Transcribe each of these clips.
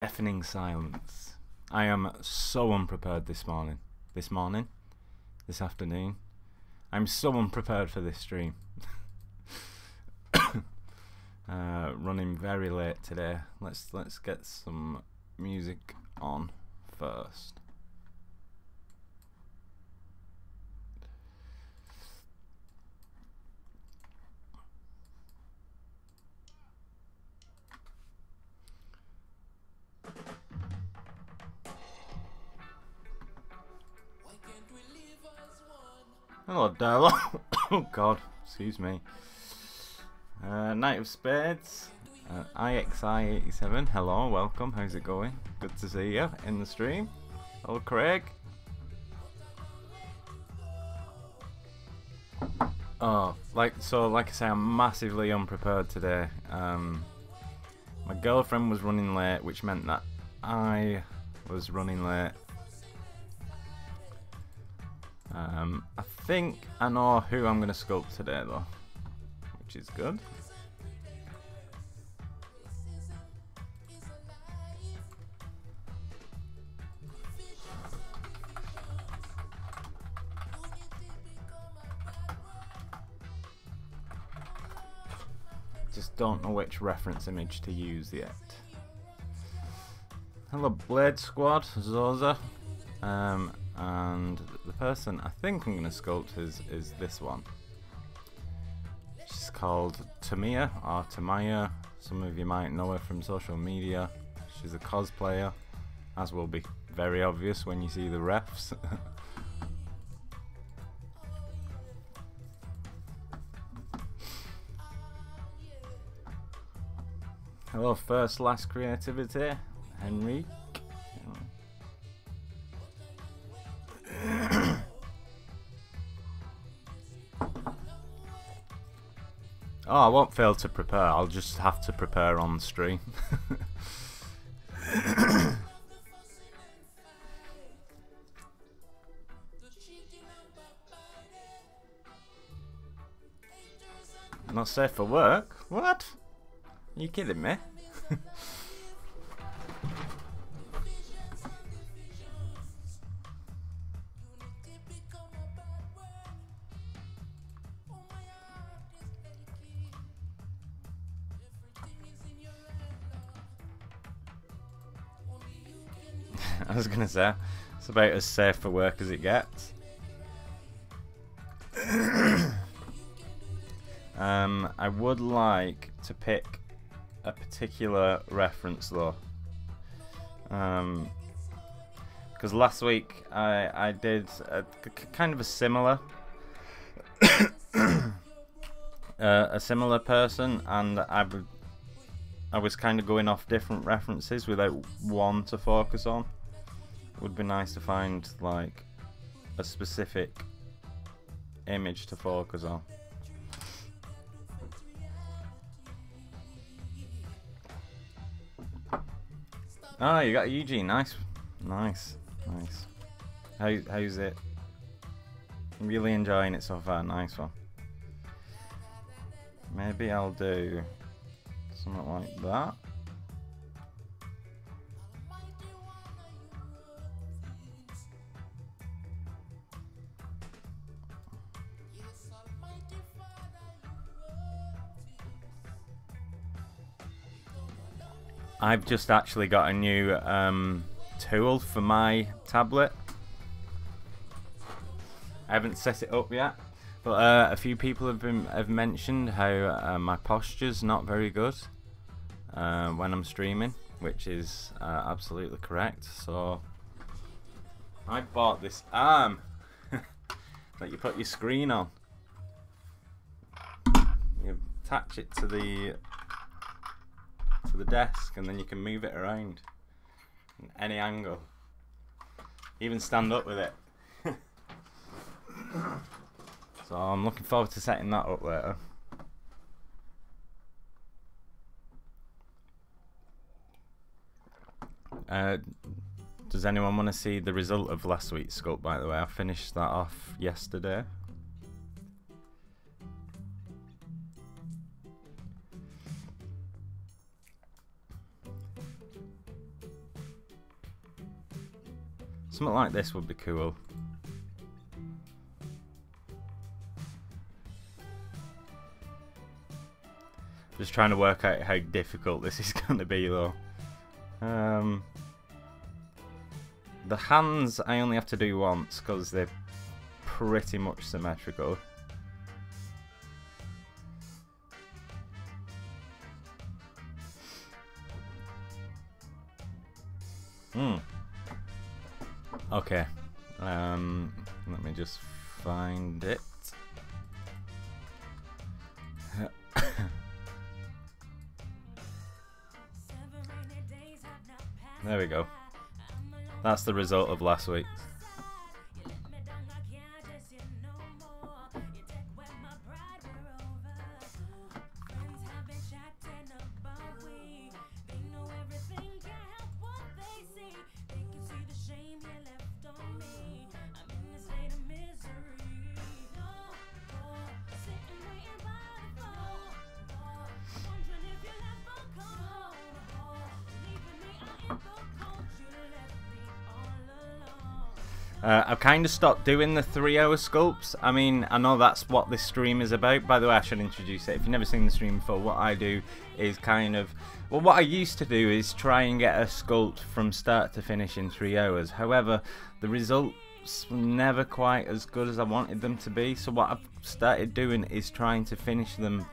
deafening silence. I am so unprepared this afternoon. I'm so unprepared for this stream. Running very late today. Let's get some music on first. Hello, Darlo. Oh God, excuse me. Knight of Spades, IXI87. Hello, welcome. How's it going? Good to see you in the stream. Hello, Craig. Oh, like I say, I'm massively unprepared today. My girlfriend was running late, which meant that I was running late. I think I know who I'm going to sculpt today though, which is good. Just don't know which reference image to use yet. Hello Blade Squad, Zoza. And the person I think I'm going to sculpt is this one. She's called Tamia or Tamaya. Some of you might know her from social media. She's a cosplayer, as will be very obvious when you see the refs. Hello, First Last Creativity, Henry. Oh, I won't fail to prepare, I'll just have to prepare on stream. Not safe for work? What? Are you kidding me? I was gonna say, it's about as safe for work as it gets. I would like to pick a particular reference though, because last week I did kind of a similar a similar person, and I was kind of going off different references without one to focus on. It would be nice to find like a specific image to focus on. Oh, you got Eugene. Nice, nice, nice. How's it? I'm really enjoying it so far. Nice one. Maybe I'll do something like that. I've just actually got a new tool for my tablet. I haven't set it up yet, but a few people have mentioned how my posture's not very good when I'm streaming, which is absolutely correct. So I bought this arm that you put your screen on. You attach it to the desk, and then you can move it around in any angle. Even stand up with it. So I'm looking forward to setting that up later. Does anyone want to see the result of last week's sculpt, by the way? I finished that off yesterday. Something like this would be cool. Just trying to work out how difficult this is going to be though. The hands I only have to do once because they're pretty much symmetrical. Okay. Let me just find it. There we go. That's the result of last week. I've kind of stopped doing the 3-hour sculpts. I mean, I know that's what this stream is about. By the way, I should introduce it. If you've never seen the stream before, what I do is kind of... Well, what I used to do is try and get a sculpt from start to finish in 3 hours. However, the results were never quite as good as I wanted them to be. So what I've started doing is trying to finish them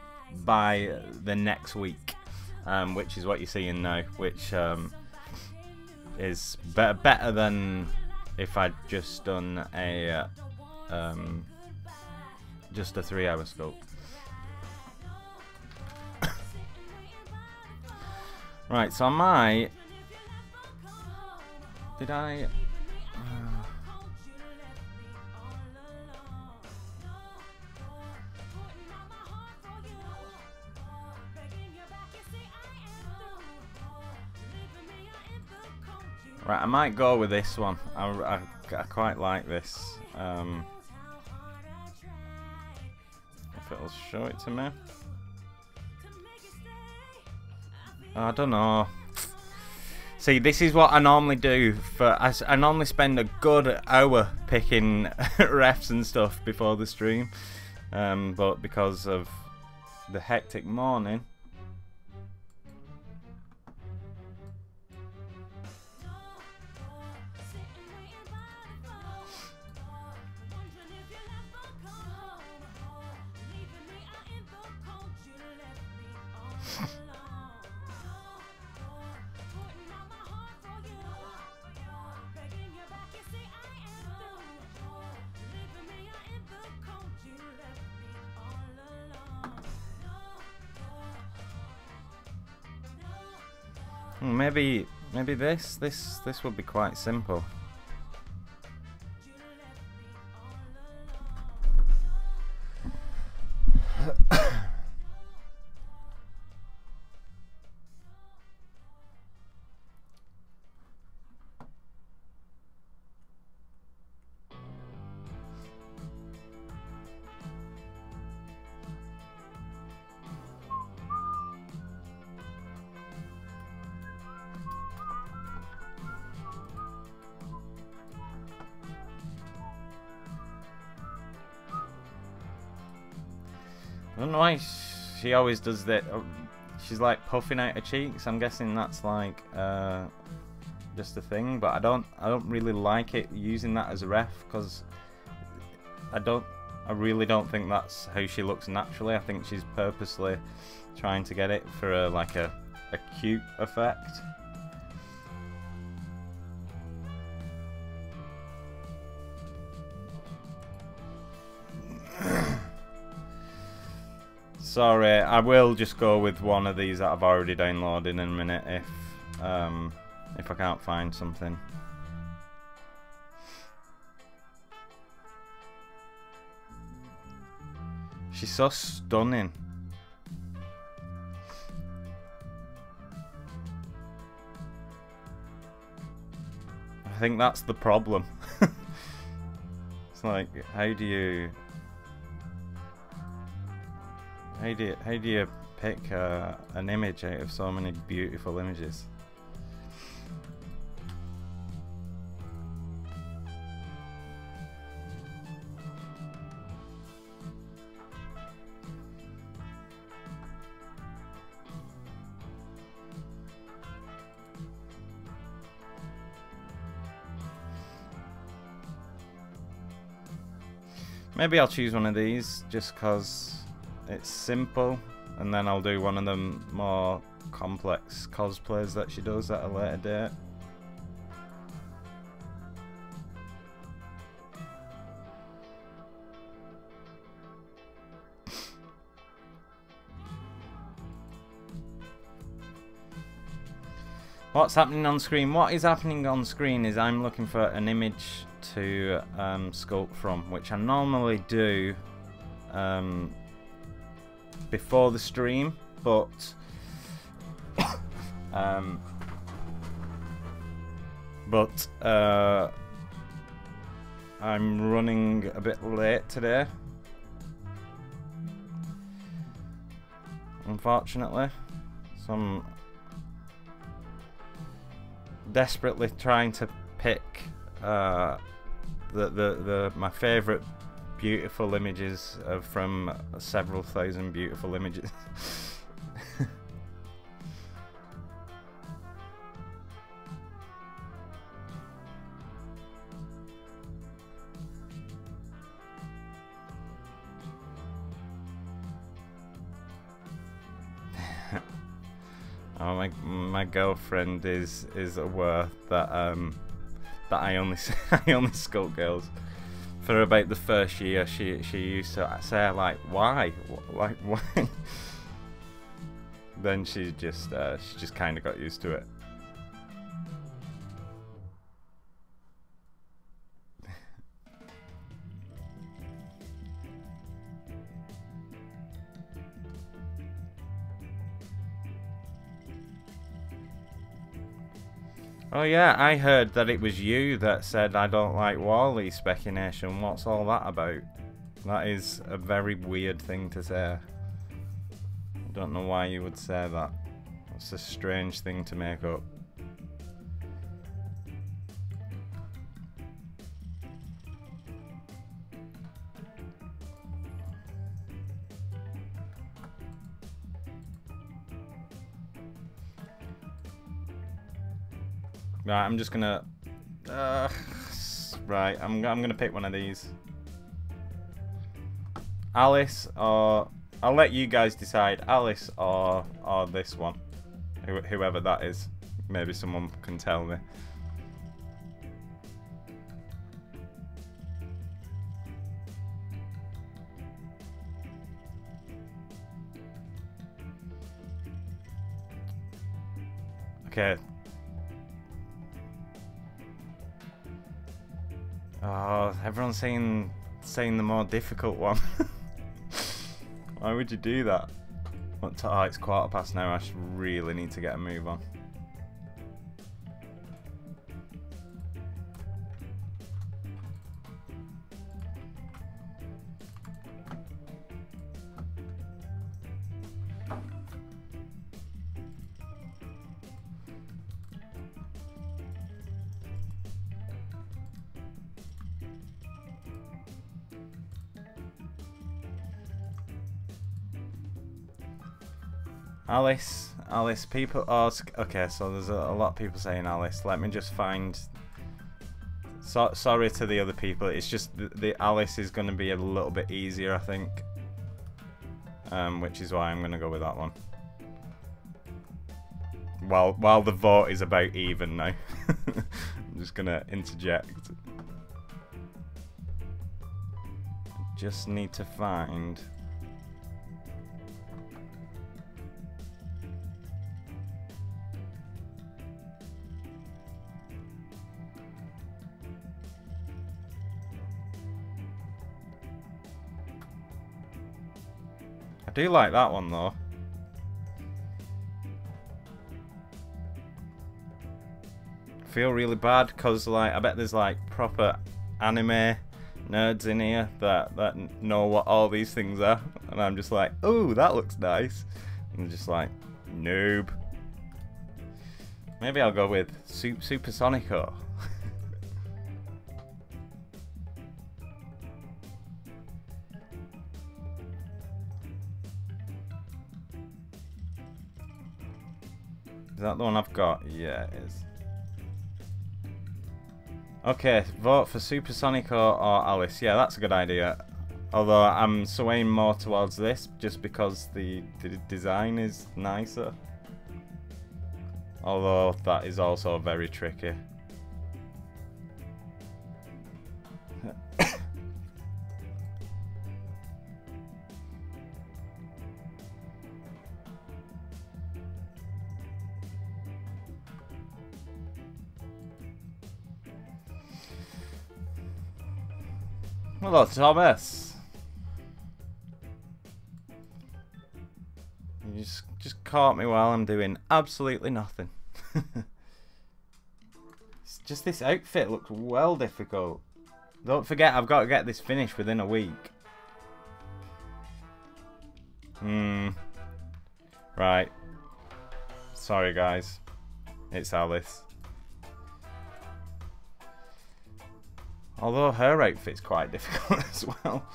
by the next week. Which is what you're seeing now. Which is better than... if I'd just done a just a 3-hour sculpt. Right, so I might... Did I... Right, I might go with this one. I quite like this. If it'll show it to me. I don't know. See, this is what I normally do. I normally spend a good hour picking refs and stuff before the stream. But because of the hectic morning... Maybe this would be quite simple. I don't know why she always does that. She's like puffing out her cheeks. I'm guessing that's like just a thing, but I don't really like it using that as a ref because I really don't think that's how she looks naturally. I think she's purposely trying to get it for like a cute effect. Sorry, I will just go with one of these that I've already downloaded in a minute if I can't find something. She's so stunning. I think that's the problem. It's like, how do you pick an image out of so many beautiful images? Maybe I'll choose one of these just because it's simple, and then I'll do one of them more complex cosplays that she does at a later date. What's happening on screen? What is happening on screen is I'm looking for an image to sculpt from, which I normally do before the stream, but I'm running a bit late today, unfortunately, so I'm desperately trying to pick my favourite beautiful images from several thousand beautiful images. Oh, my girlfriend is aware that that I only sculpt girls. For about the first year, she used to say like, why? Then she just kind of got used to it. Oh yeah, I heard that it was you that said I don't like Wall-E speculation. What's all that about? That is a very weird thing to say. I don't know why you would say that. It's a strange thing to make up. Right, I'm just gonna right, I'm gonna pick one of these. Alice, or I'll let you guys decide. Alice or this one, whoever that is. Maybe someone can tell me. Okay. Oh, everyone's saying the more difficult one. Why would you do that? Oh, it's 1:15 now. I should really need to get a move on. Alice, people. Oh, okay, so there's a lot of people saying Alice. Let me just find. Sorry to the other people. It's just the Alice is going to be a little bit easier, I think. Which is why I'm going to go with that one. While the vote is about even now, I'm just going to interject. Just need to find. I do like that one though. I feel really bad because like I bet there's like proper anime nerds in here that know what all these things are, and I'm just like, oh, that looks nice, and I'm just like, noob. Maybe I'll go with Supersonico. Is that the one I've got? Yeah, it is. Okay, vote for Supersonico or Alice. Yeah, that's a good idea. Although I'm swaying more towards this just because the design is nicer. Although that is also very tricky. Hello, Thomas. You just caught me while I'm doing absolutely nothing. It's just this outfit looks well difficult. Don't forget, I've got to get this finished within a week. Right. Sorry, guys. It's Alice. Although her outfit's quite difficult as well.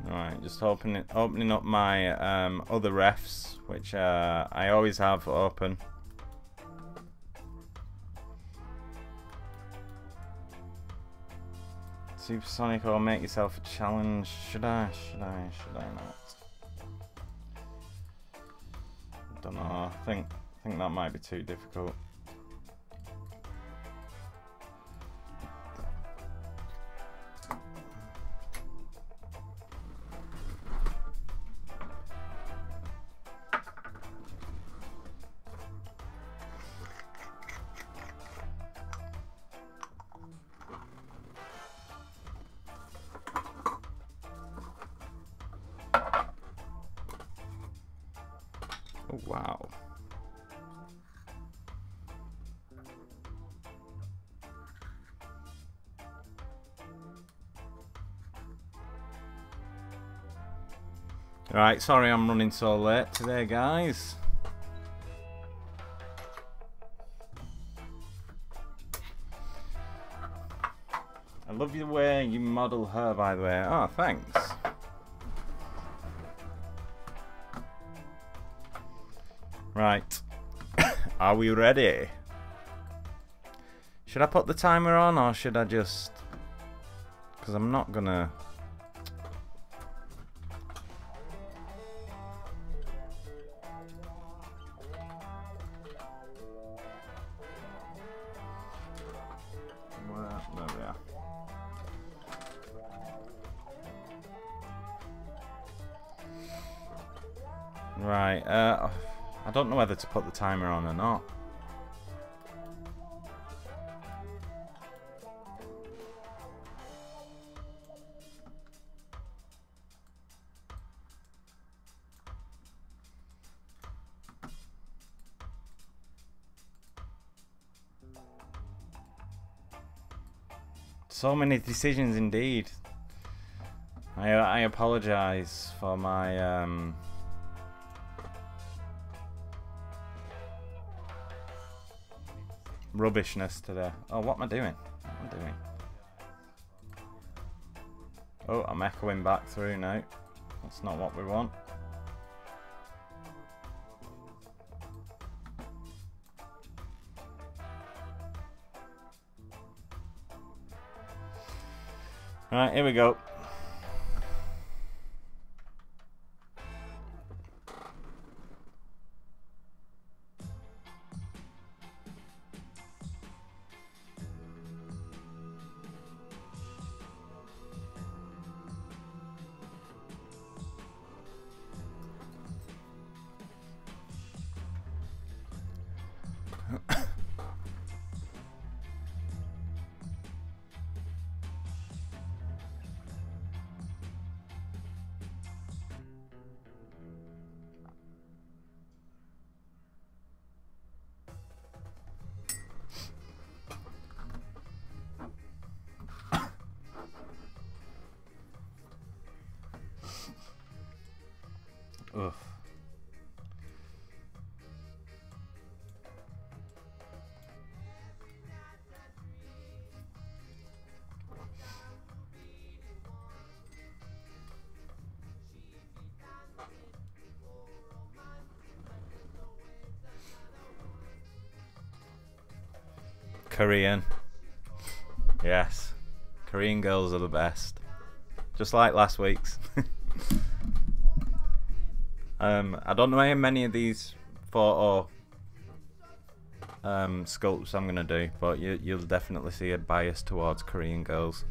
Alright, just opening up my other refs, which I always have open. Supersonic or make yourself a challenge. Should I not? I don't know, I think that might be too difficult. Oh, wow. Right, sorry I'm running so late today, guys. I love the way you model her, by the way. Oh, thanks. Right, are we ready? Should I put the timer on or should I just... Because I'm not gonna... Well, there we are. Right, I don't know whether to put the timer on or not. So many decisions indeed. I apologise for my rubbishness today. Oh, what am I doing? What am I doing? Oh, I'm echoing back through now. That's not what we want. Right, here we go. Ugh. Korean. Yes. Korean girls are the best. Just like last week's. I don't know how many of these photo sculpts I'm gonna do, but you'll definitely see a bias towards Korean girls.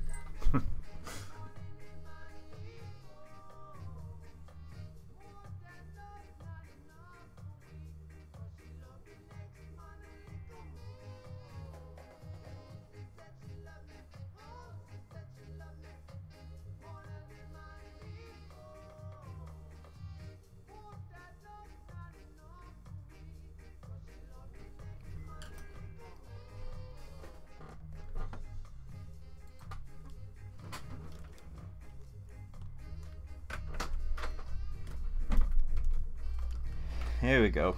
Here we go.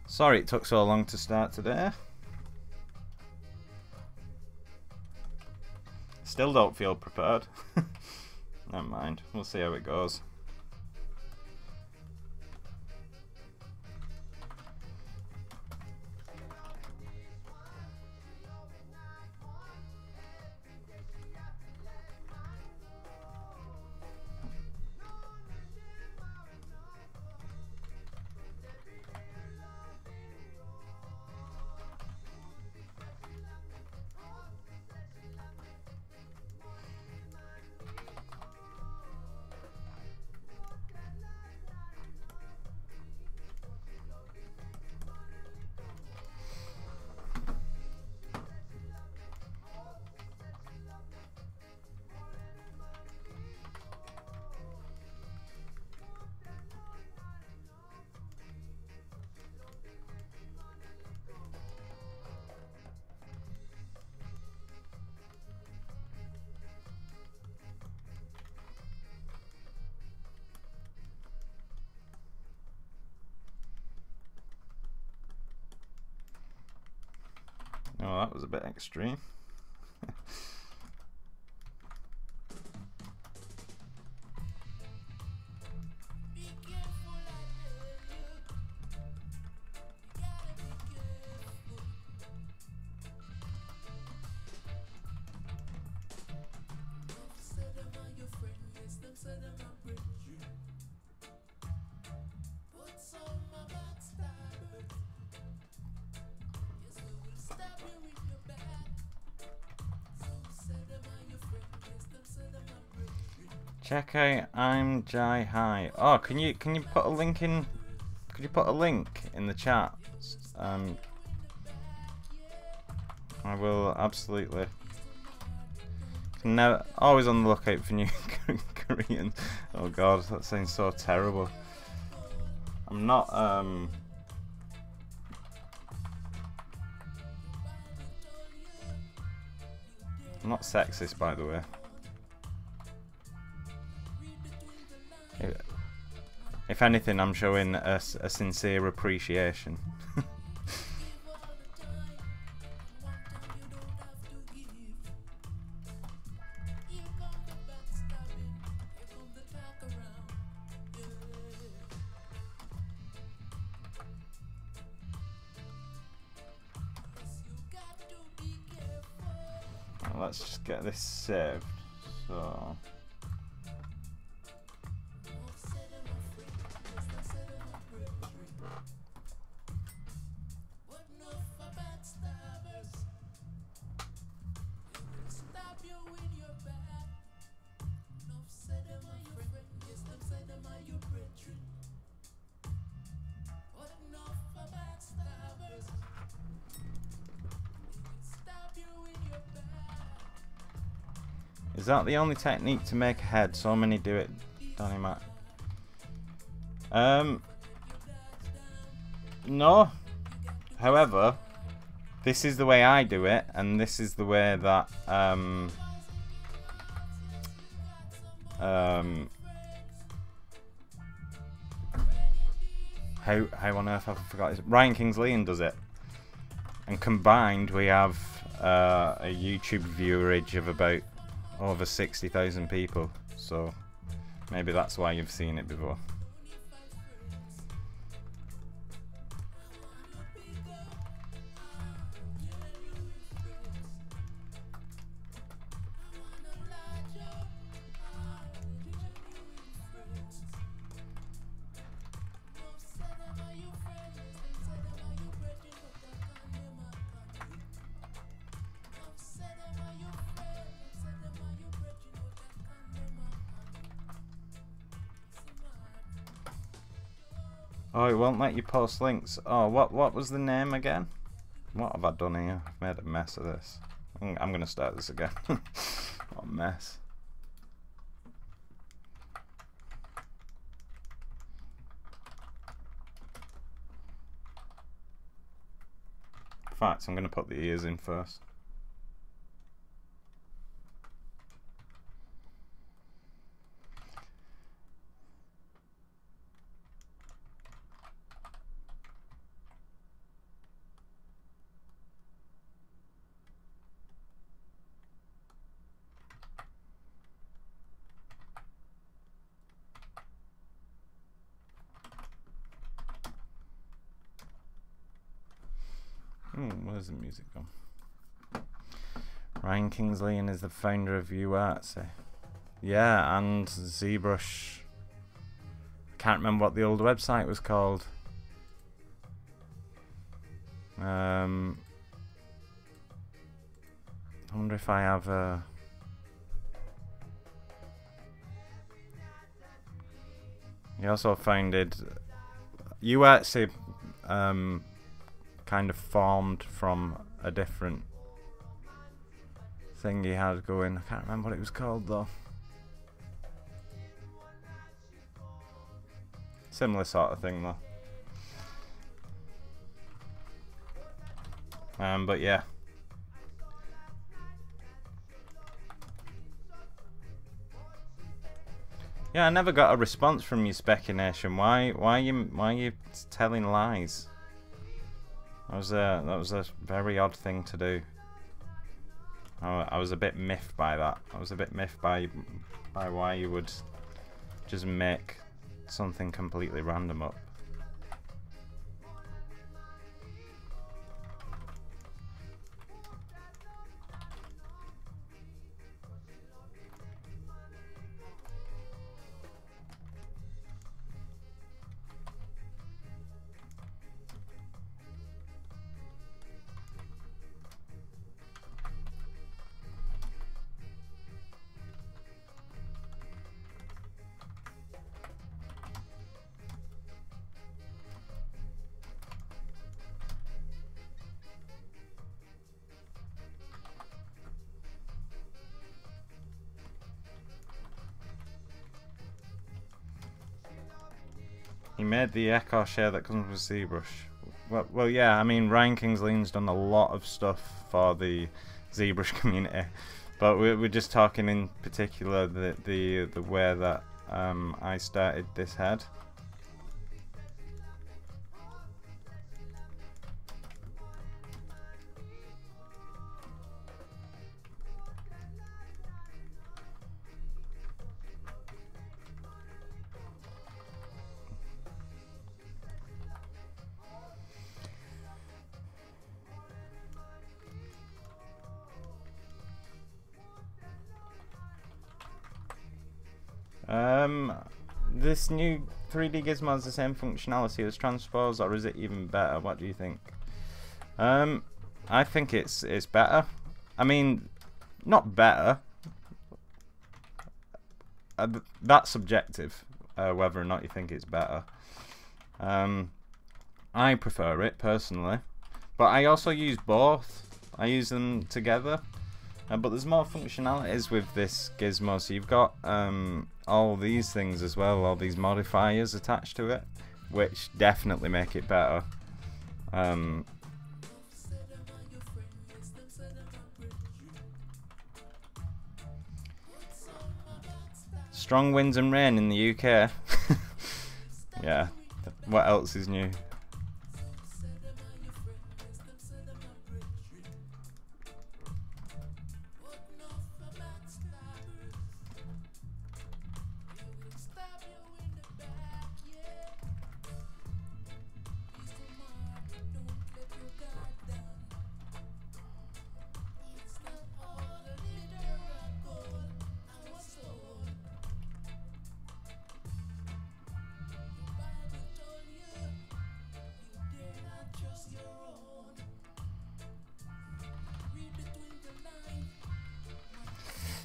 Sorry it took so long to start today. Still don't feel prepared. Never mind, we'll see how it goes. Oh, that was a bit extreme. Check out I'm Jai High. Oh, can you put a link in? Could you put a link in the chat? I will absolutely. Never, always on the lookout for new Korean. Oh God, that sounds so terrible. I'm not I'm not sexist, by the way. If anything, I'm showing a sincere appreciation. Well, let's just get this saved. So. Is that the only technique to make a head? So many do it, Danny Mac. No. However, this is the way I do it, and this is the way that how on earth have I forgot his Ryan Kingsley does it, and combined we have a YouTube viewerage of about over 60,000 people, so maybe that's why you've seen it before. Oh, it won't let you post links. Oh, what was the name again? What have I done here? I've made a mess of this. I'm gonna start this again. What a mess. In fact, I'm gonna put the ears in first. Where's the music gone? Ryan Kingsley is the founder of UArtsy. Yeah, and ZBrush. I can't remember what the old website was called. I wonder if I have a... He also founded UArtsy. Kind of formed from a different thing he had going. I can't remember what it was called though. Similar sort of thing though. But yeah. Yeah, I never got a response from you, Speculation. Why are you telling lies? That was a very odd thing to do. I was a bit miffed by that. I was a bit miffed by why you would just make something completely random up. He made the echo share that comes with ZBrush. Well, yeah. I mean, Ryan Kingsley's done a lot of stuff for the ZBrush community, but we're just talking in particular the way that I started this head. This new 3D gizmo has the same functionality as Transpose, or is it even better? What do you think? I think it's better. I mean, not better. That's subjective, whether or not you think it's better. I prefer it personally, but I also use both. I use them together. But there's more functionalities with this gizmo, so you've got all these things as well, all these modifiers attached to it, which definitely make it better. Strong winds and rain in the UK. Yeah, what else is new?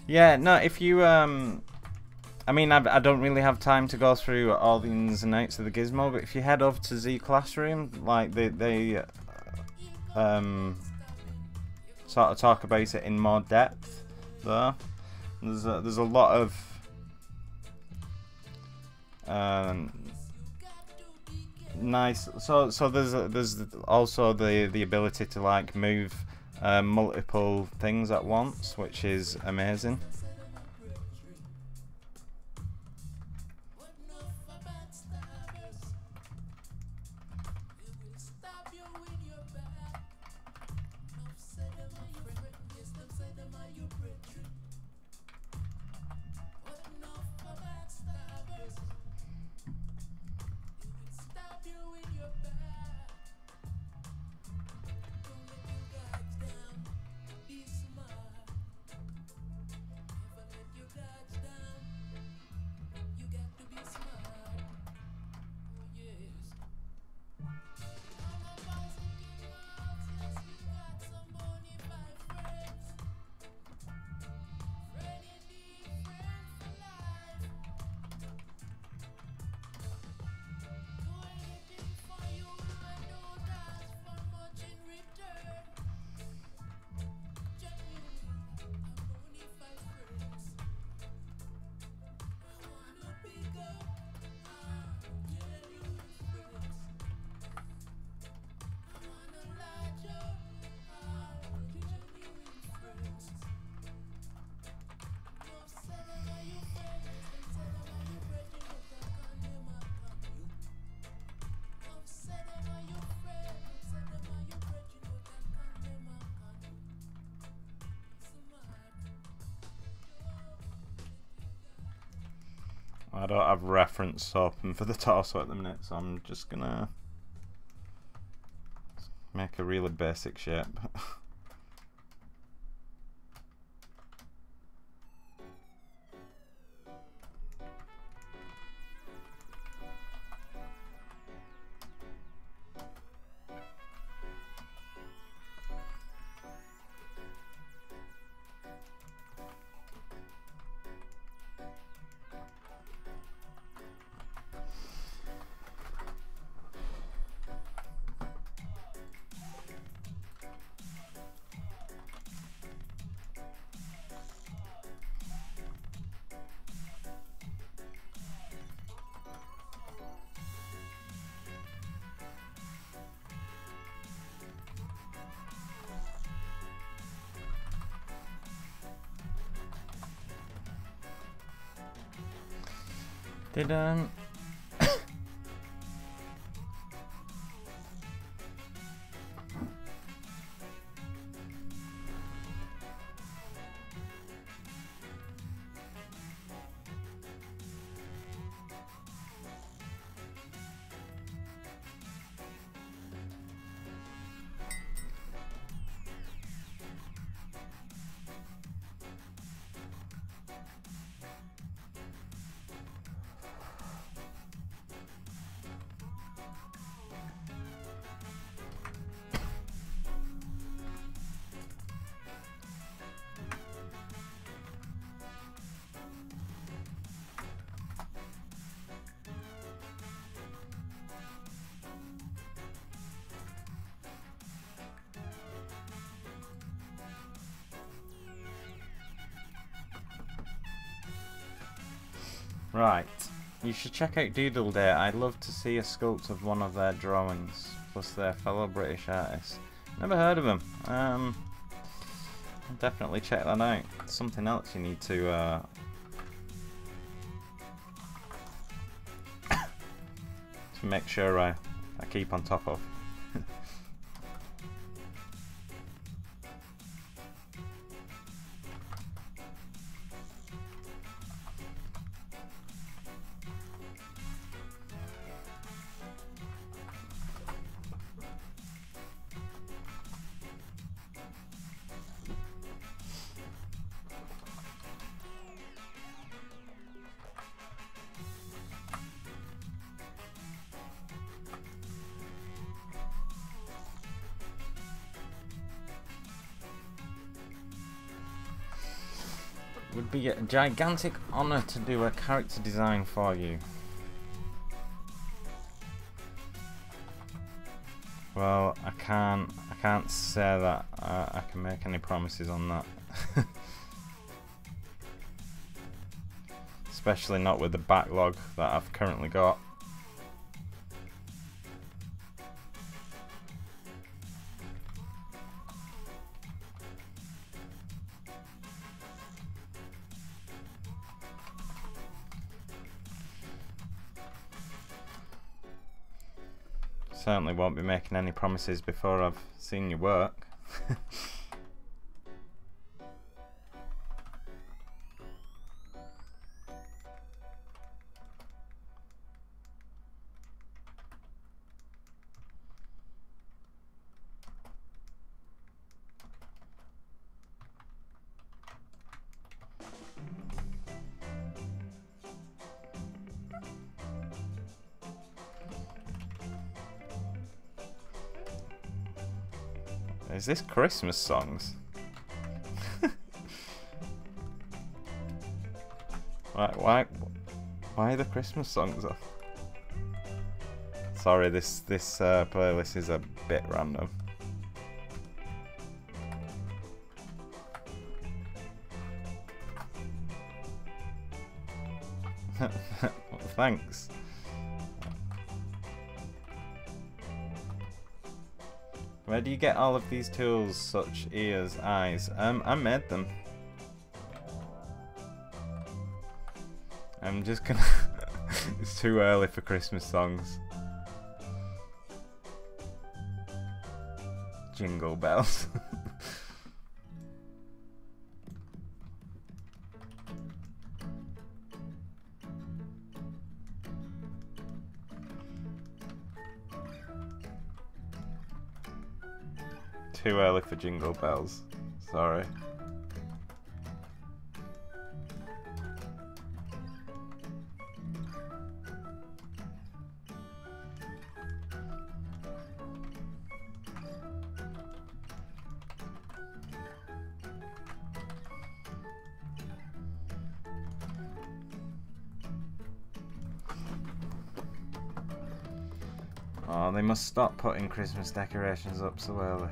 Yeah, no, if you I mean, I don't really have time to go through all the ins and outs of the gizmo, but if you head over to Z Classroom, like they sort of talk about it in more depth there. There's a lot of nice. So there's also the ability to like move multiple things at once, which is amazing. I don't have reference open for the torso at the minute, so I'm just gonna make a really basic shape. Didn't. Right, you should check out Doodle Day. I'd love to see a sculpt of one of their drawings, plus their fellow British artists. Never heard of them. I'll definitely check that out. Something else you need to make sure I keep on top of. would be a gigantic honour to do a character design for you. Well, I can't say that I can make any promises on that. Especially not with the backlog that I've currently got. Certainly won't be making any promises before I've seen your work. Is this Christmas songs? Why are the Christmas songs off? Sorry, this playlist is a bit random. Well, thanks. Where do you get all of these tools, such ears, eyes? I made them. I'm just gonna... It's too early for Christmas songs. Jingle bells. Too early for jingle bells. Sorry. Oh, they must stop putting Christmas decorations up so early.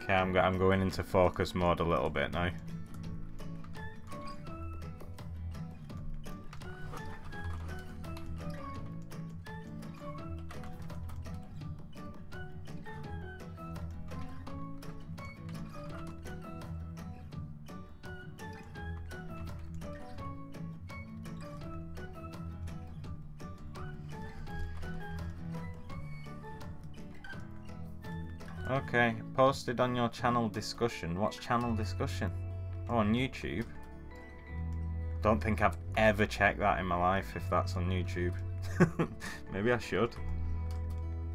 Okay, I'm going into focus mode a little bit now. Okay, posted on your channel discussion. What's channel discussion? Oh, on YouTube. Don't think I've ever checked that in my life if that's on YouTube. Maybe I should.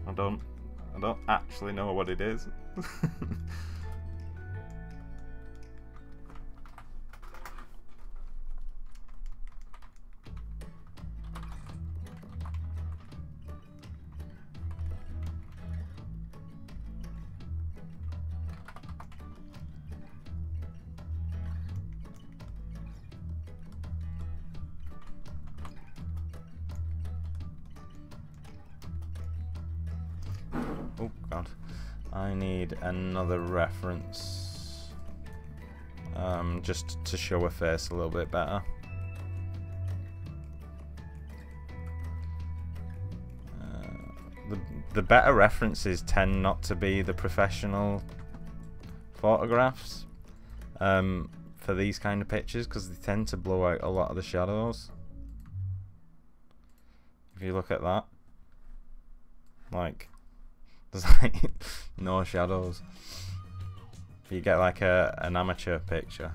I don't actually know what it is. Oh god, I need another reference, just to show a face a little bit better. The better references tend not to be the professional photographs for these kind of pictures, because they tend to blow out a lot of the shadows. If you look at that, like, there's like no shadows. If you get like an amateur picture,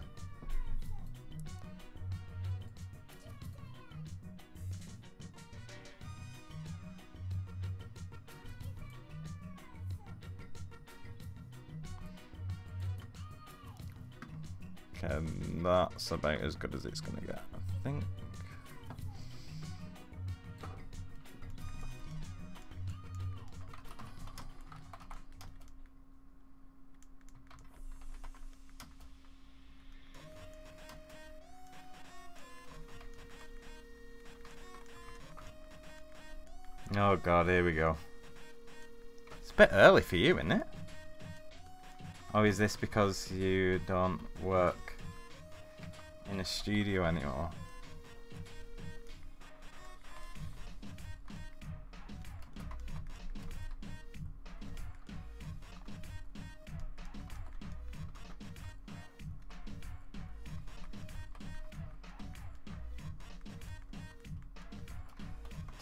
And that's about as good as it's gonna get, I think. Oh god, here we go. It's a bit early for you, isn't it? Oh, is this because you don't work in a studio anymore?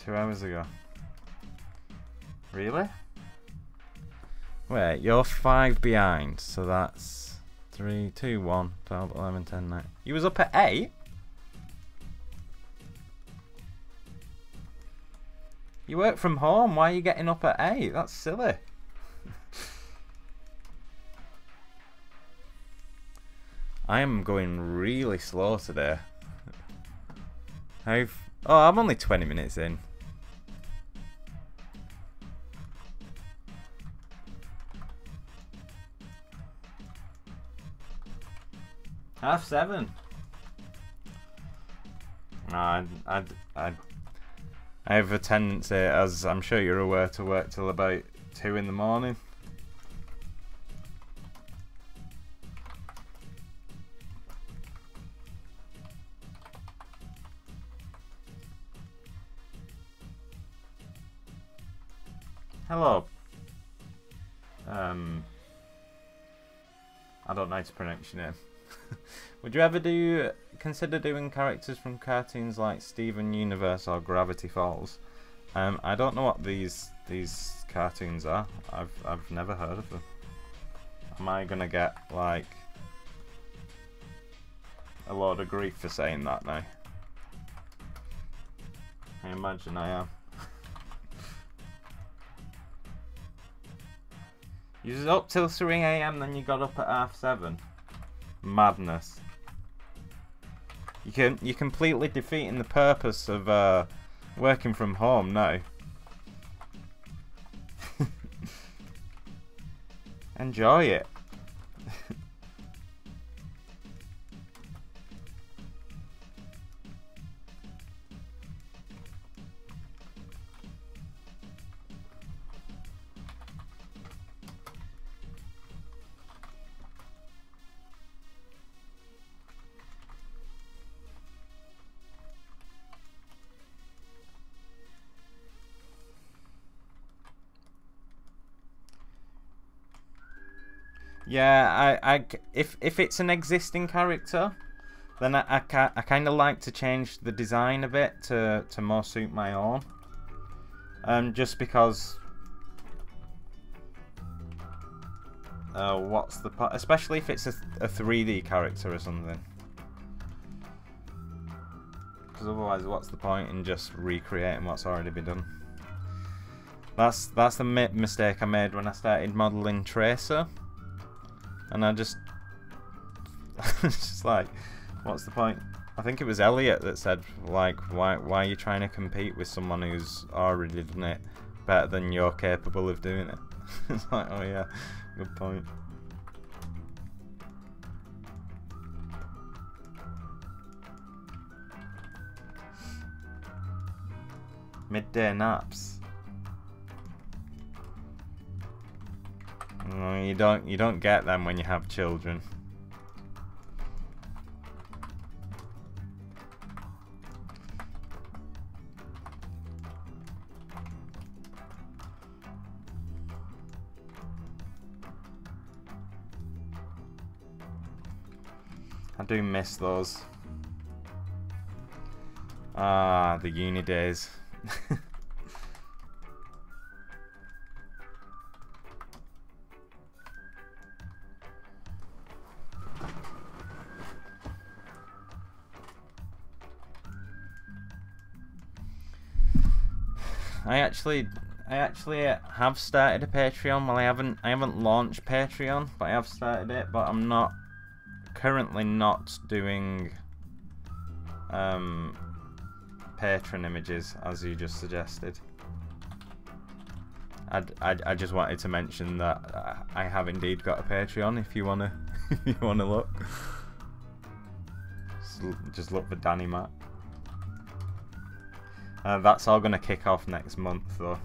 Two hours ago. Really? Wait, you're 5 behind, so that's 3, 2, 1, 12, 11, 10, 9. You was up at 8? You work from home, why are you getting up at 8? That's silly. I am going really slow today. Oh, I'm only 20 minutes in. Half 7. I have a tendency, as I'm sure you're aware, to work till about 2 in the morning. Hello. I don't know how to pronounce your name. Would you ever consider doing characters from cartoons like Steven Universe or Gravity Falls? I don't know what these cartoons are. I've never heard of them. Am I gonna get like a lot of grief for saying that now? I imagine I am. You was up till 3 AM, then you got up at half 7. Madness. You're completely defeating the purpose of working from home now. Enjoy it. Yeah, if it's an existing character, then I kind of like to change the design a bit to more suit my own. Just because. What's the point? Especially if it's a 3D character or something. Because otherwise, what's the point in just recreating what's already been done? That's the mistake I made when I started modeling Tracer. And I just, it's just like, what's the point? I think it was Elliot that said, like, why are you trying to compete with someone who's already done it better than you're capable of doing it? It's like, oh yeah, good point. Midday naps. No, you don't get them when you have children. I do miss those. Ah, the uni days. I actually have started a Patreon. Well, I haven't launched Patreon, but I have started it. But I'm not currently not doing patron images as you just suggested. I just wanted to mention that I have indeed got a Patreon if you wanna if you wanna look. Just look for Danny Mac. That's all gonna kick off next month though.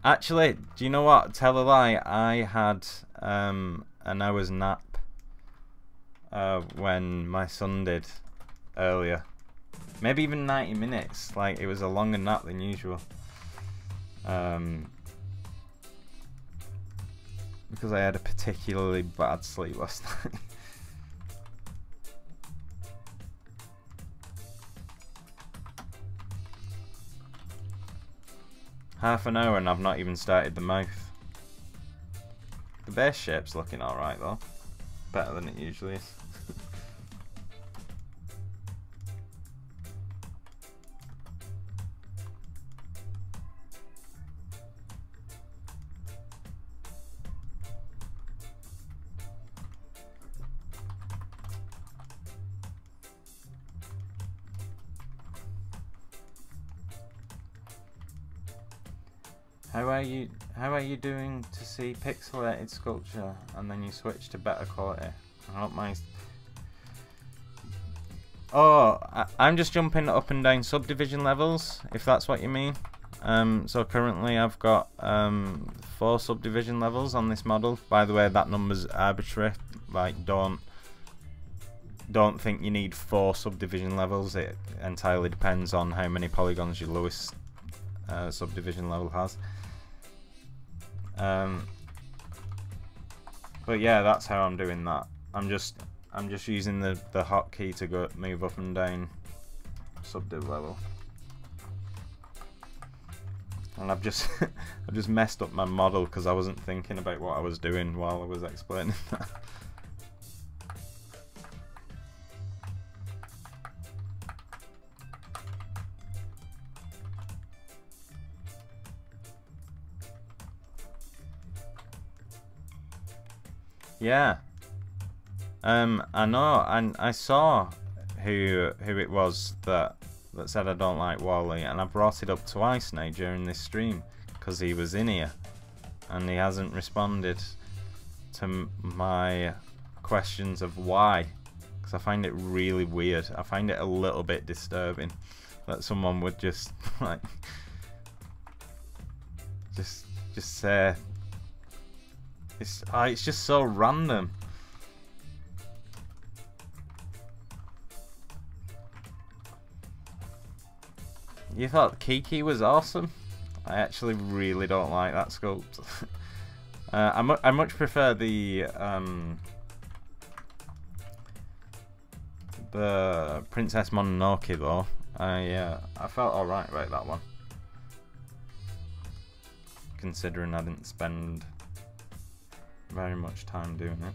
Actually, do you know what? Tell a lie. I had an hour's nap when my son did earlier. Maybe even 90 minutes. Like, it was a longer nap than usual. Because I had a particularly bad sleep last night. Half an hour and I've not even started the mouth. The base shape's looking alright though. Better than it usually is. How are you doing to see pixelated sculpture and then you switch to better quality? I don't mind. Oh, I'm just jumping up and down subdivision levels, if that's what you mean. So currently I've got 4 subdivision levels on this model. By the way, that number's arbitrary. Like, don't think you need 4 subdivision levels. It entirely depends on how many polygons your lowest subdivision level has. But yeah, that's how I'm doing that. I'm just using the hotkey to move up and down subdiv level. And I've just messed up my model because I wasn't thinking about what I was doing while I was explaining that. Yeah. I know, and I saw who it was that said I don't like Wally, and I brought it up twice now during this stream because he was in here and he hasn't responded to my questions of why, because I find it really weird. I find it a little bit disturbing that someone would just like just say it's just so random. You thought Kiki was awesome? I actually really don't like that sculpt. I much prefer the Princess Mononoke though. I felt alright about that one, considering I didn't spend very much time doing it.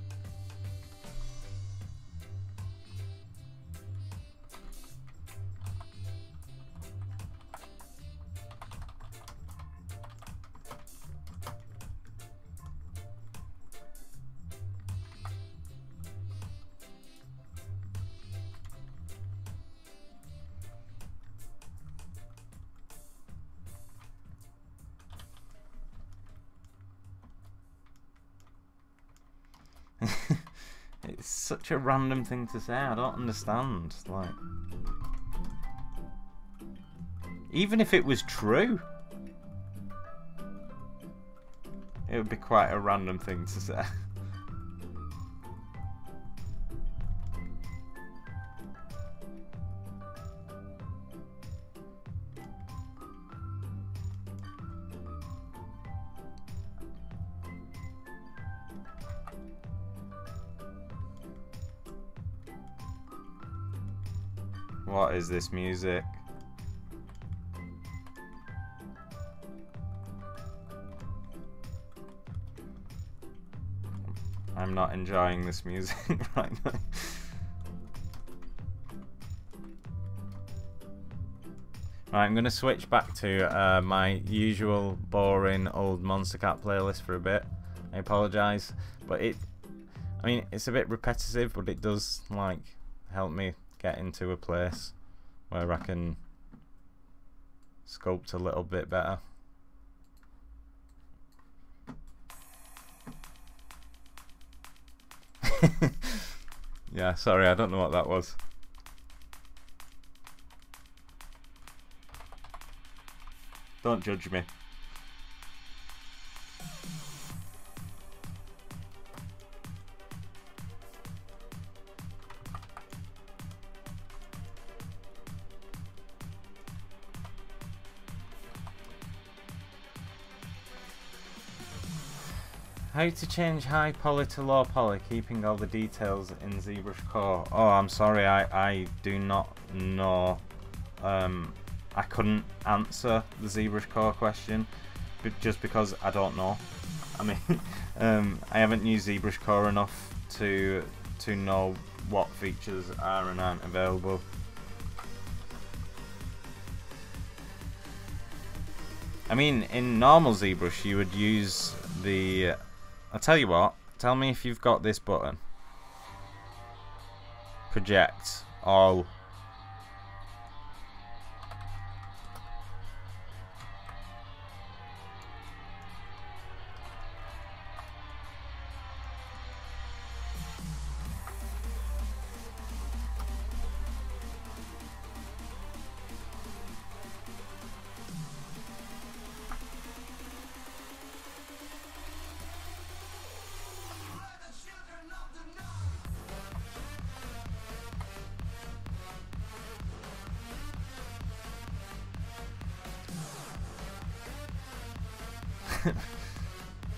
It's such a random thing to say, I don't understand. Like, even if it was true, it would be quite a random thing to say. What is this music? I'm not enjoying this music right now. Right, I'm going to switch back to my usual boring old Monster Cat playlist for a bit. I apologise, but I mean, it's a bit repetitive, but it does like help me get into a place where I can sculpt a little bit better. Yeah, sorry, I don't know what that was. Don't judge me. How to change high poly to low poly, keeping all the details in ZBrush Core. Oh, I'm sorry, I do not know. I couldn't answer the ZBrush Core question, but just because I don't know. I mean, I haven't used ZBrush Core enough to know what features are and aren't available. I mean, in normal ZBrush, you would use the. I'll tell you what. Tell me if you've got this button. Project all.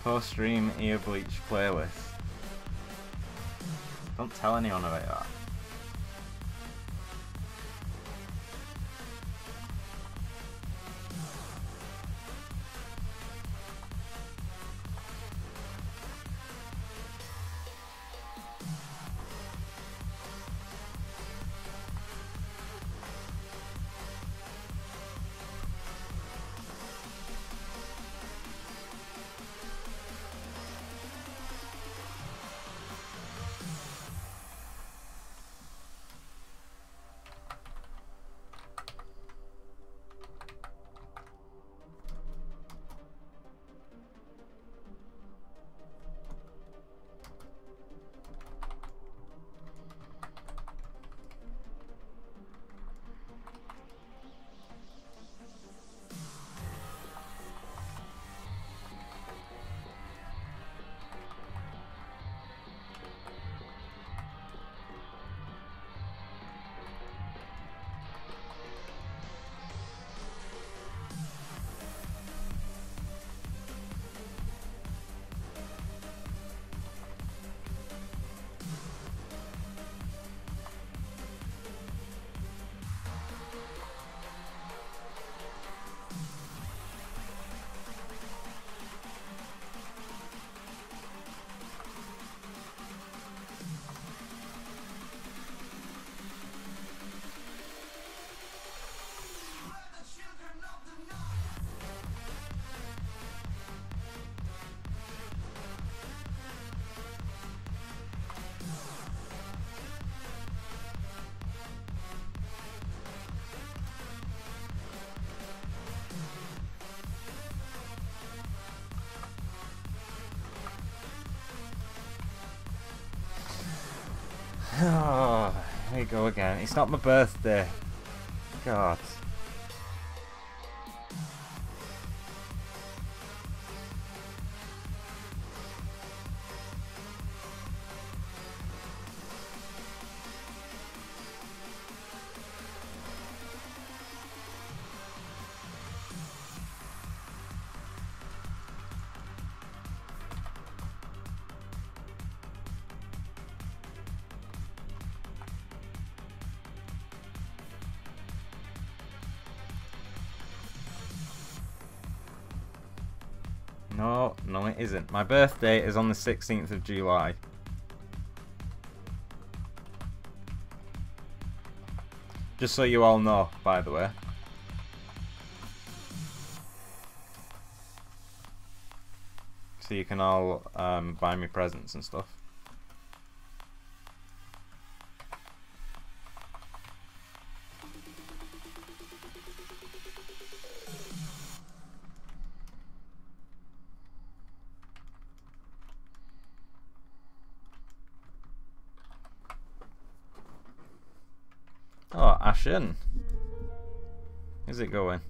Post-stream ear bleach playlist. Don't tell anyone about that. Oh, here we go again. It's not my birthday. God. No, it isn't. My birthday is on the 16th of July. Just so you all know, by the way. so you can all buy me presents and stuff. Oh, Ashen. Is it going?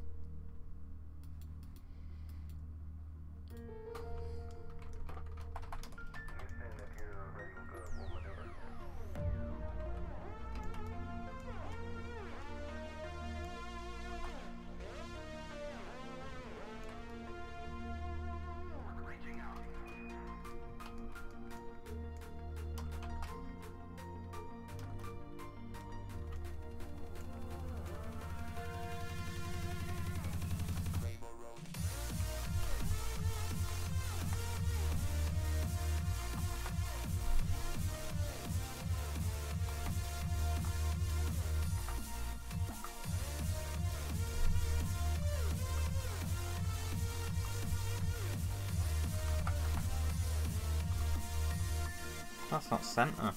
That's not center.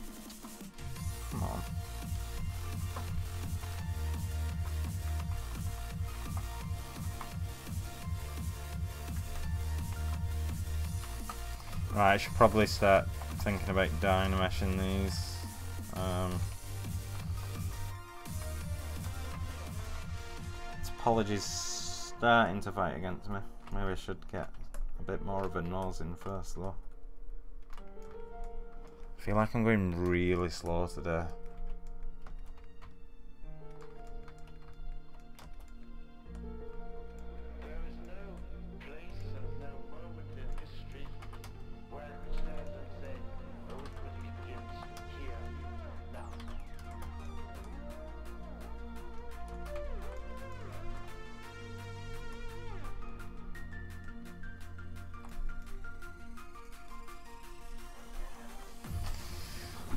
Come on. Right, I should probably start thinking about dynameshing these. Topology's starting to fight against me. Maybe I should get a bit more of a nose in first though. I feel like I'm going really slow today.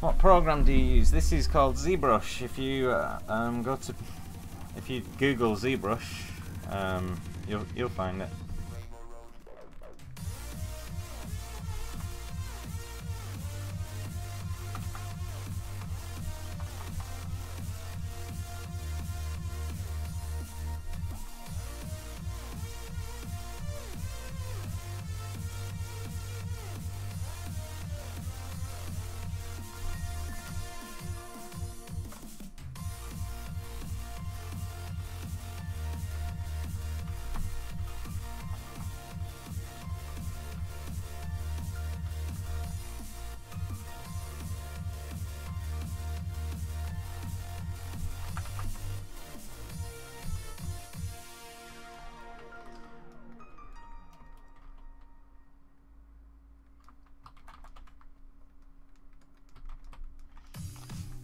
What program do you use? This is called ZBrush. If you if you Google ZBrush, you'll find it.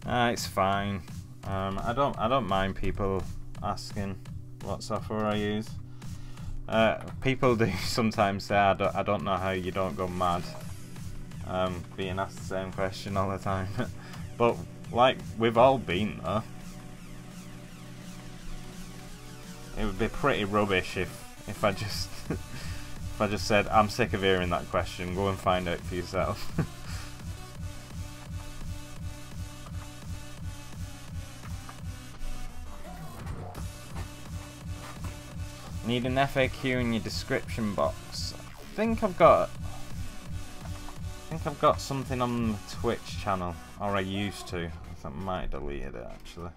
It's fine. I don't mind people asking what software I use. People do sometimes say I don't know how you don't go mad being asked the same question all the time. But like we've all been there. It would be pretty rubbish if I just if I just said I'm sick of hearing that question. Go and find out for yourself. Need an FAQ in your description box. I think I've got something on the Twitch channel, or I used to. I think I might have deleted it actually.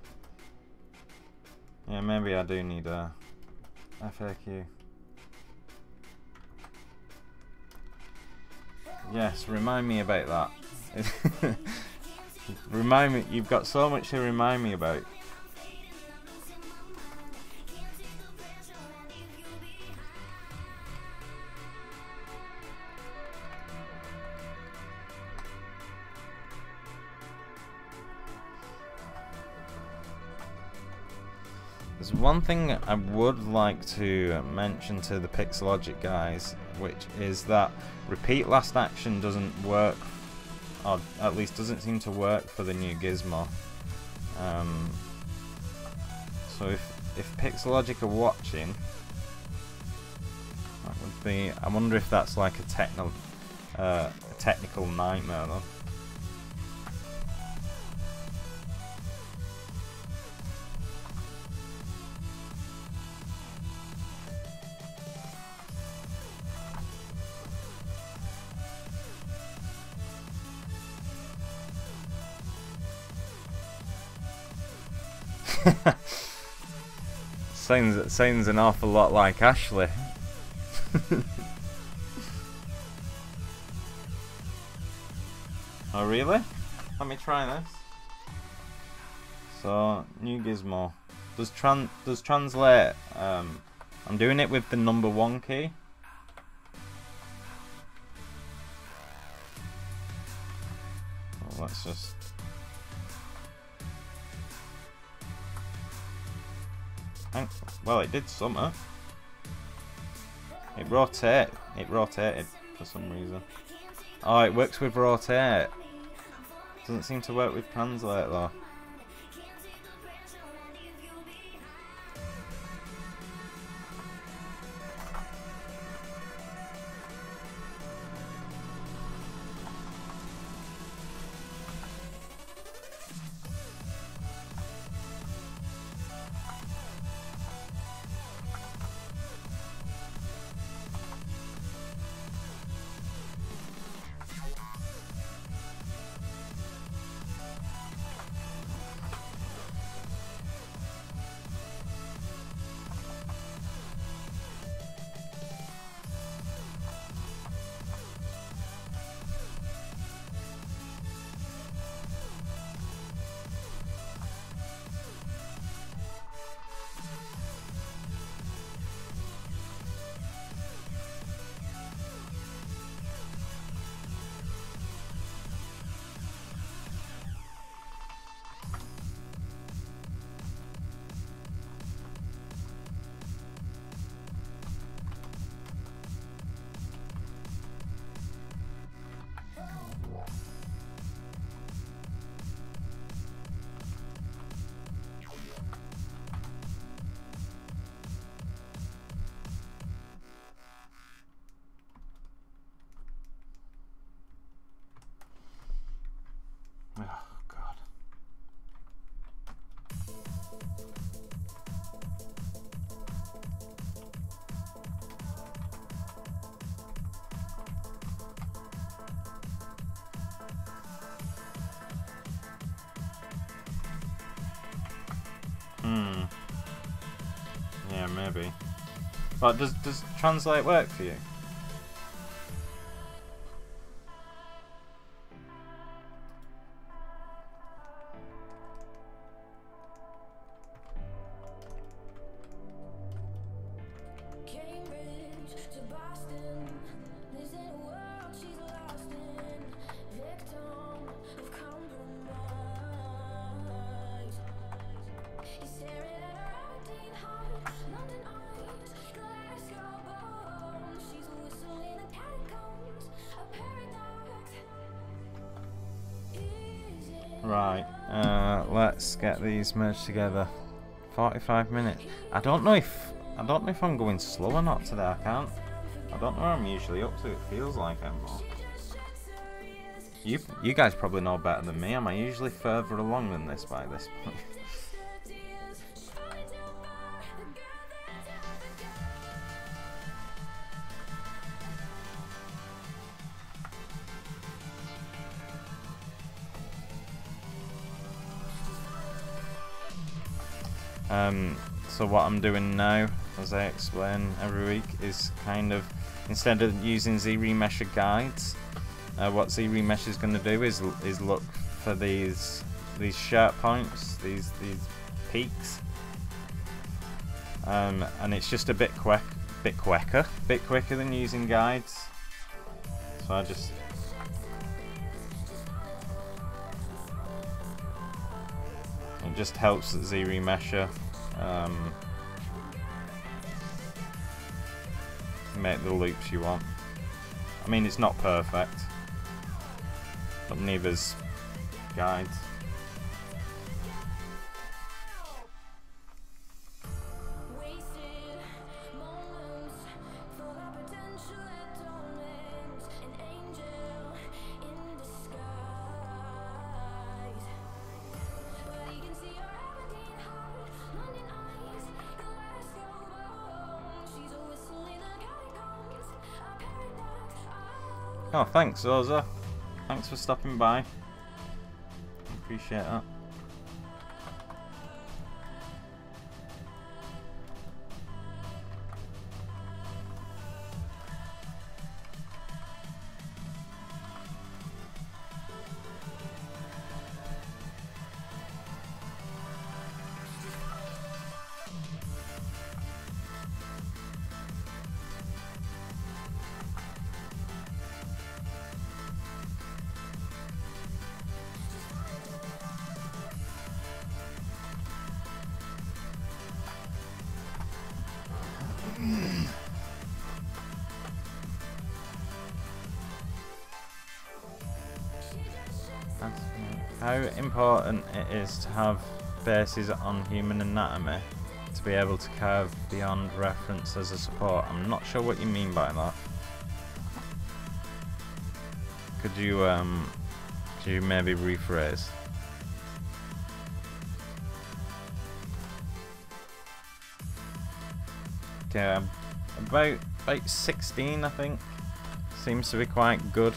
Yeah, maybe I do need a FAQ. Yes, remind me about that. Remind me. You've got so much to remind me about. There's one thing I would like to mention to the Pixelogic guys, which is that repeat last action doesn't work, or at least doesn't seem to work for the new gizmo. So if Pixelogic are watching, that would be, I wonder if that's like a a technical nightmare though. Sounds an awful lot like Ashley. Oh really? Let me try this. So new gizmo. Does translate? I'm doing it with the number 1 key. Oh, let's just. Well, it did something. It rotated for some reason. Oh, it works with rotate. Doesn't seem to work with translate though. Yeah, maybe. But does translate work for you? Right, let's get these merged together. 45 minutes. I don't know if I'm going slow or not today. I don't know where I'm usually up to. It feels like I'm more. You guys probably know better than me. Am I usually further along than this by this point? So what I'm doing now, as I explain every week, is kind of, instead of using ZRemesher guides, what ZRemesher is going to do is look for these sharp points, these peaks, and it's just a bit quicker than using guides. So I just. It just helps that ZRemesher make the loops you want. I mean, it's not perfect, but neither's guides. Oh, thanks, Oza. Thanks for stopping by. Appreciate that. How important it is to have bases on human anatomy to be able to curve beyond reference as a support. I'm not sure what you mean by that. Could you maybe rephrase? Okay, about 16, I think. Seems to be quite good.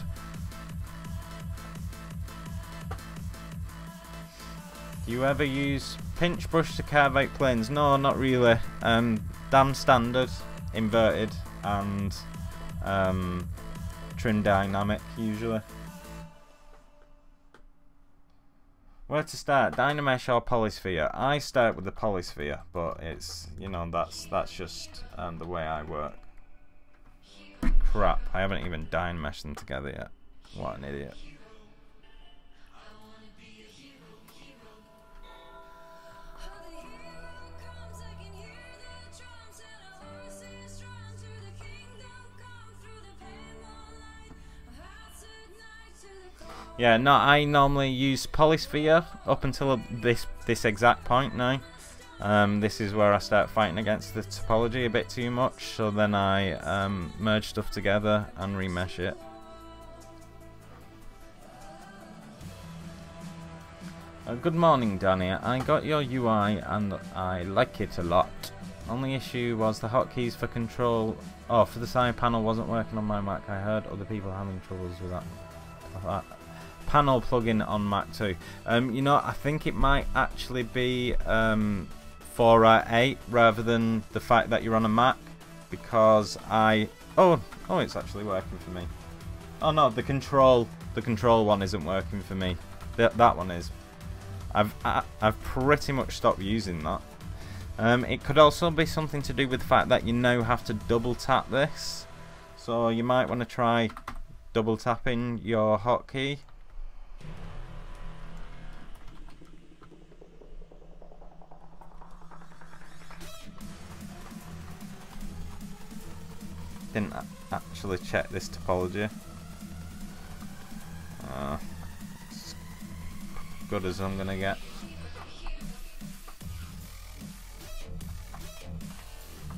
Do you ever use pinch brush to carve out planes? No, not really. Damn standard, inverted, and trim dynamic usually. Where to start? Dynamesh or Polysphere? I start with the Polysphere, but it's, you know, that's just the way I work. Crap, I haven't even Dynameshed them together yet. What an idiot. Yeah, no, I normally use Polysphere up until this exact point now. This is where I start fighting against the topology a bit too much, so then I merge stuff together and remesh it. Good morning, Danny. I got your UI and I like it a lot. Only issue was the hotkeys for control. Oh, for the side panel wasn't working on my Mac. I heard other people having troubles with that. Panel plugin on Mac too. You know, I think it might actually be 4.8 rather than the fact that you're on a Mac, because oh, it's actually working for me. Oh no, the control one isn't working for me. That one is. I've pretty much stopped using that. It could also be something to do with the fact that you now have to double tap this, so you might want to try double tapping your hotkey. Didn't actually check this topology. As good as I'm gonna get.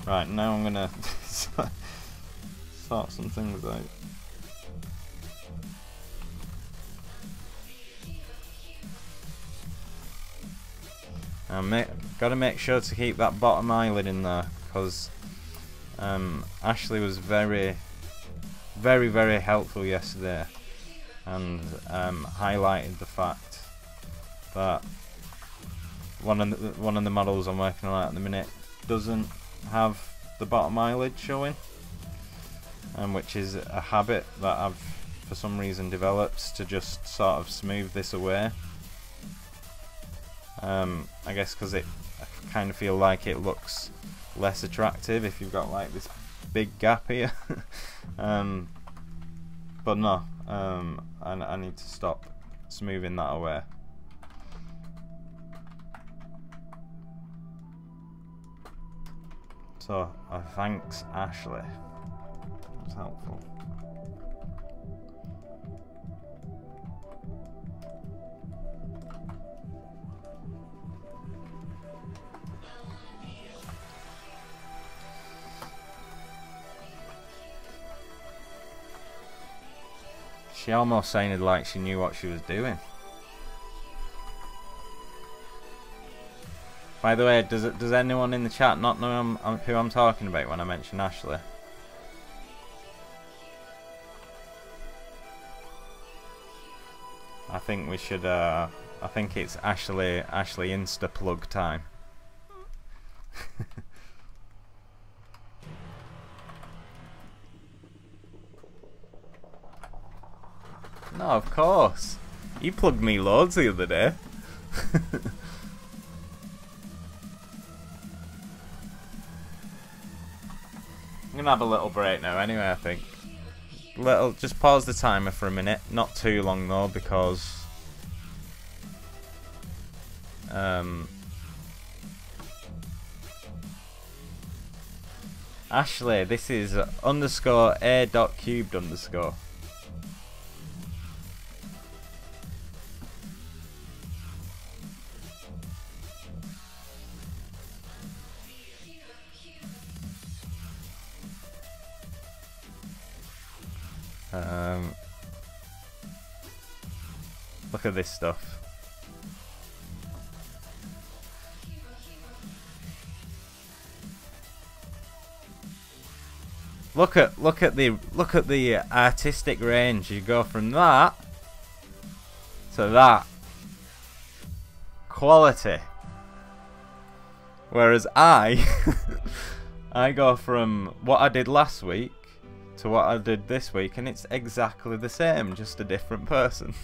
Right, now I'm gonna sort some things out. Gotta make sure to keep that bottom eyelid in there, because Ashley was very helpful yesterday and highlighted the fact that one of the models I'm working on at the minute doesn't have the bottom eyelid showing, which is a habit that I've for some reason developed to just sort of smooth this away. I guess because I kind of feel like it looks less attractive if you've got like this big gap here. But no, I need to stop smoothing that away. So thanks, Ashley. It's helpful. She almost sounded like she knew what she was doing. By the way, does anyone in the chat not know who I'm talking about when I mention Ashley? I think we should. I think it's Ashley Insta plug time. No, of course. You plugged me loads the other day. I'm gonna have a little break now anyway, I think. Just pause the timer for a minute. Not too long though, because Ashley, this is underscore a.cubed underscore. Look at this stuff. Look at the artistic range. You go from that to that. Quality. Whereas I go from what I did last week to what I did this week, and it's exactly the same, just a different person.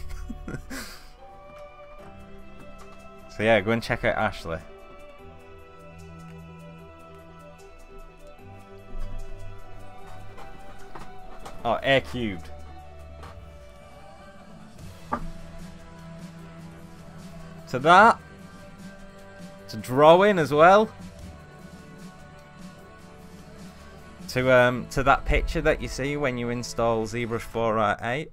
So yeah, go and check out Ashley. Oh, a-cubed. To that. To drawing as well. To that picture that you see when you install ZBrush 4.8.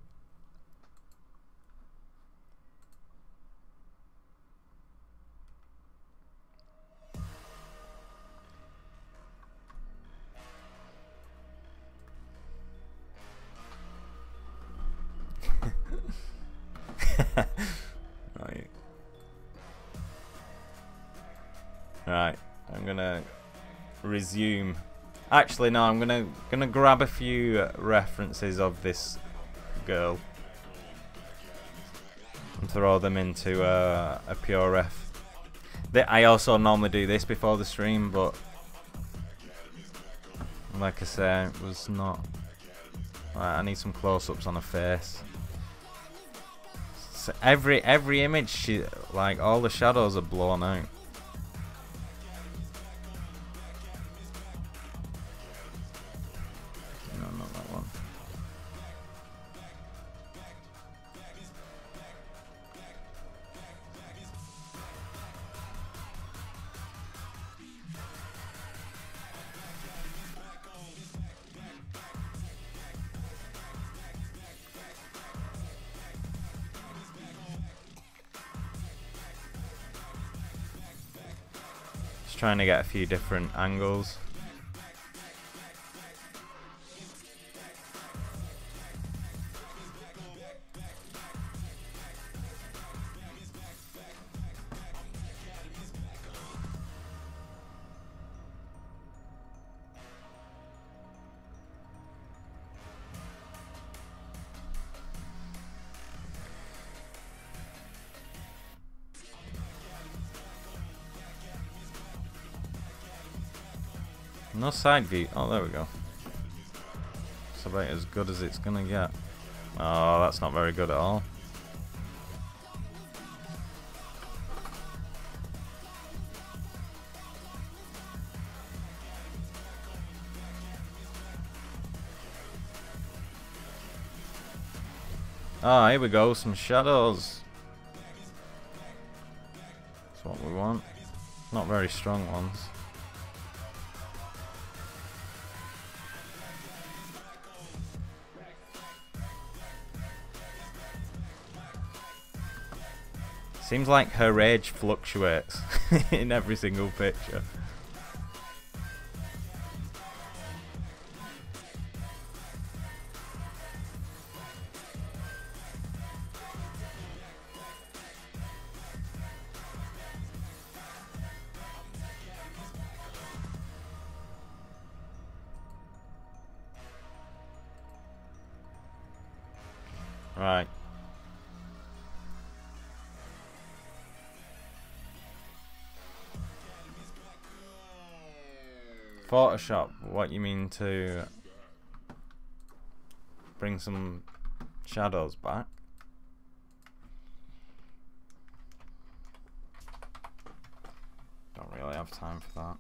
Right, I'm gonna resume. Actually, no, I'm gonna grab a few references of this girl and throw them into a pure ref. I also normally do this before the stream, but like I say, it was not. Right, I need some close-ups on her face. So every image, like all the shadows are blown out. Trying to get a few different angles. No side view. Oh, there we go. It's about as good as it's gonna get. Oh, that's not very good at all. Ah, here we go. Some shadows. That's what we want. Not very strong ones. Seems like her rage fluctuates in every single picture. Right. Photoshop, what you mean to bring some shadows back? Don't really have time for that.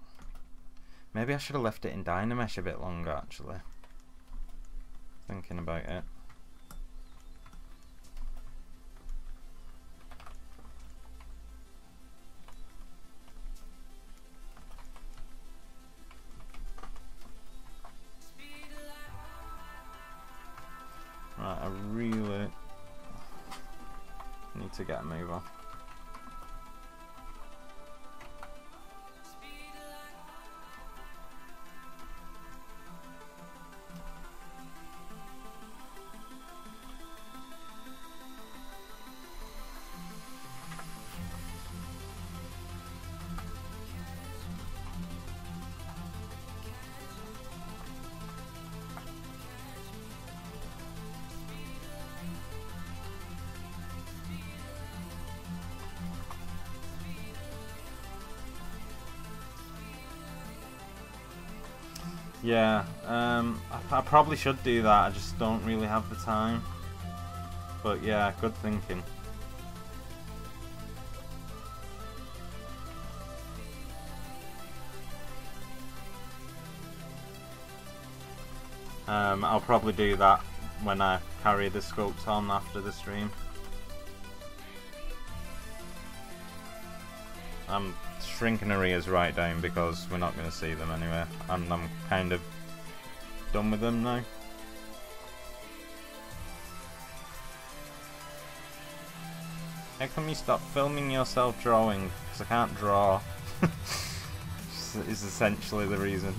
Maybe I should have left it in Dynamesh a bit longer, actually. Thinking about it. Right, I really need to get a move on. Yeah, I probably should do that, I just don't really have the time. But yeah, good thinking. I'll probably do that when I carry the sculpt on after the stream. I'm shrinking areas right down because we're not going to see them anyway, and I'm kind of done with them now. How come you stop filming yourself drawing? Because I can't draw. Is essentially the reason.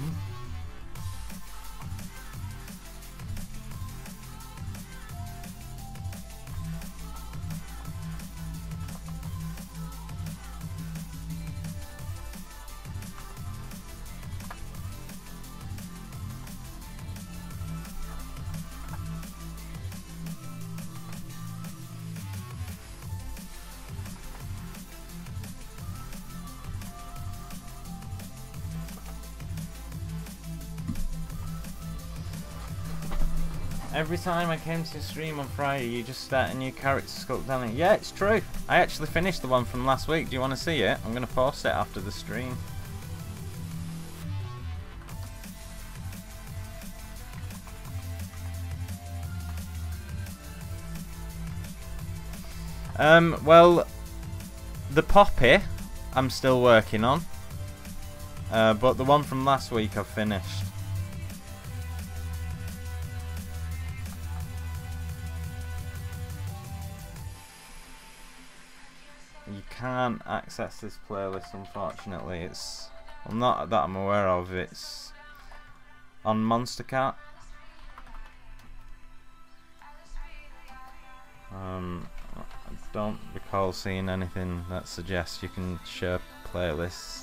Every time I came to stream on Friday, you just start a new character sculpt on it. Yeah, it's true. I actually finished the one from last week. Do you want to see it? I'm going to post it after the stream. Well, the poppy I'm still working on. But the one from last week I've finished. You can't access this playlist, unfortunately. It's, well, not that I'm aware of, it's on Monstercat. I don't recall seeing anything that suggests you can share playlists.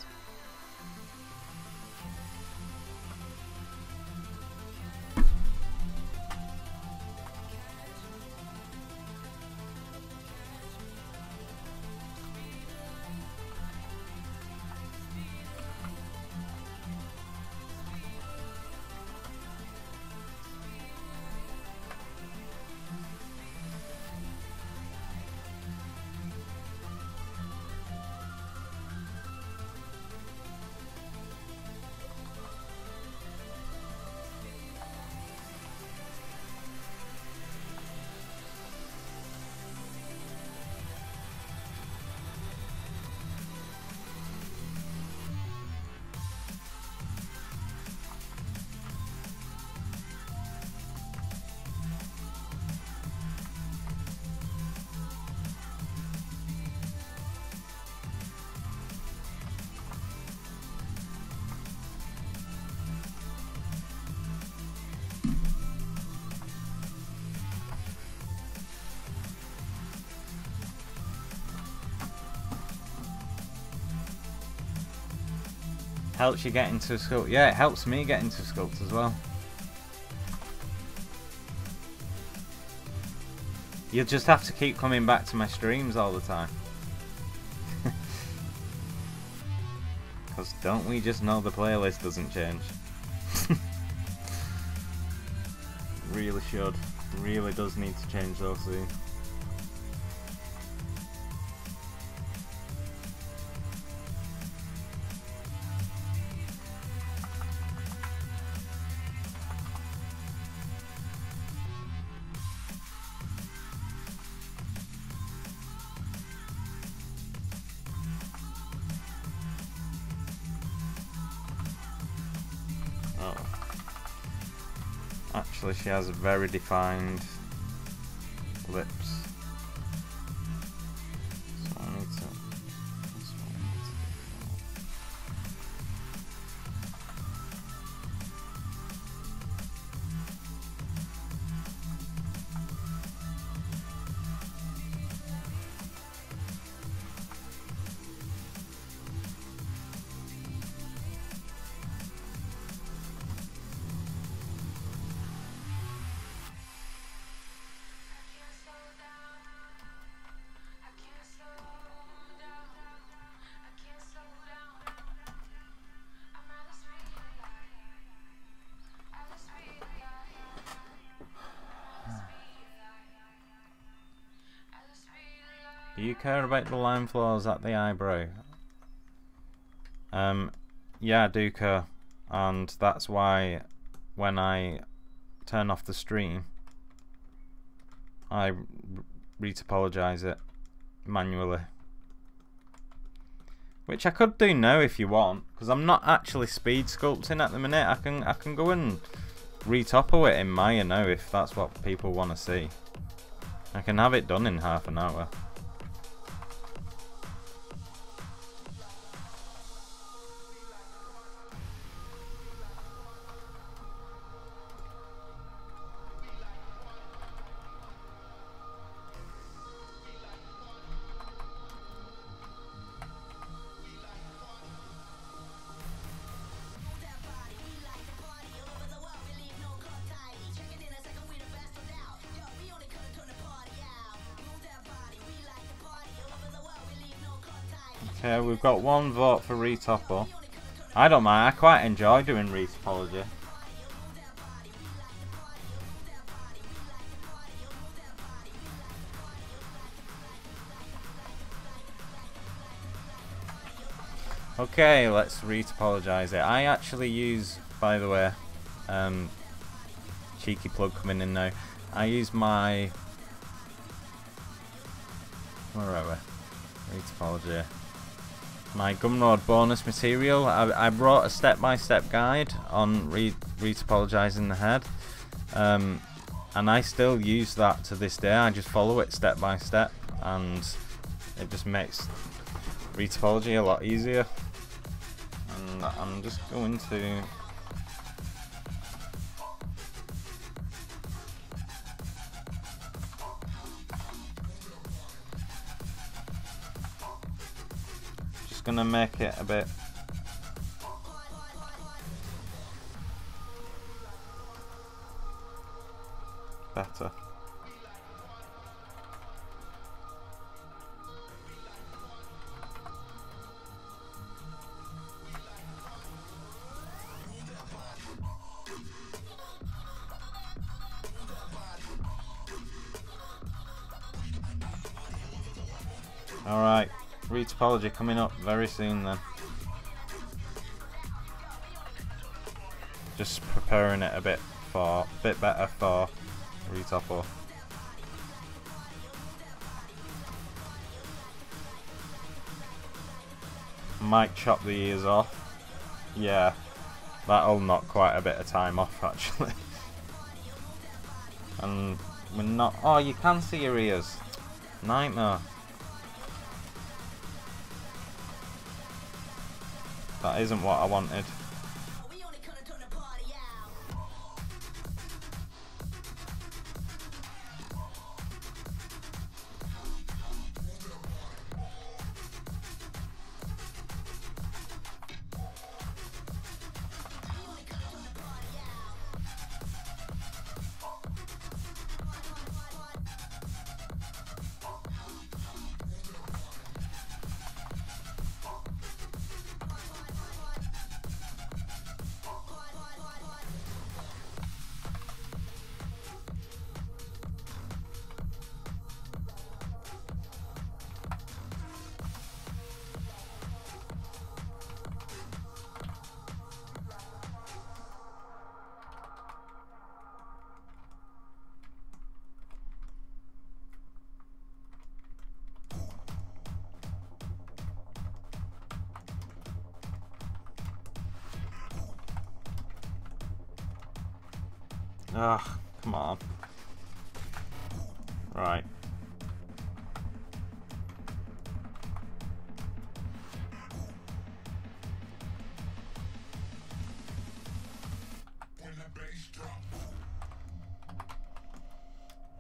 Helps you get into sculpt. Yeah, it helps me get into sculpt as well. You'll just have to keep coming back to my streams all the time. Because Because don't we just know the playlist doesn't change? Really should. Really does need to change though soon. Oh. Actually, she has very defined lips. So I need to. Do you care about the line flaws at the eyebrow? Yeah, I do care, and that's why when I turn off the stream, I retopologize it manually. Which I could do now if you want, because I'm not actually speed sculpting at the minute. I can go and retopo it in Maya now if that's what people want to see. I can have it done in half an hour. Okay, we've got one vote for Retopo. I don't mind, I quite enjoy doing Retopology. Okay, let's retopologize it. I actually use, by the way, cheeky plug coming in now. I use my, where are we? Retopology. My Gumroad bonus material. I brought a step-by-step guide on retopologizing the head, and I still use that to this day. I just follow it step by step, and it just makes retopology a lot easier. And I'm just going to gonna make it a bit better. Alright, retopology coming up very soon then. Just preparing it a bit better for retopo. Might chop the ears off. Yeah, that'll knock quite a bit of time off actually. And we're not. Oh, you can see your ears. Nightmare. That isn't what I wanted. Ugh, come on. Right.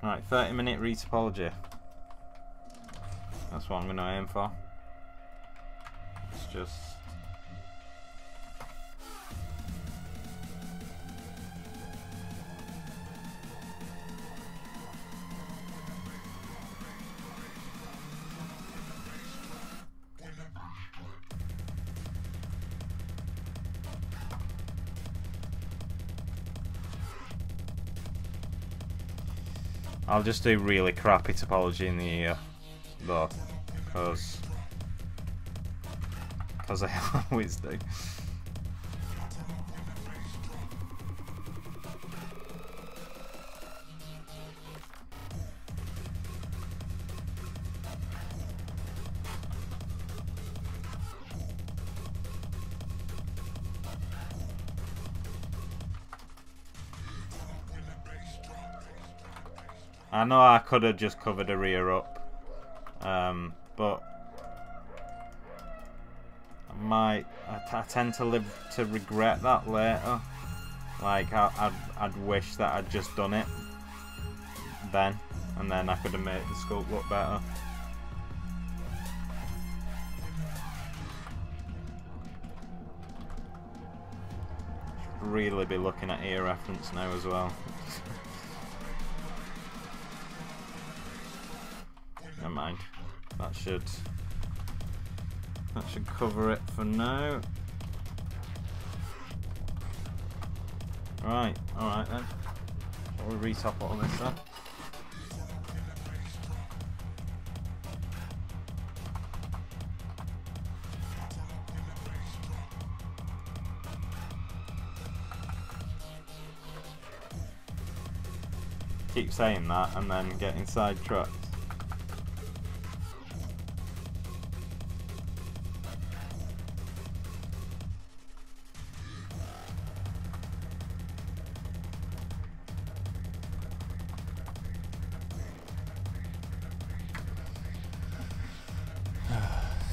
Right, 30-minute retopology. That's what I'm going to aim for. It's just... I'll just do really crappy topology in the ear, though, because I always do. I know I could have just covered her ear up, but I tend to live to regret that later. Like I'd wish that I'd just done it then, and then I could have made the sculpt look better. Should really be looking at ear reference now as well. Never mind. That should cover it for now. Right, alright then. We'll retop all this then. Keep saying that and then getting sidetracked.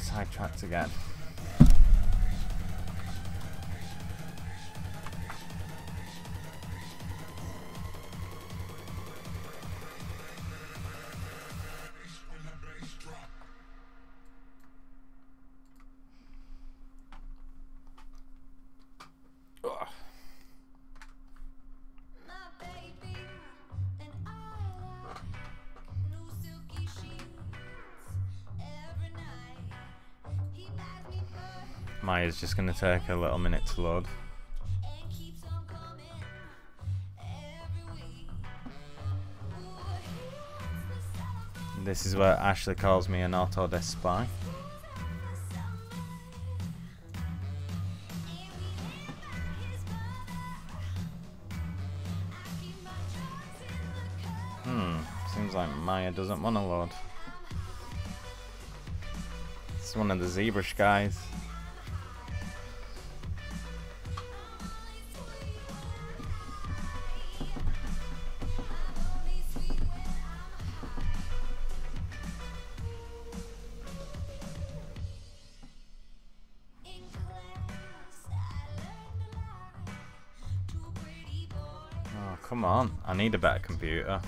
Sidetracked again. Maya's just going to take a little minute to load. This is where Ashley calls me an Autodesk spy. Seems like Maya doesn't want to load. It's one of the ZBrush guys. Oh, come on. I need a better computer.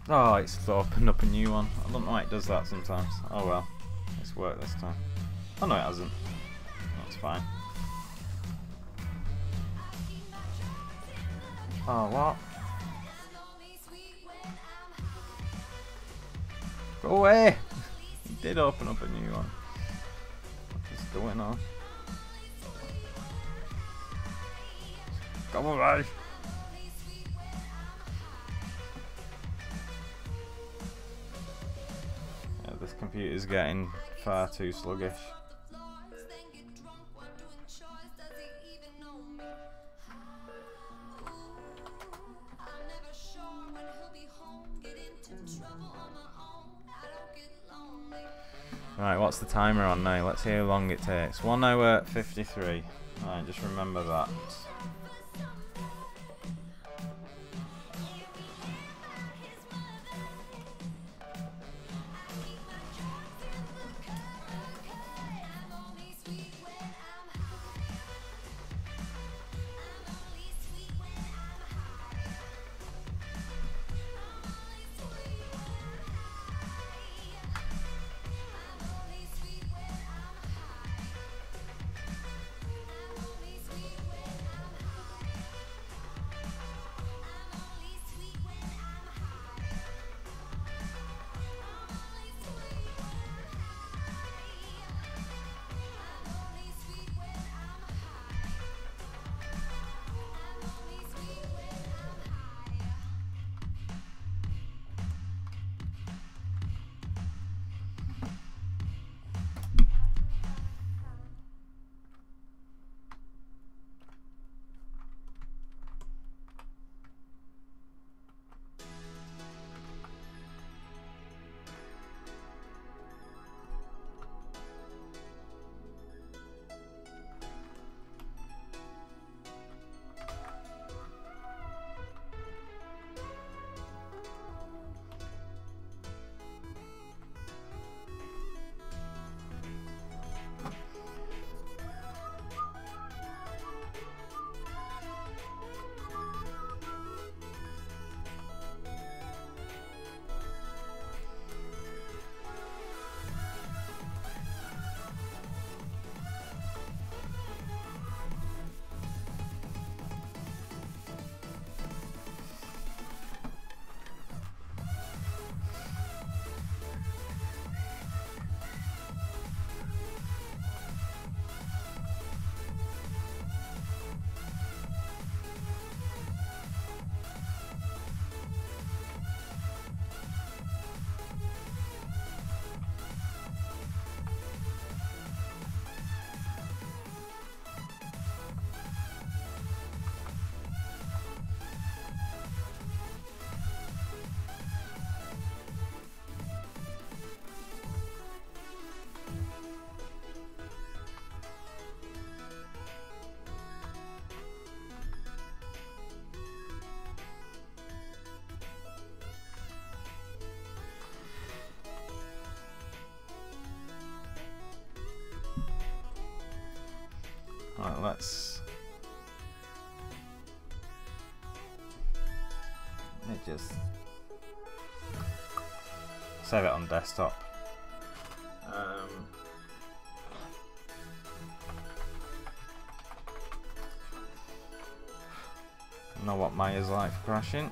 Oh, it's opened up a new one. I don't know why it does that sometimes. Oh well. It's worked this time. Oh no, it hasn't. That's fine. Oh, what? Go away! It did open up a new one. What's going on? Go away! Yeah, this computer's getting far too sluggish. Right, what's the timer on now? Let's see how long it takes. 1 hour 53. Alright, just remember that. Right, let's just save it on desktop. Know what Maya's like for crashing.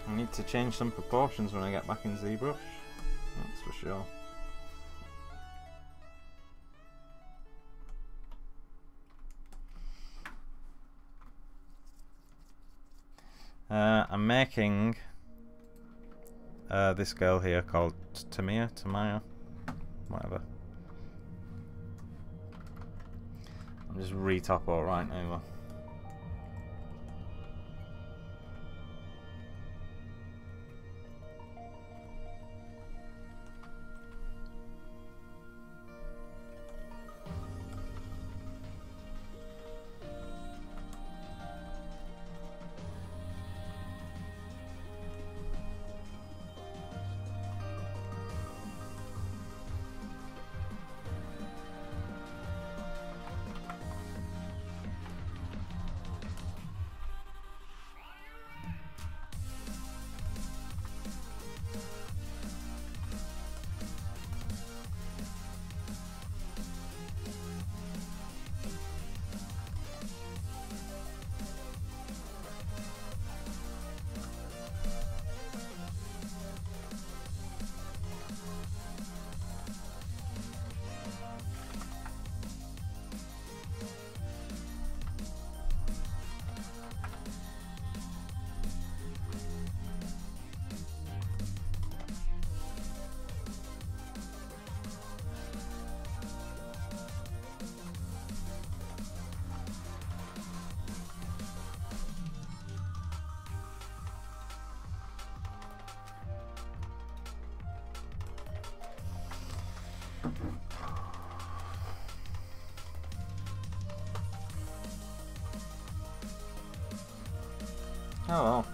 I need to change some proportions when I get back in ZBrush, that's for sure. I'm making this girl here called Tamaya, whatever. I'm just retop right now. Oh well.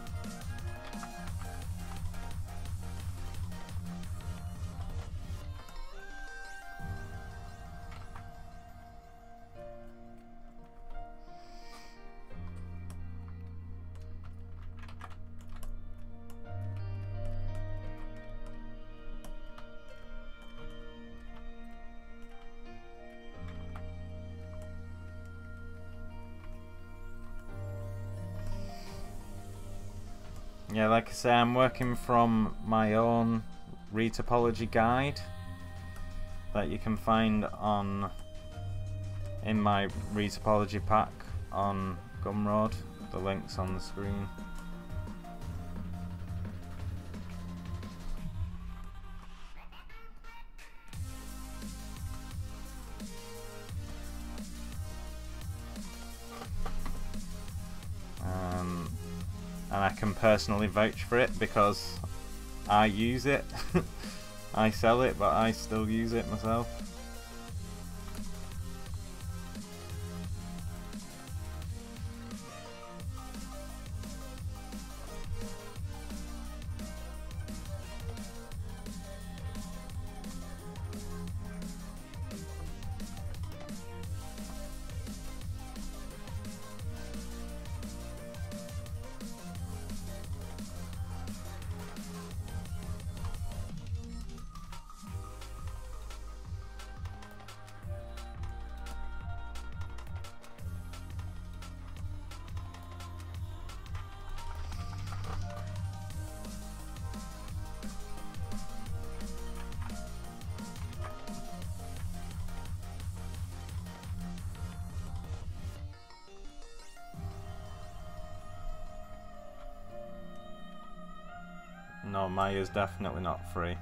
Yeah, like I say, I'm working from my own Retopology guide that you can find in my Retopology pack on Gumroad. The link's on the screen. And I can personally vouch for it because I use it. I sell it, but I still use it myself. No, Maya's definitely not free.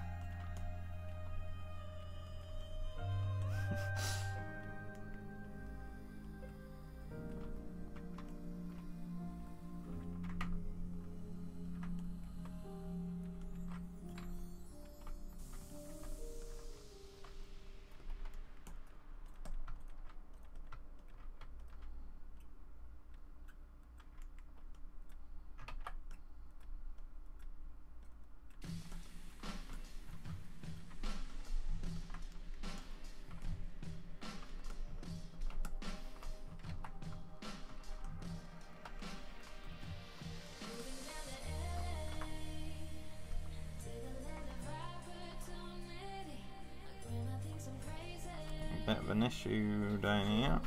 Bit of an issue down here.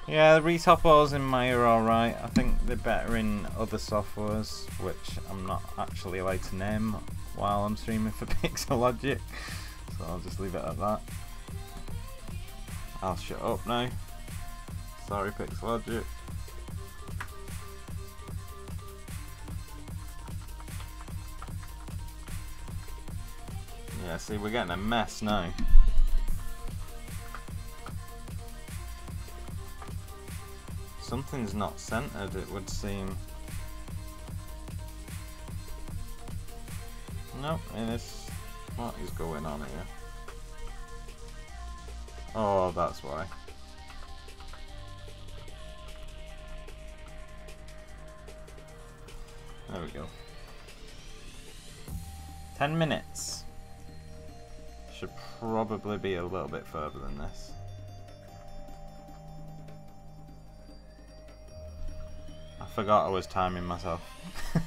Yeah, the retopos in Maya are alright. I think they're better in other softwares, which I'm not actually allowed to name while I'm streaming for Pixelogic. So I'll just leave it at that. I'll shut up now. Sorry, Pixelogic. Yeah, see, we're getting a mess now. Something's not centered, it would seem. Nope, it is. What is going on here? Oh, that's why. There we go. 10 minutes. Should probably be a little bit further than this. I forgot I was timing myself. I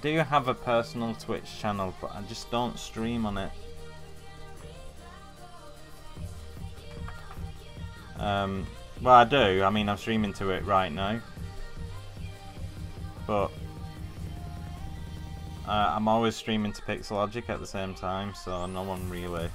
do have a personal Twitch channel, but I just don't stream on it. Well, I do. I mean, I'm streaming to it right now. but I'm always streaming to Pixelogic at the same time, so no one really.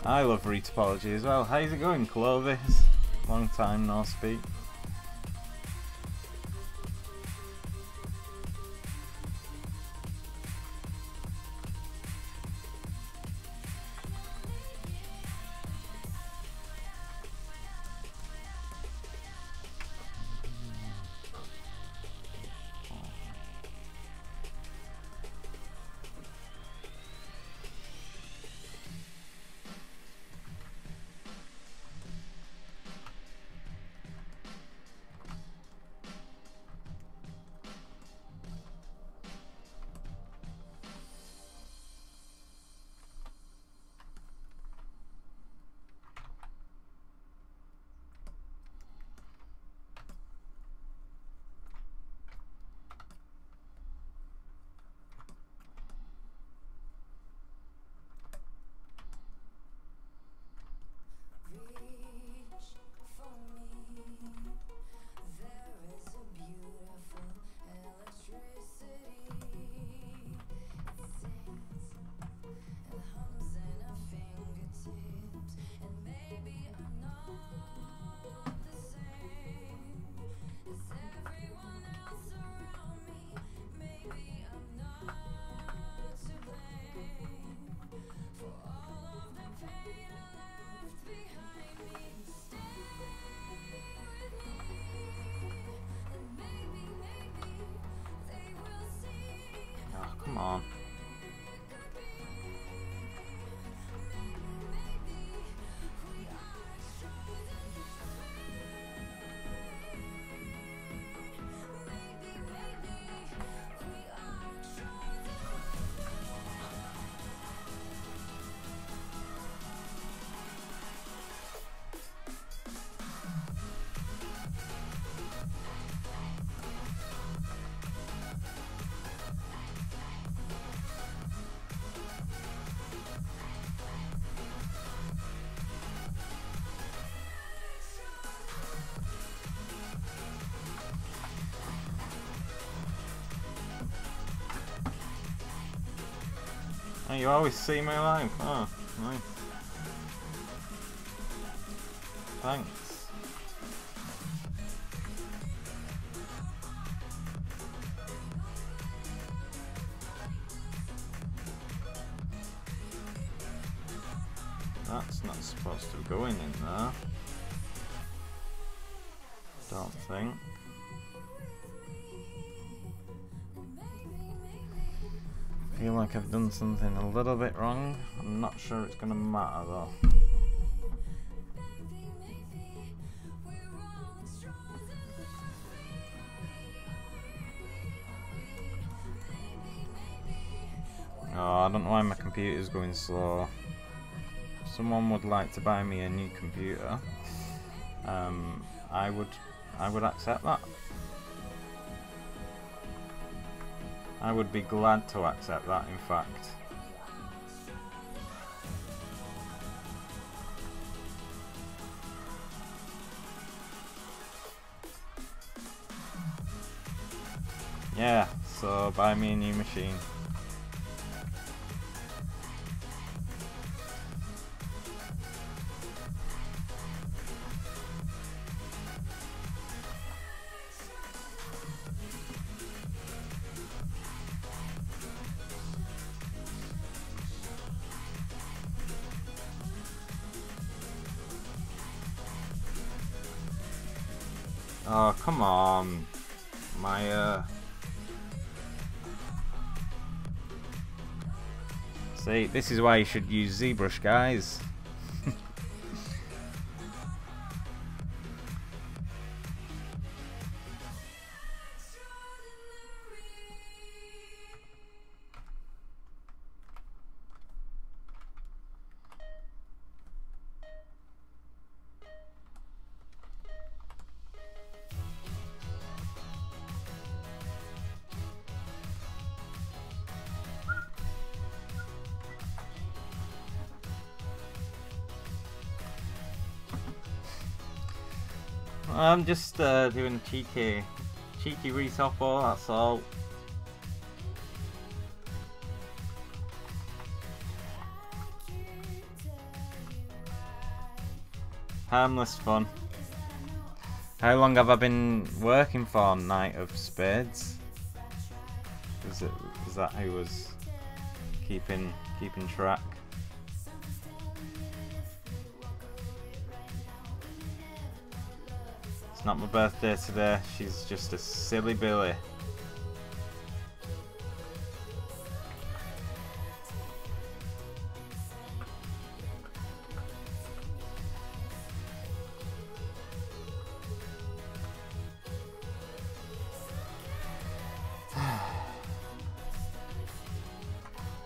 I love Retopology as well. How's it going, Clovis? Long time no speak. Come on. Oh, you always see me live. Oh, nice. Thanks. That's not supposed to be going in there. Don't think. I feel like I've done something a little bit wrong. I'm not sure it's gonna matter though. Oh, I don't know why my computer's going slow. If someone would like to buy me a new computer, I would accept that. I would be glad to accept that, in fact. Yeah, so buy me a new machine. Oh, come on, Maya. See, this is why you should use ZBrush, guys. I'm just doing a cheeky retopo, that's all. Harmless fun. How long have I been working for Knight of Spades? Is that who was keeping track? It's not my birthday today, she's just a silly Billy.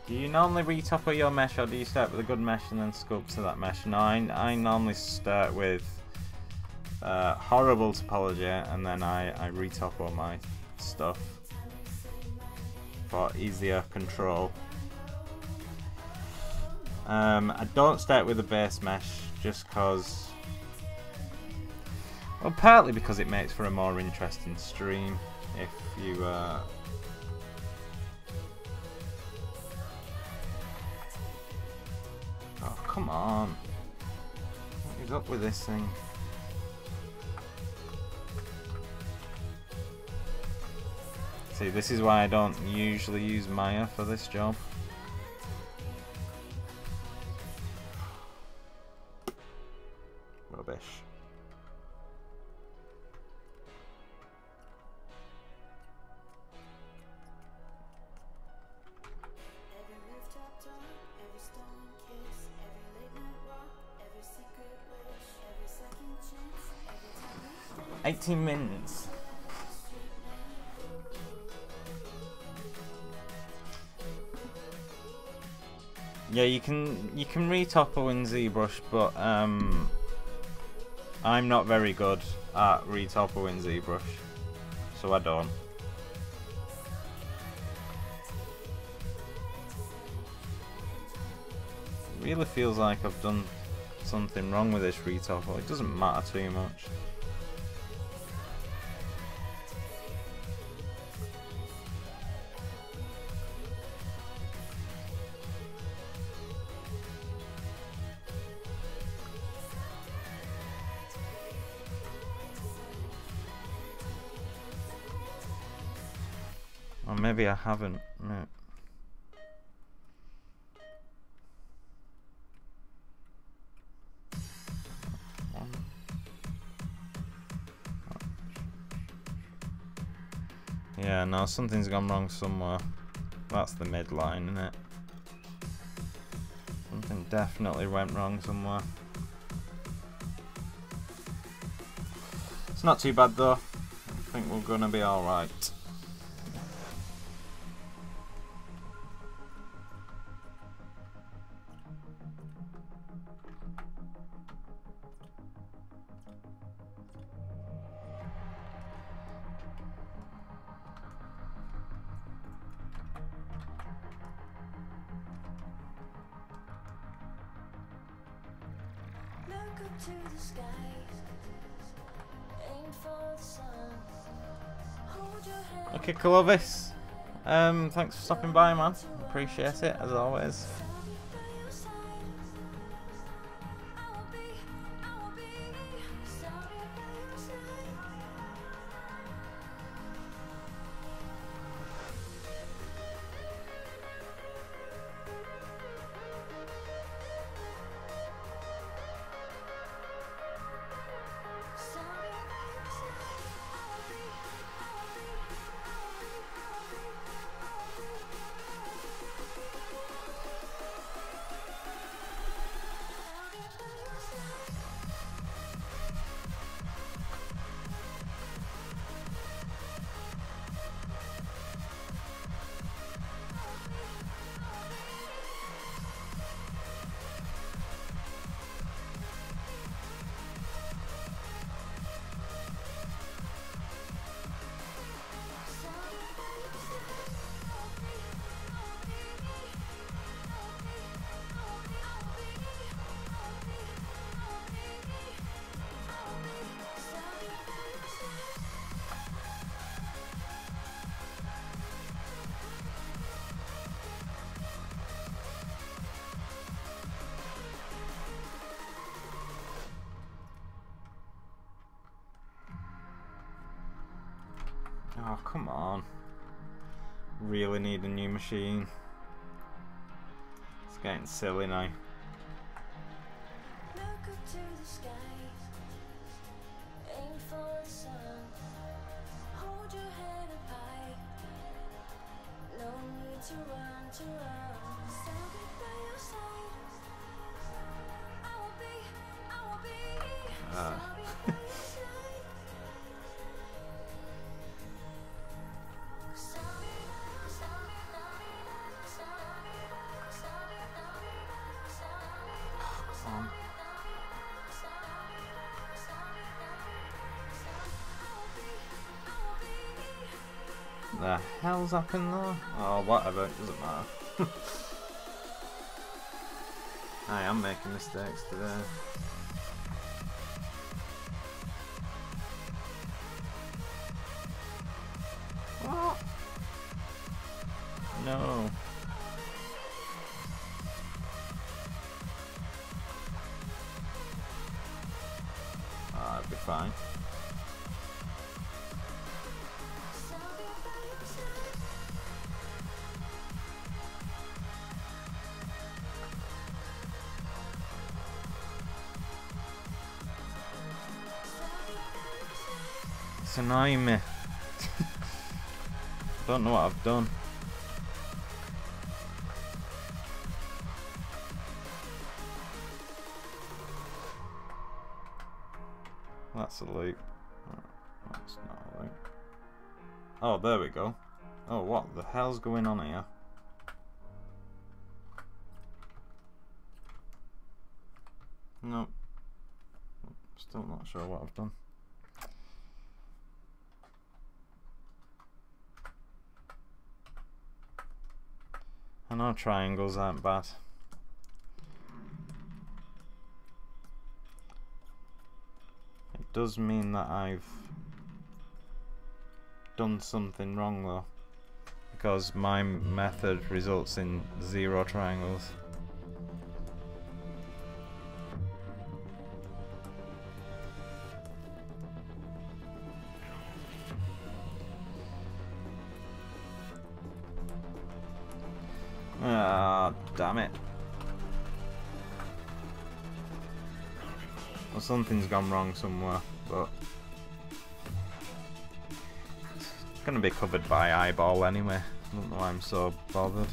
Do you normally retopper your mesh, or do you start with a good mesh and then sculpt to that mesh? No, I normally start with horrible topology and then I retopper my stuff for easier control. I don't start with a base mesh just because, well, partly because it makes for a more interesting stream if you oh, come on. What is up with this thing? See, this is why I don't usually use Maya for this job. Rubbish. $18 minutes. Yeah, you can retopper in ZBrush, but I'm not very good at retopper in ZBrush, so I don't. It really feels like I've done something wrong with this retopper. It doesn't matter too much. Or maybe I haven't. No. Yeah, no, something's gone wrong somewhere. That's the midline, isn't it? Something definitely went wrong somewhere. It's not too bad though. I think we're gonna be alright. To the sky, aim for the sun. Hold your hand. Okay, Clovis. Thanks for stopping by, man. Appreciate it as always. Oh, come on. Really need a new machine. It's getting silly now. Look up to the sky, aim for the sun. Hold your head up high, no need to run, to run. Stand by your side. I will be, I will be. Stand by your side. The hell's happened there? Oh, whatever, it doesn't matter. I am making mistakes today. What? No. Oh, I'll be fine. It's annoying me. Don't know what I've done. That's a loop. Oh, that's not a loop. Oh, there we go. Oh, what the hell's going on here? Nope. Still not sure what I've done. I know triangles aren't bad. It does mean that I've done something wrong though, because my method results in 0 triangles. Ah, damn it. Well, something's gone wrong somewhere, but it's gonna be covered by eyeball anyway. I don't know why I'm so bothered.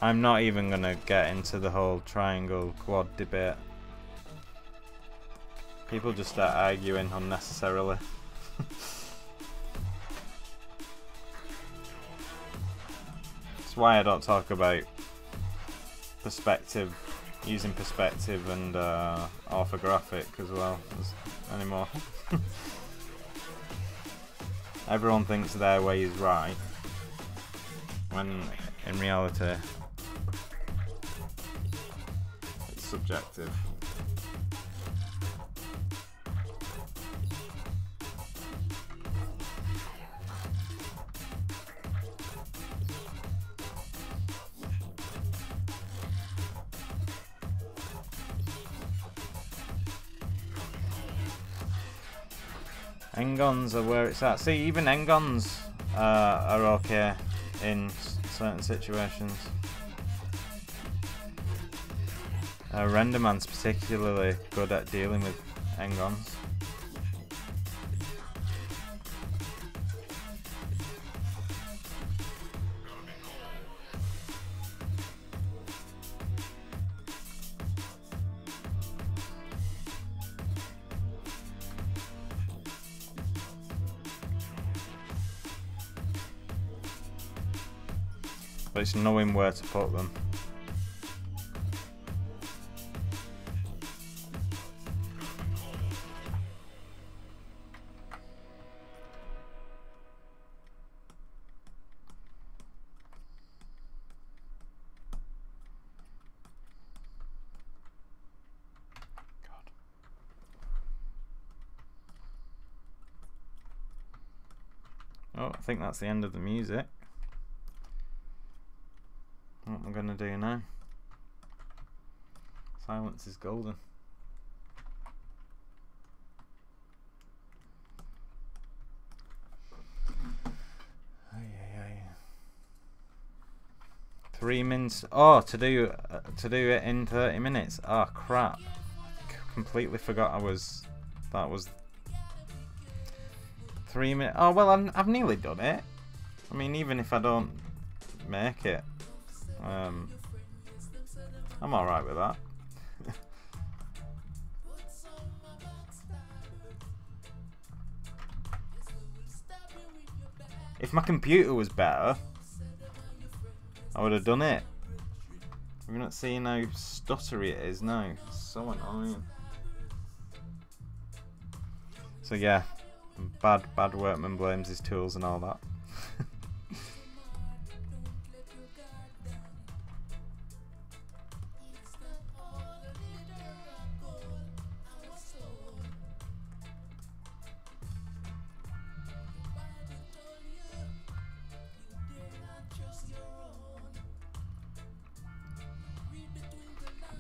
I'm not even gonna get into the whole triangle quad debate. People just start arguing unnecessarily. That's why I don't talk about perspective, using perspective and orthographic as well anymore. Everyone thinks their way is right, when in reality it's subjective. Engons are where it's at. See, even engons are okay in certain situations. Renderman's particularly good at dealing with engons. So it's knowing where to put them. Oh, I think that's the end of the music. What am I gonna do now? Silence is golden. Ay, ay, ay. 3 minutes. Oh, to do it in 30 minutes. Oh crap! Completely forgot that was 3 minutes. Oh well, I've nearly done it. I mean, even if I don't make it, I'm all right with that. If my computer was better, I would have done it. Have you not seen how stuttery it is now? It's so annoying. So yeah, bad workman blames his tools and all that.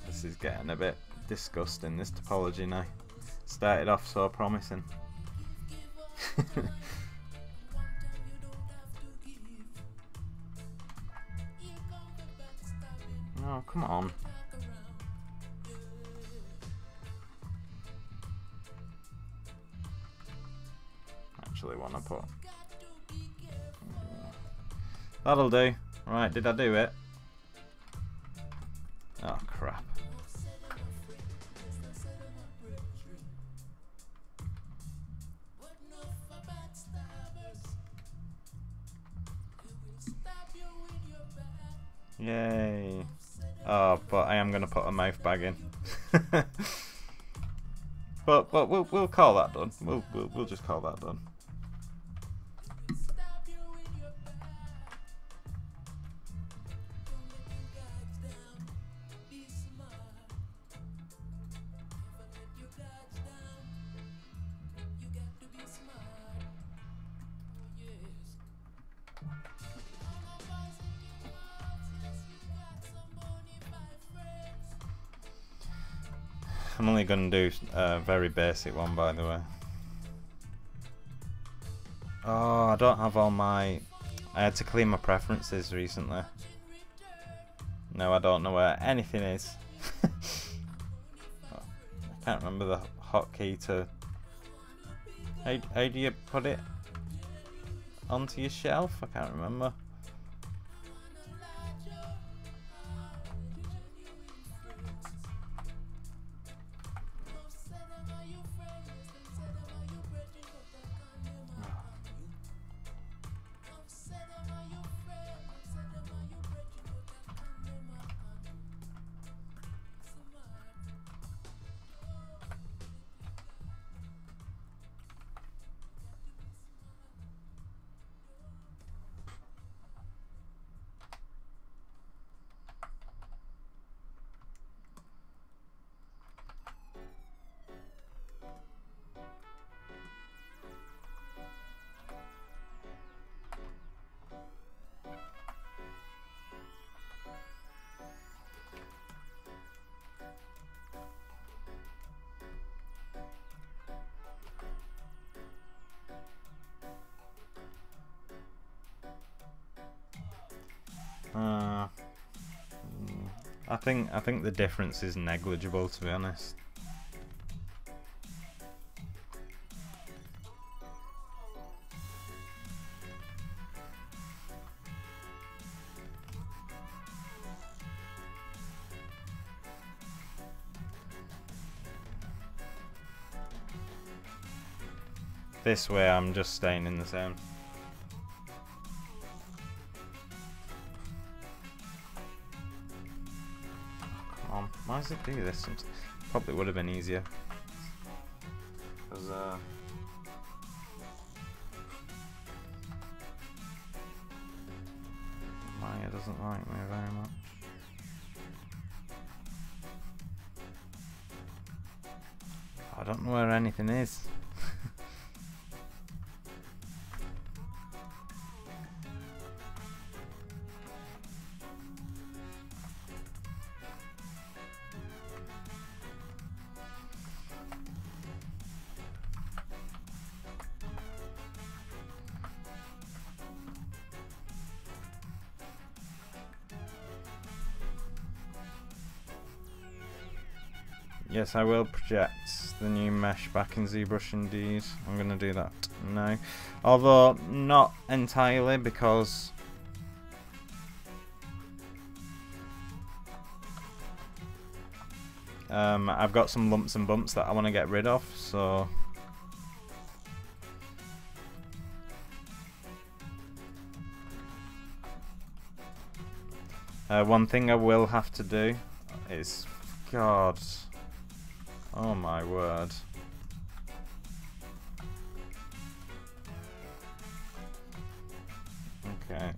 This is getting a bit disgusting, this topology now. Started off so promising. Oh, come on. Actually want to put... That'll do. Right, did I do it? Oh, crap. Yay. Oh, but I am going to put a mouth bag in. but we'll call that done. We'll just call that done. I'm only going to do a very basic one, by the way. Oh, I don't have all my... I had to clean my preferences recently. No, I don't know where anything is. I can't remember the hotkey to... How do you put it onto your shelf? I can't remember. I think the difference is negligible, to be honest. This way I'm just staying in the same. does it do this? Probably would have been easier. Because Maya doesn't like me very much. I don't know where anything is. Yes, I will project the new mesh back in ZBrush indeed. I'm going to do that now. Although, not entirely, because I've got some lumps and bumps that I want to get rid of, so one thing I will have to do is, God, oh my word. Okay.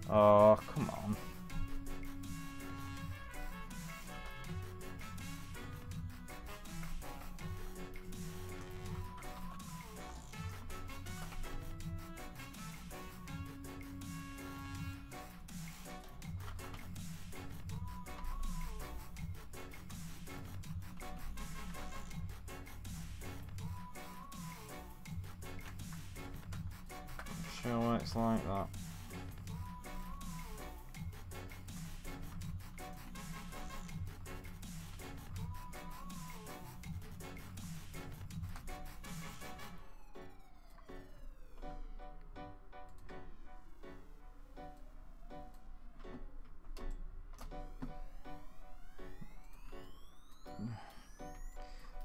Oh, come on. Sure why it's like that.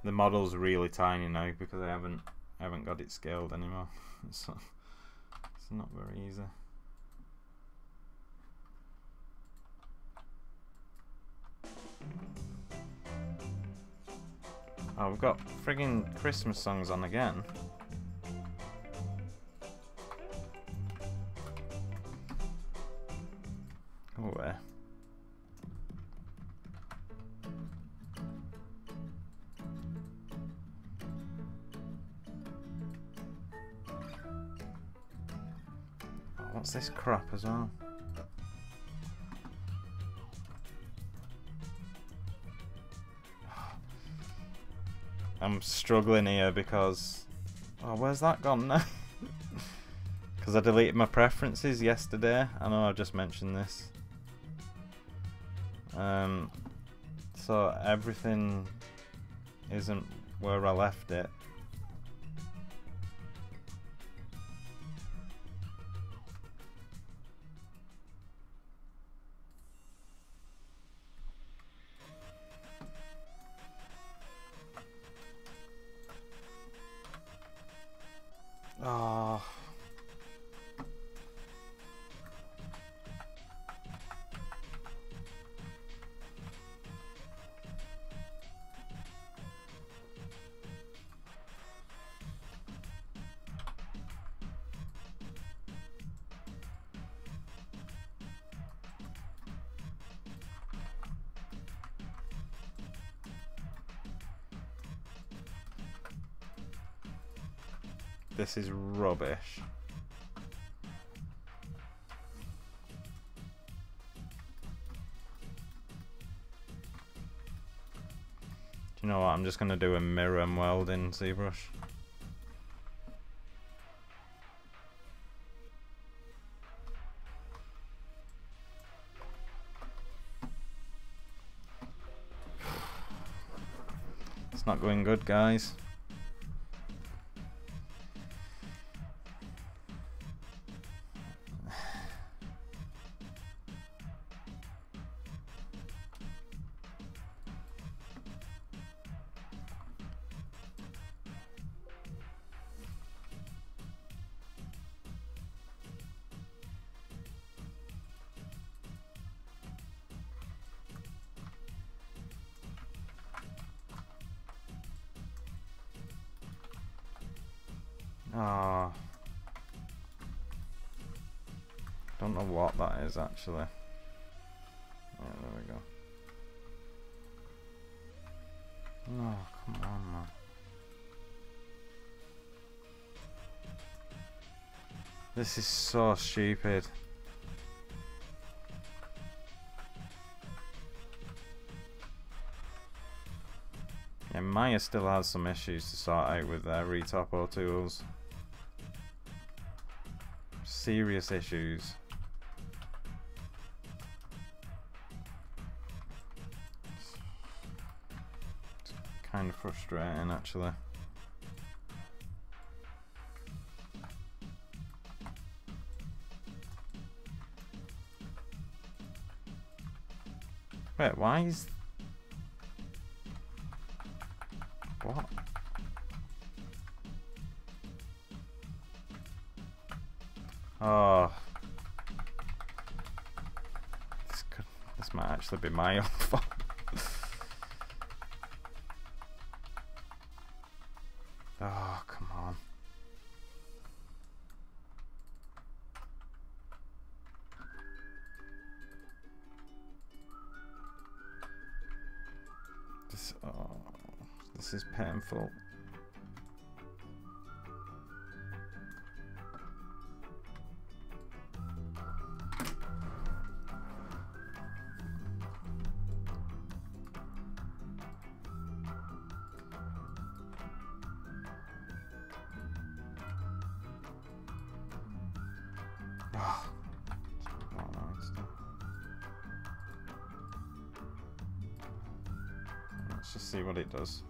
The model's really tiny now because I haven't got it scaled anymore. So it's not very easy. Oh, we've got friggin' Christmas songs on again. Go away. What's this crap as well? I'm struggling here because... Oh, where's that gone now? Because I deleted my preferences yesterday. I know I just mentioned this. So everything isn't where I left it. Oh. This is rubbish. Do you know what? I'm just going to do a mirror and weld in ZBrush. It's not going good, guys. Ah, don't know what that is actually. Yeah, there we go. No, come on, man. This is so stupid. Yeah, Maya still has some issues to sort out with their Retopo tools. Serious issues. It's kind of frustrating, actually. Wait, why is... What? Oh. This might actually be my own fault. Oh, come on. This is painful. Let's just see what it does.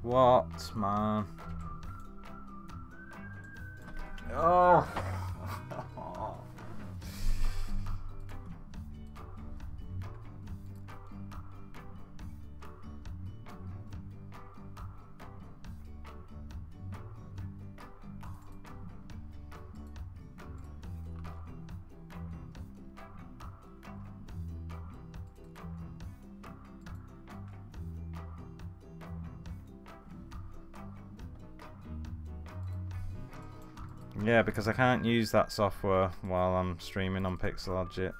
What, man? Oh! Yeah, because I can't use that software while I'm streaming on Pixelogic.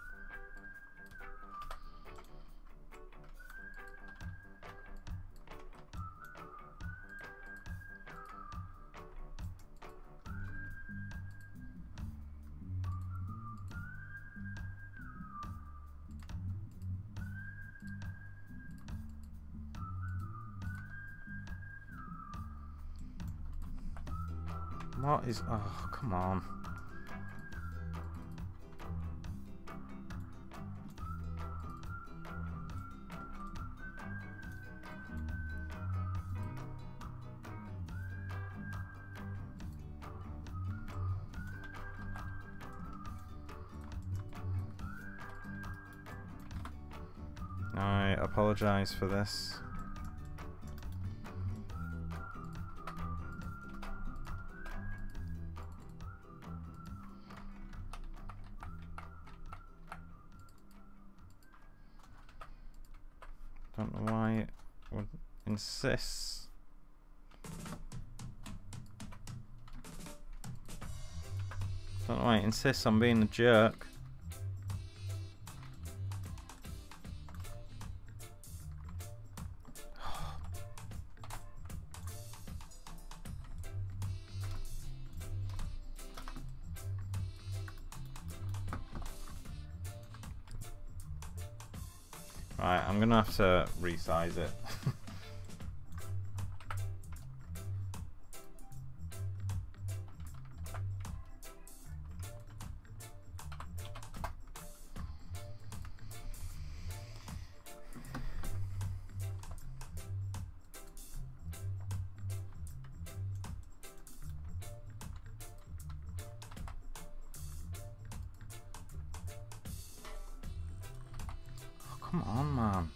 What is... Oh, come on. I apologize for this. Don't know why it would insist. Don't know why it insists on being a jerk. Right, I'm gonna have to resize it. Come on, man.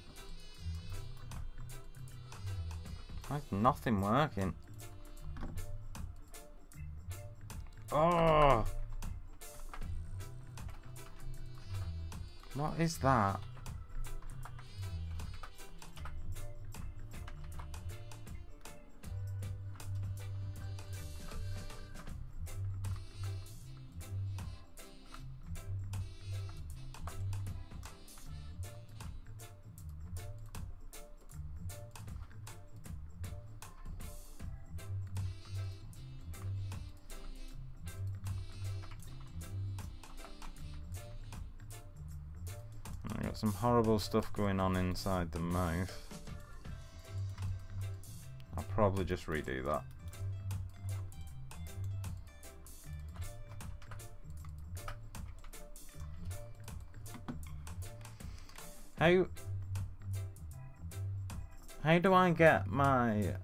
Why is nothing working? Oh! What is that? I got some horrible stuff going on inside the mouth. I'll probably just redo that. How do I get my...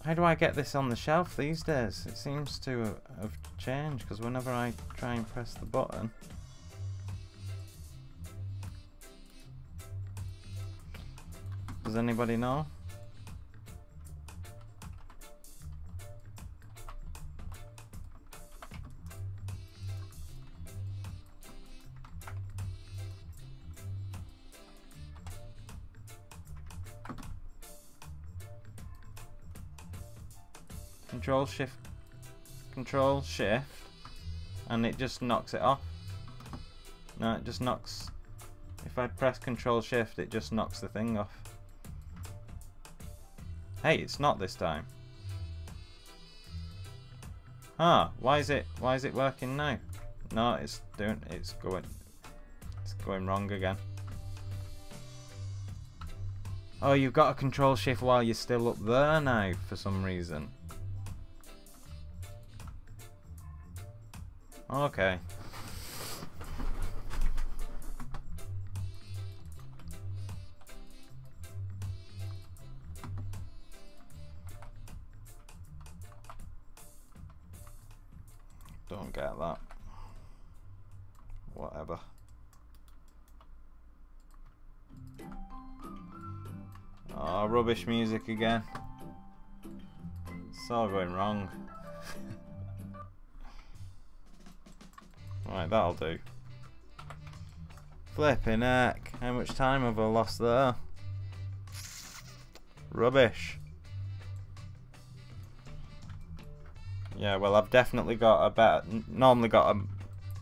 How do I get this on the shelf these days? It seems to have changed, because whenever I try and press the button... Does anybody know? Control shift, and it just knocks it off. No, it just knocks. If I press Control Shift, it just knocks the thing off. Hey, it's not this time. Ah, why is it working now? No, it's going wrong again. Oh, you've got a Control Shift while you're still up there now for some reason. Okay. Don't get that. Whatever. Oh, rubbish music again. It's all going wrong. Right, that'll do. Flipping heck. How much time have I lost there? Rubbish. Yeah, well, I've definitely got a better, normally got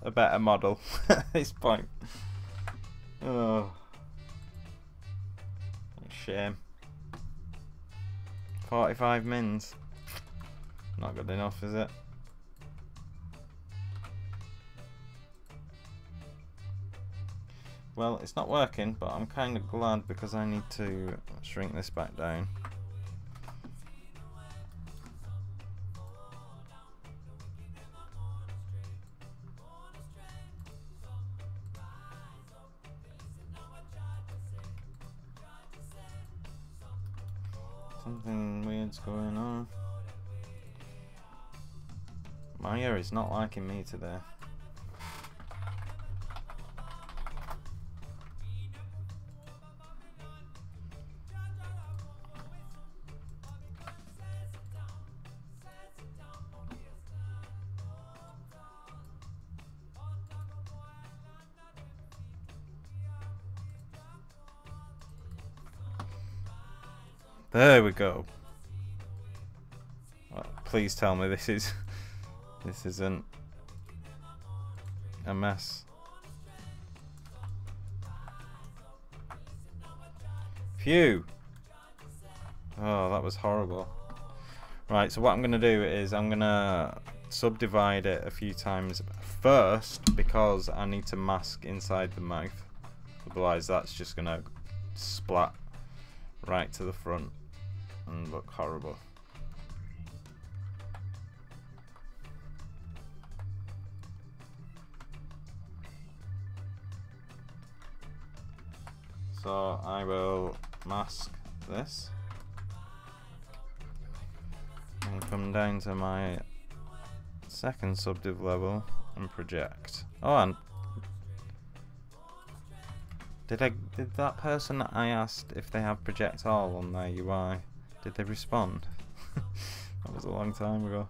a better model at this point. Oh, shame. 45 mins. Not good enough, is it? Well, it's not working, but I'm kind of glad because I need to shrink this back down. Something weird's going on. Maya is not liking me today. There we go. Well, please tell me this isn't a mess. Phew. Oh, that was horrible. Right, so what I'm going to do is I'm going to subdivide it a few times first because I need to mask inside the mouth. Otherwise that's just going to splat right to the front and look horrible. So I will mask this and come down to my second subdiv level and project. Oh, and did that person that I asked if they have project all on their UI, did they respond? That was a long time ago.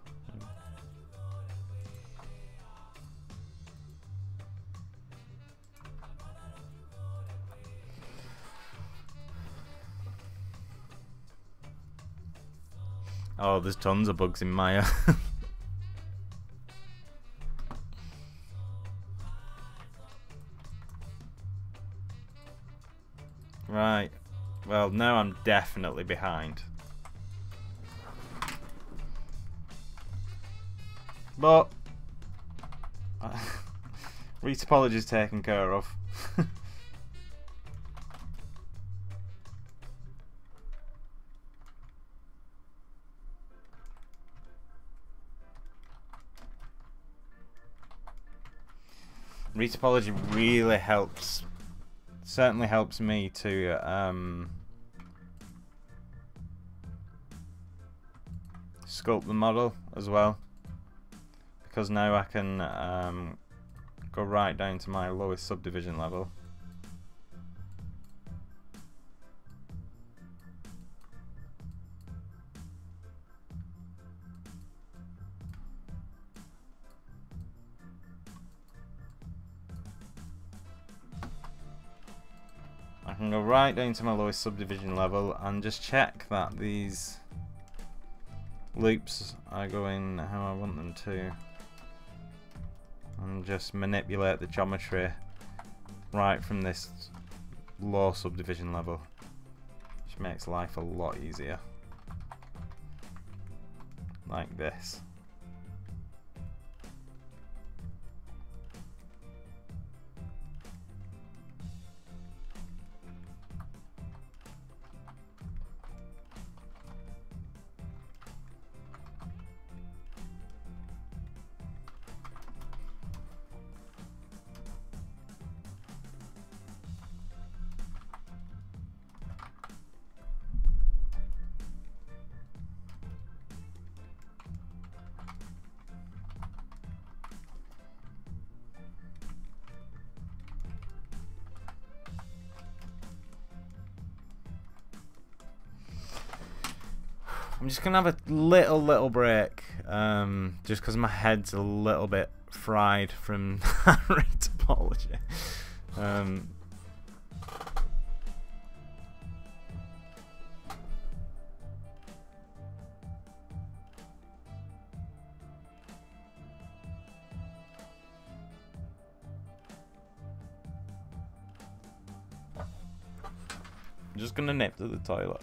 Oh, there's tons of bugs in Maya. Right. Well, now I'm definitely behind. But Retopology is taken care of. Retopology really helps. Certainly helps me to sculpt the model as well, because now I can go right down to my lowest subdivision level. I can go right down to my lowest subdivision level and just check that these loops are going how I want them to, and just manipulate the geometry right from this low subdivision level, which makes life a lot easier, like this. I'm just gonna have a little break, just because my head's a little bit fried from Retopology. I'm just gonna nip to the toilet.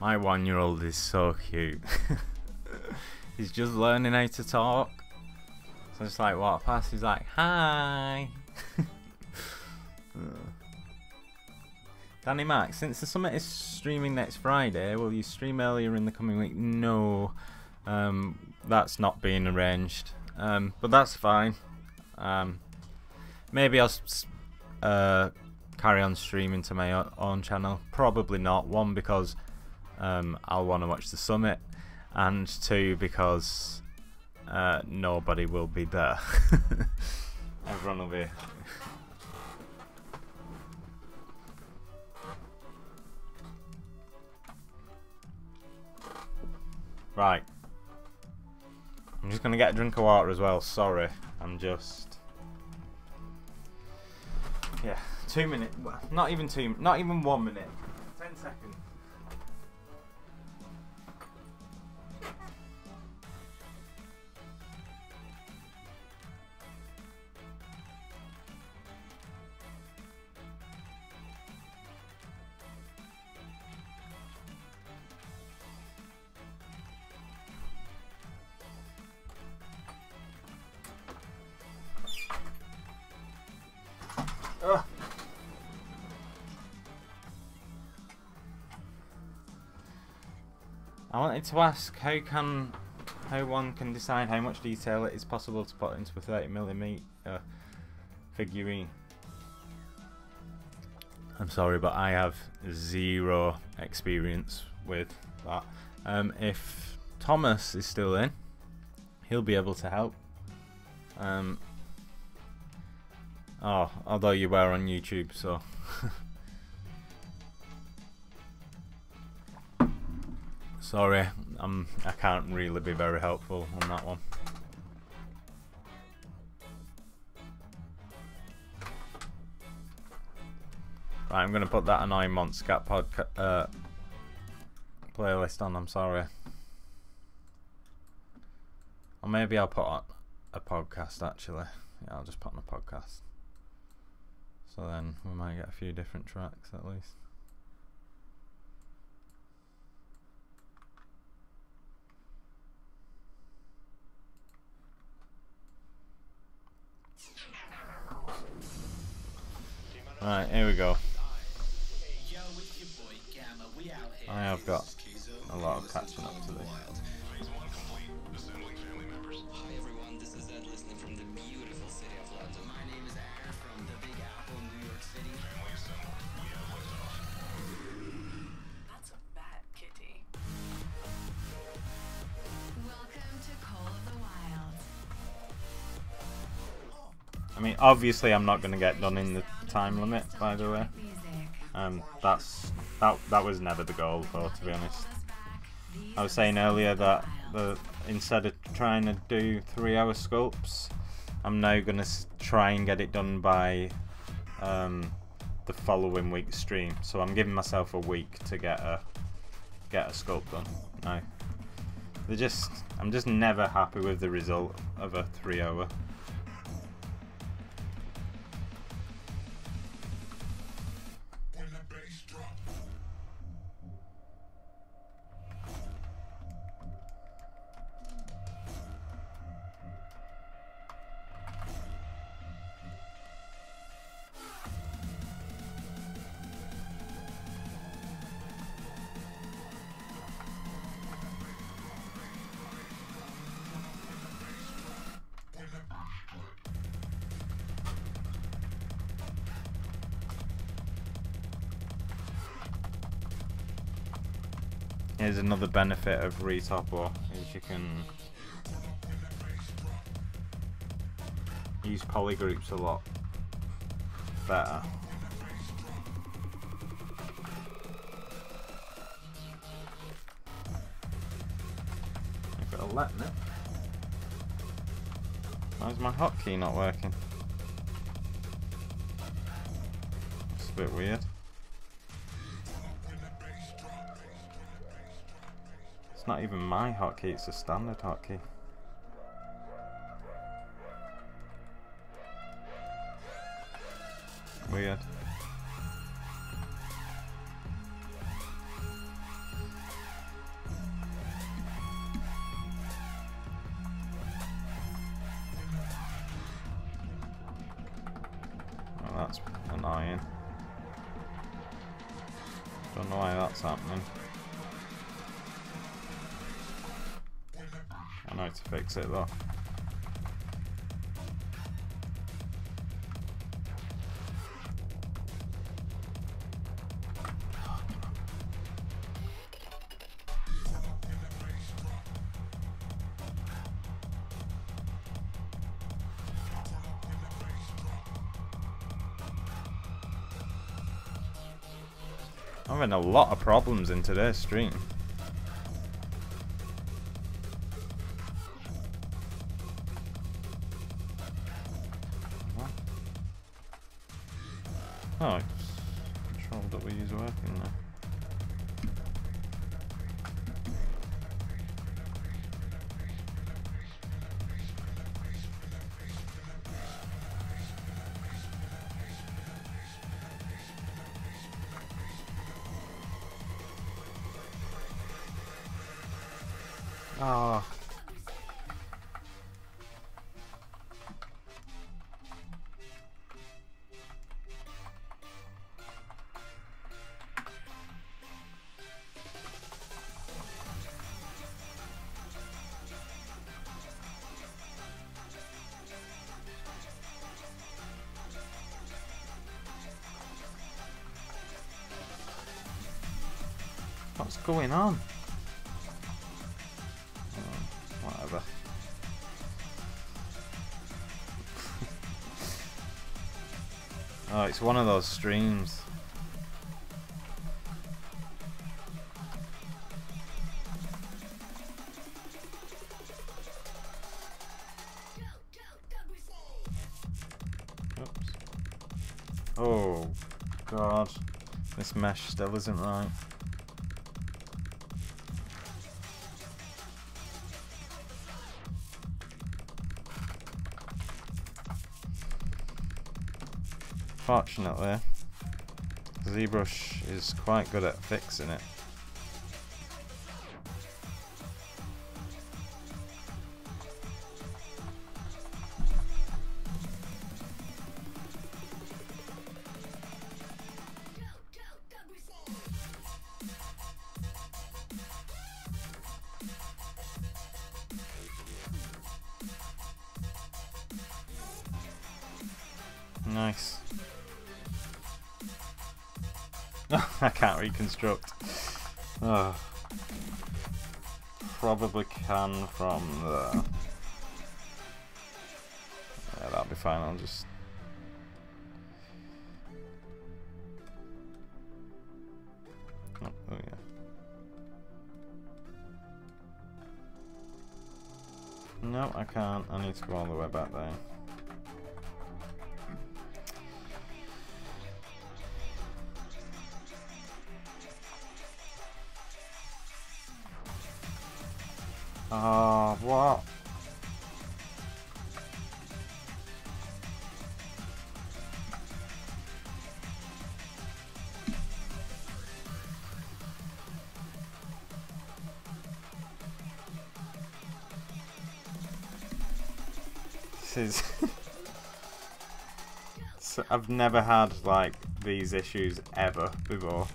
My 1-year-old is so cute. He's just learning how to talk. So it's like walk past, he's like, hi. Danny Mac, since the summit is streaming next Friday, will you stream earlier in the coming week? No, that's not being arranged, but that's fine. Maybe I'll carry on streaming to my own channel. Probably not. One, because I'll want to watch the summit, and two, because nobody will be there. Everyone will be. Right. I'm just gonna get a drink of water as well. Sorry, I'm just. Yeah, 2 minutes. Well, not even 1 minute. 10 seconds. Ugh. I wanted to ask how one can decide how much detail it is possible to put into a 30mm figurine. I'm sorry, but I have zero experience with that. If Thomas is still in, he'll be able to help. Oh, although you were on YouTube, so. Sorry, I can't really be very helpful on that one. Right, I'm gonna put that annoying Montscat playlist on. I'm sorry. Or maybe I'll put on a podcast actually. Yeah, I'll just put on a podcast. So then we might get a few different tracks at least. Right, here we go. I have got a lot of catching up to do. I mean, obviously, I'm not going to get done in the time limit. By the way, that was never the goal, though. To be honest, I was saying earlier that instead of trying to do 3-hour sculpts, I'm now going to try and get it done by the following week's stream. So I'm giving myself a week to get a sculpt done. Now, I'm just never happy with the result of a 3-hour. Here's another benefit of Retopology, is you can use polygroups a lot better. If it'll let me. Why is my hotkey not working? It's a bit weird. Not even my hotkey, it's a standard hotkey. Weird. Oh, that's annoying. Don't know why that's happening. I know how to fix it though. I'm having a lot of problems in today's stream. What? Oh, it's control W is working now. Oh. What's going on? Whatever. Oh, it's one of those streams. Oops. Oh, God. This mesh still isn't right. Fortunately, ZBrush is quite good at fixing it. Nice. I can't reconstruct. Oh. Probably can from there. Yeah, that'll be fine. I'll just... Oh, oh yeah. No, I can't. I need to go all the way back there. Oh, what? This is... So I've never had, like, these issues ever before.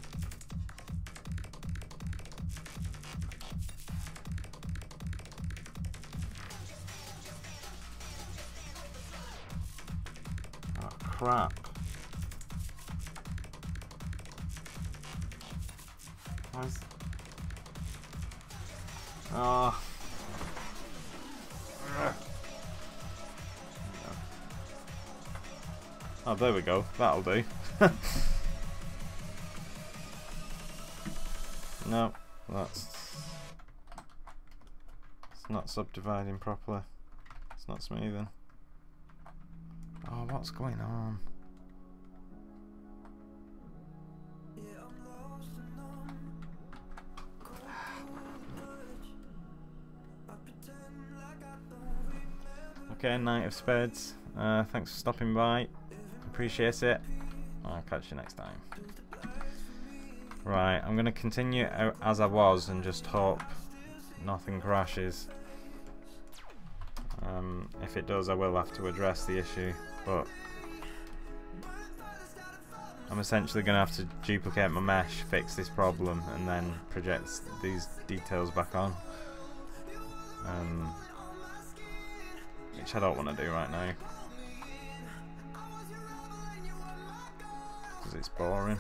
Crap. Where's... Oh. Oh, there we go. That'll do. No, that's... It's not subdividing properly. It's not smoothing. Oh, what's going on? Okay, Knight of Spades. Thanks for stopping by. Appreciate it. I'll catch you next time. Right, I'm going to continue as I was and just hope nothing crashes. If it does, I will have to address the issue, but I'm essentially going to have to duplicate my mesh, fix this problem, and then project these details back on. Which I don't want to do right now, because it's boring.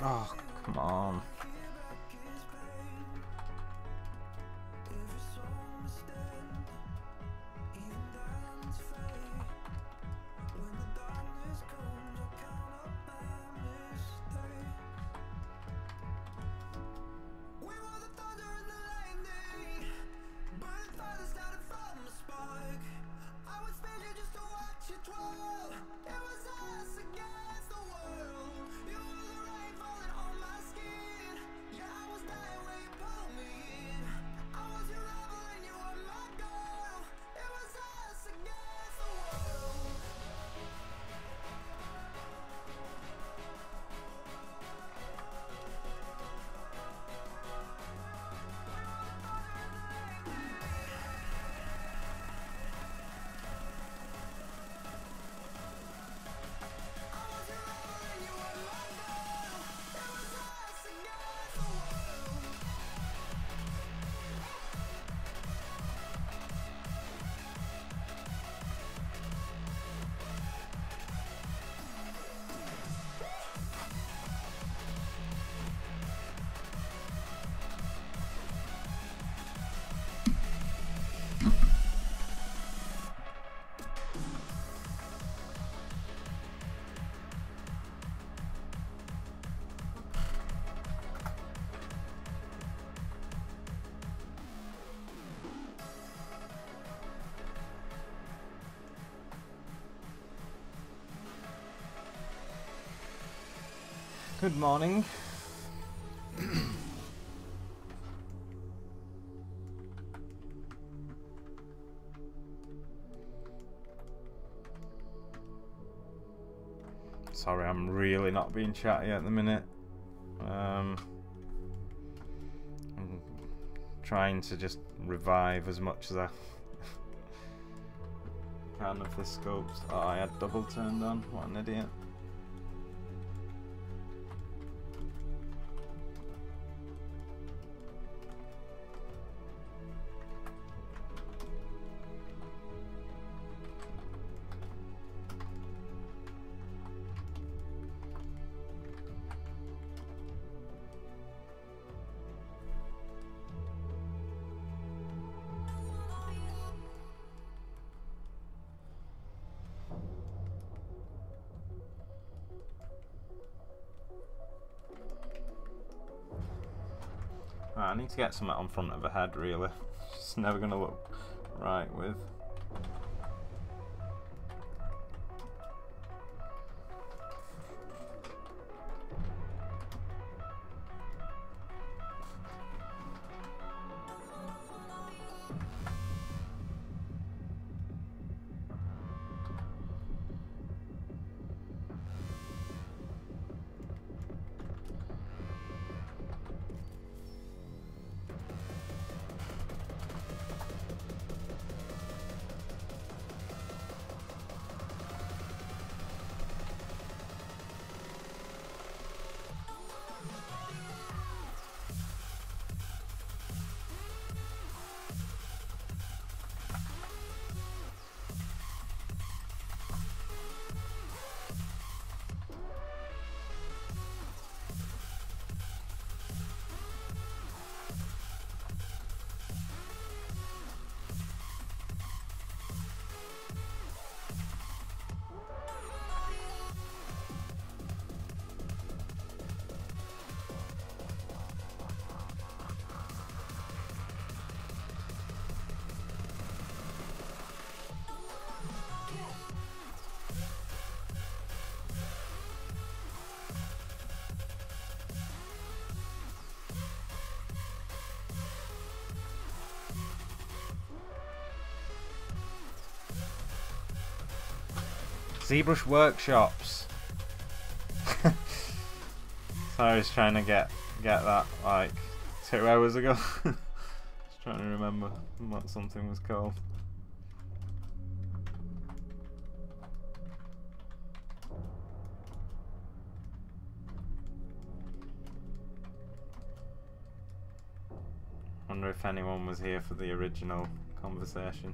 Oh, come on. Good morning. Sorry, I'm really not being chatty at the minute. I'm trying to just revive as much as I can of the sculpts. Oh, I had double turned on. What an idiot. I need to get something on front of the head, really. It's never going to look right with. ZBrush workshops. So I was trying to get that like 2 hours ago. Just trying to remember what something was called. Wonder if anyone was here for the original conversation.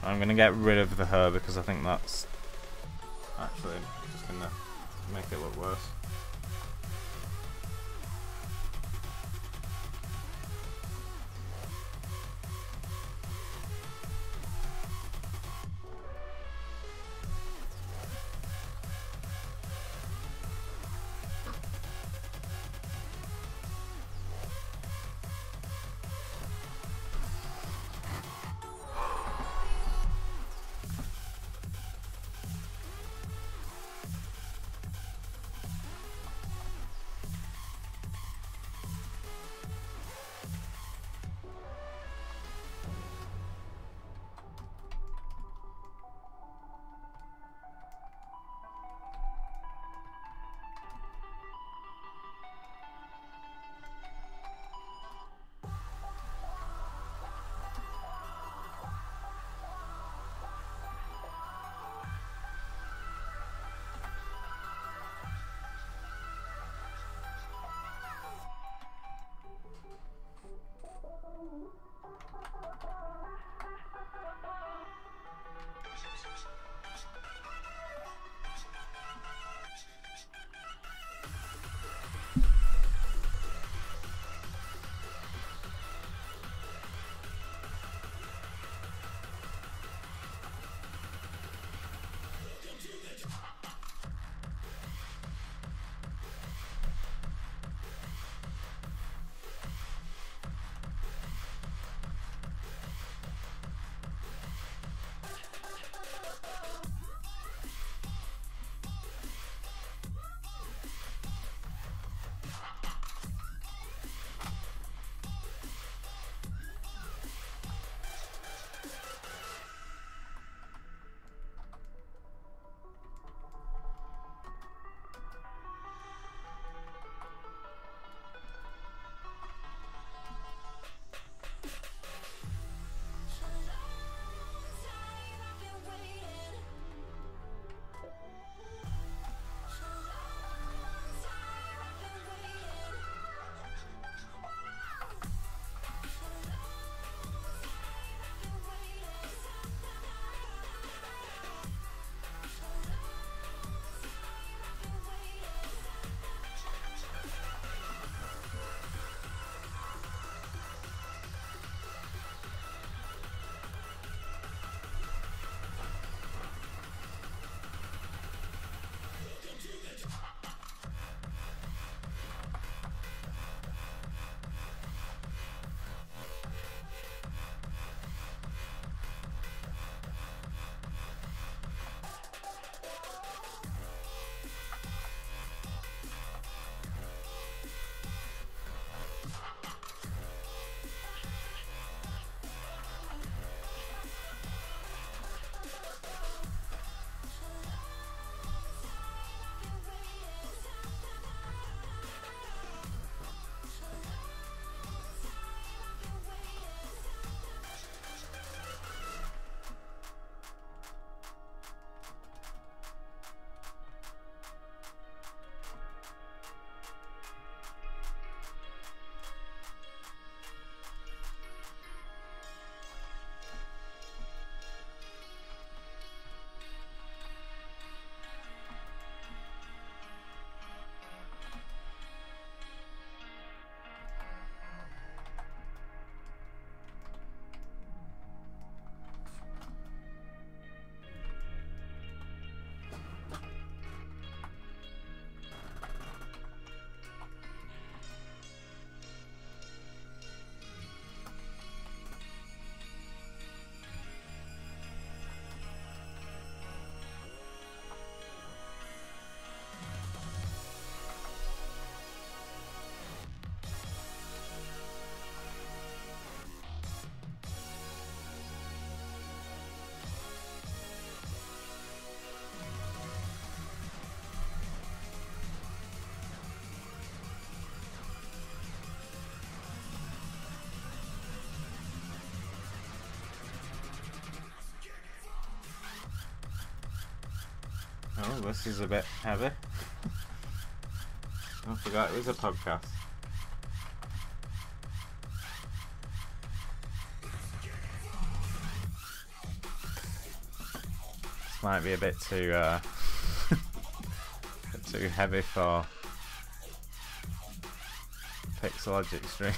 I'm gonna get rid of the her because I think that's actually just gonna make it look worse. this is a bit heavy. I forgot it was a podcast. This might be a bit too bit too heavy for Pixelogic stream.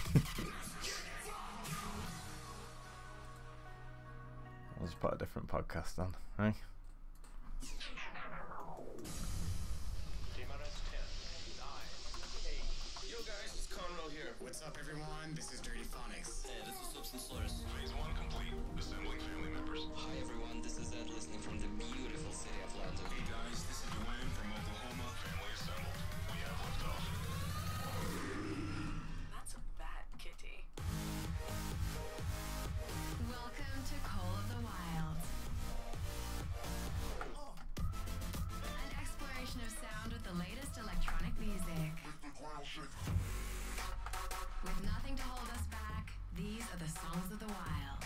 I'll just put a different podcast on, right? What's up, everyone? This is Dirty Phonics. Hey, this is Substance. Phase 1 complete. Assembling family members. Hi everyone, this is Ed listening from the beautiful city of London. Hey guys, this is Dwayne from Oklahoma. Family assembled. We have liftoff. That's a bad kitty. Welcome to Call of the Wild. An exploration of sound with the latest electronic music. With nothing to hold us back, these are the songs of the wild.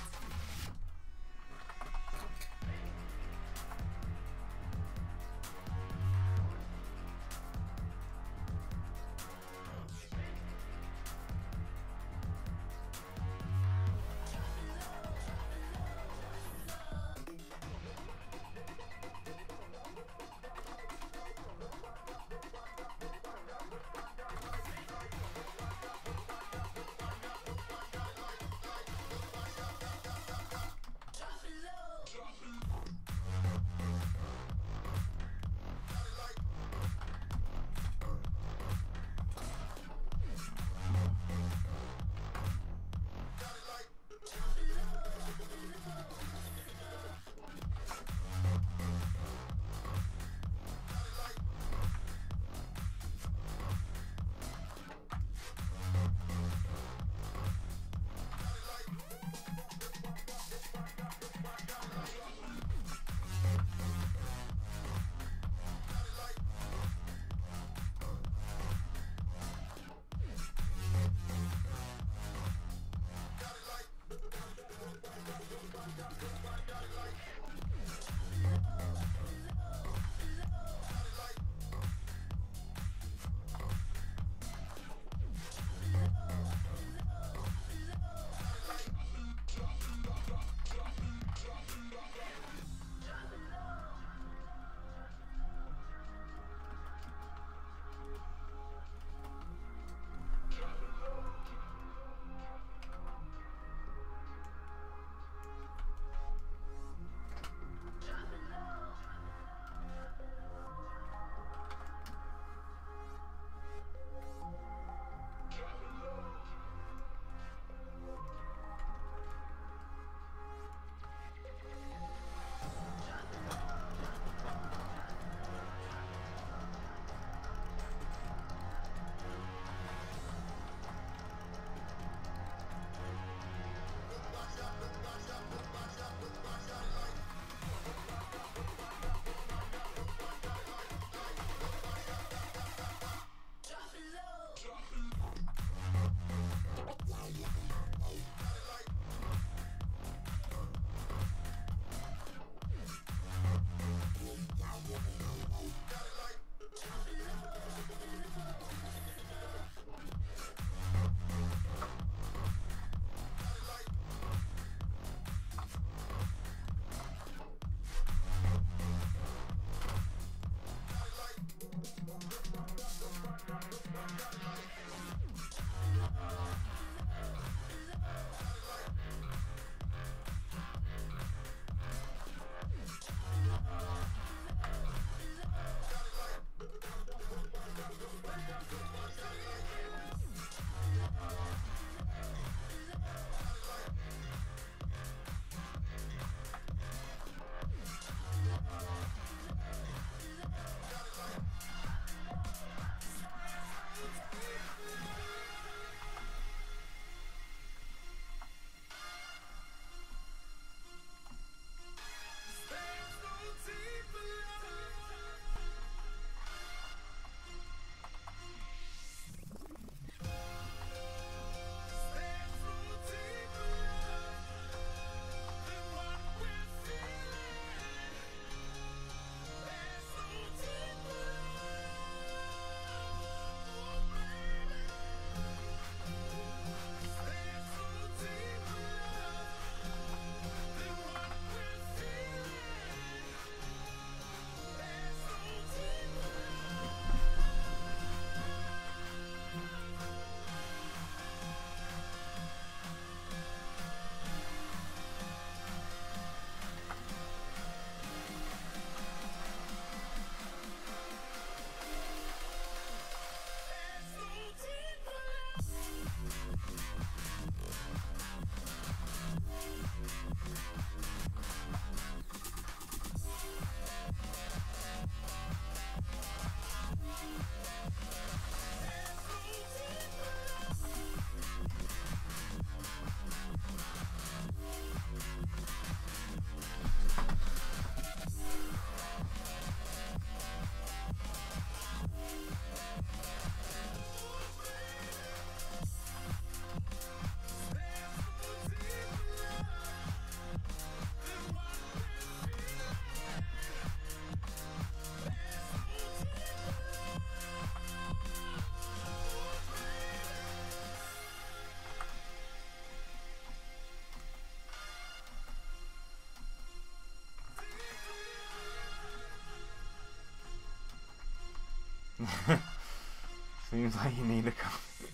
Seems like you need a coffee.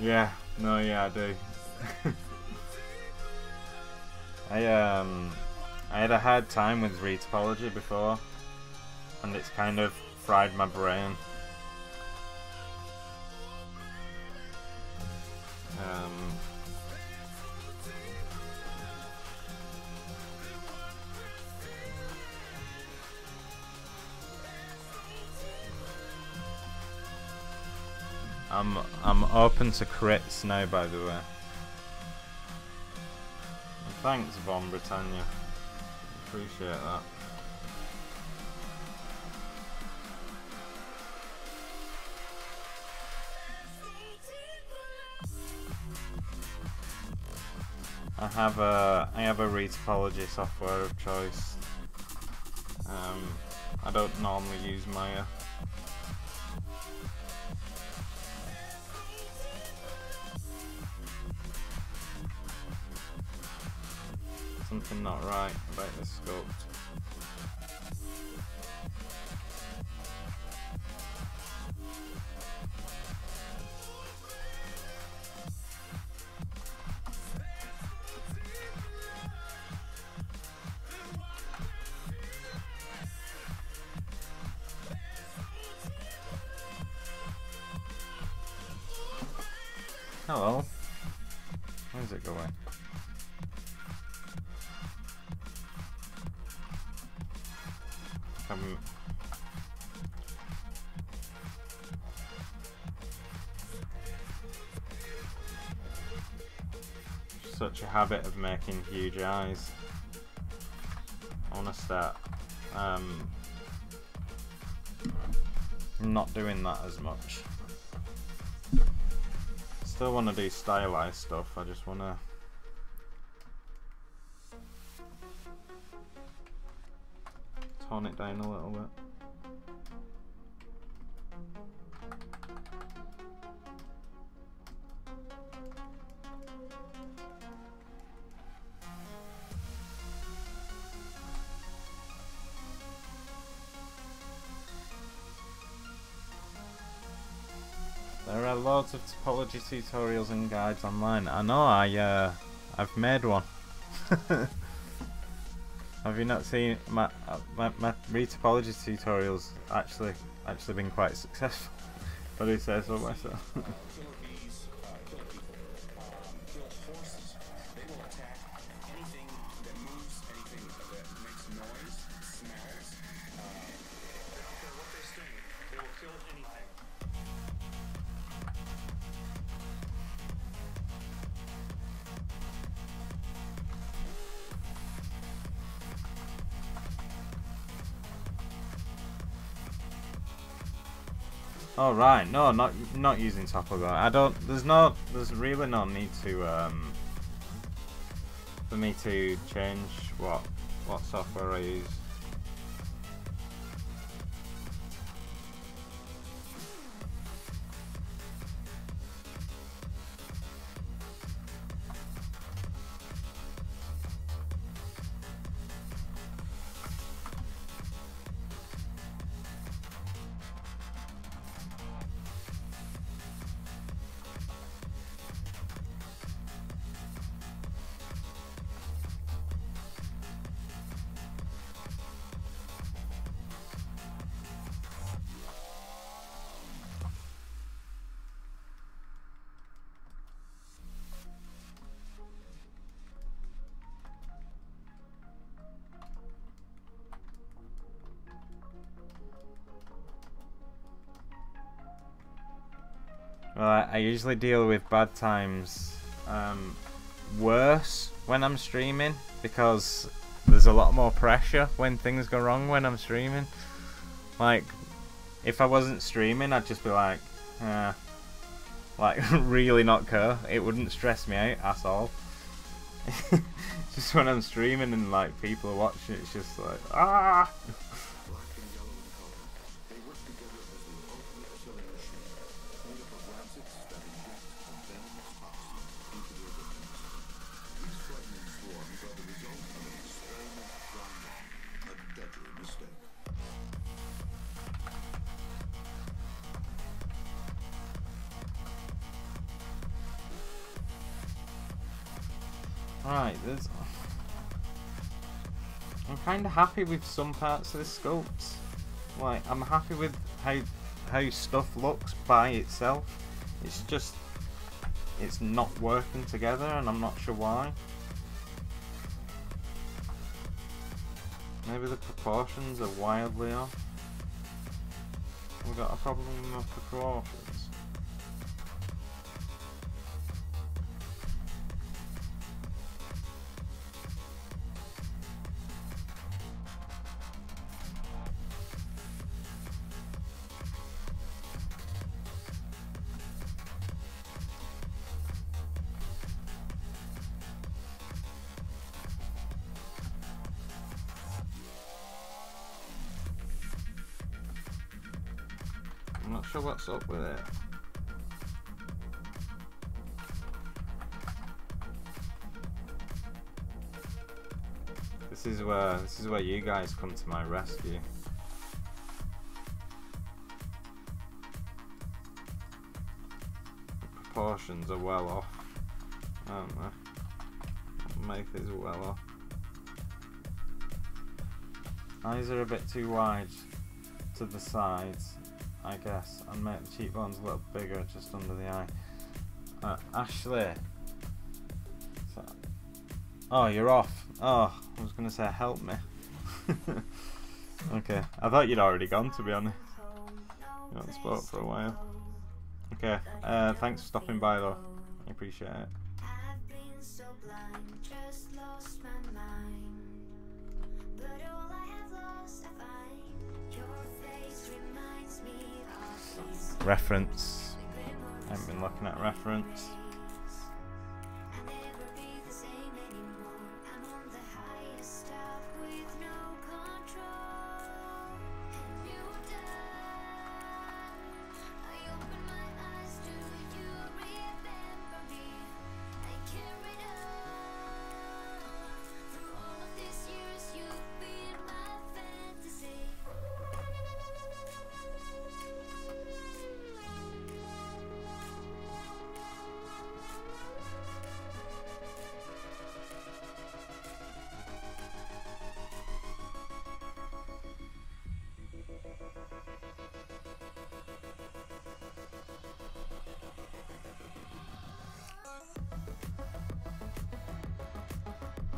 Yeah, no, yeah, I do. I had a hard time with Retopology before, and it's kind of fried my brain. I'm open to crits now, by the way. And thanks, Von Britannia. Appreciate that. I have a Retopology software of choice. I don't normally use Maya. Something not right about this sculpt. Hello. Where's it going? Such a habit of making huge eyes. I want to start not doing that as much. Still want to do stylized stuff, I just want to tone it down a little bit. There are loads of topology tutorials and guides online. I know, I've made one. Have you not seen my Retopology tutorials? Actually been quite successful. But I do say so myself. Killer bees kill people. Kill horses. They will attack anything that moves, anything that makes noise, smells. They don't care what they sting. They will kill anything. Oh right, no, not using Topogo. I don't. There's really no need to for me to change what software I use. Well, I usually deal with bad times worse when I'm streaming because there's a lot more pressure when things go wrong when I'm streaming. Like, if I wasn't streaming, I'd just be like really not care. It wouldn't stress me out at all. Just when I'm streaming and like people are watching, it's just like ah. Right, I'm kind of happy with some parts of this sculpt. Like, I'm happy with how stuff looks by itself. It's just, it's not working together, and I'm not sure why. Maybe the proportions are wildly off. We've got a problem with my proportions. I'm not sure what's up with it. This is where you guys come to my rescue. The proportions are well off. I don't know. Make these well off. Eyes are a bit too wide to the sides, I guess, and make the cheekbones a little bigger just under the eye. Ashley. So, oh, you're off. Oh, I was gonna say help me. Okay, I thought you'd already gone, to be honest. You haven't spoke for a while. Okay, thanks for stopping by though. I appreciate it. I've been so blind, just lost my mind. But all I have lost, I find your face reminds me of these Reference. I haven't been looking at reference. I'll never be the same anymore. I'm on the highest top with no control. And you're done. I open my eyes, do you remember me? I carried on. Through all of these years, you've been my fantasy.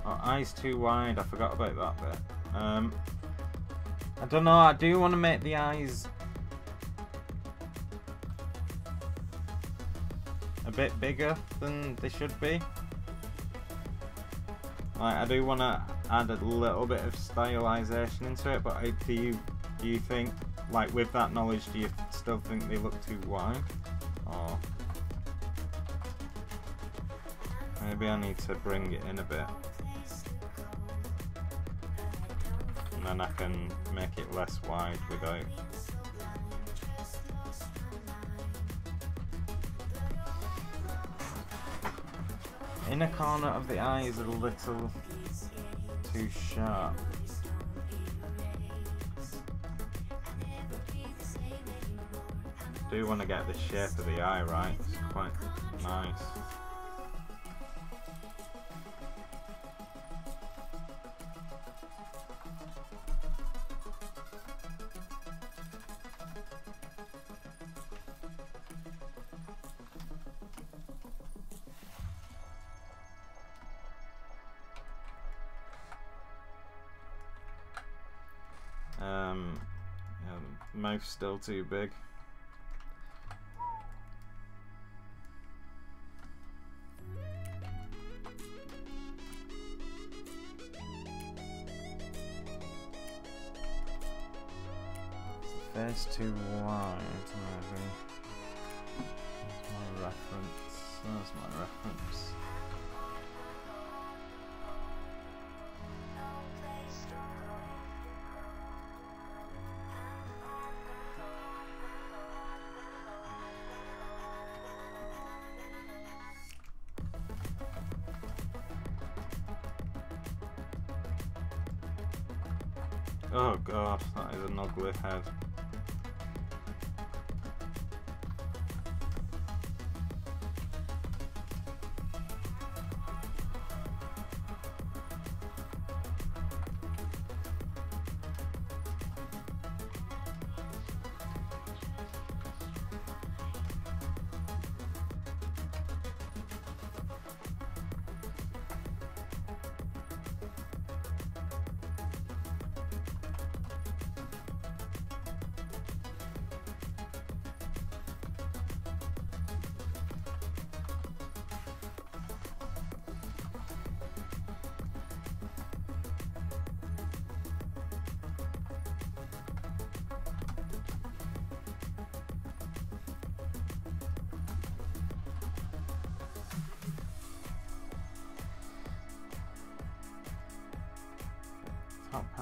Oh, eyes too wide, I forgot about that bit. I don't know, I do want to make the eyes a bit bigger than they should be. Like, I do want to add a little bit of stylization into it, but do you think, like, with that knowledge, do you still think they look too wide? Or maybe I need to bring it in a bit, and then I can make it less wide without. Inner corner of the eye is a little too sharp. Do want to get the shape of the eye right. It's quite nice. Yeah, the mouth's still too big. Face too wide, maybe. That's my reference. That's my reference. Oh god, that is an ugly head.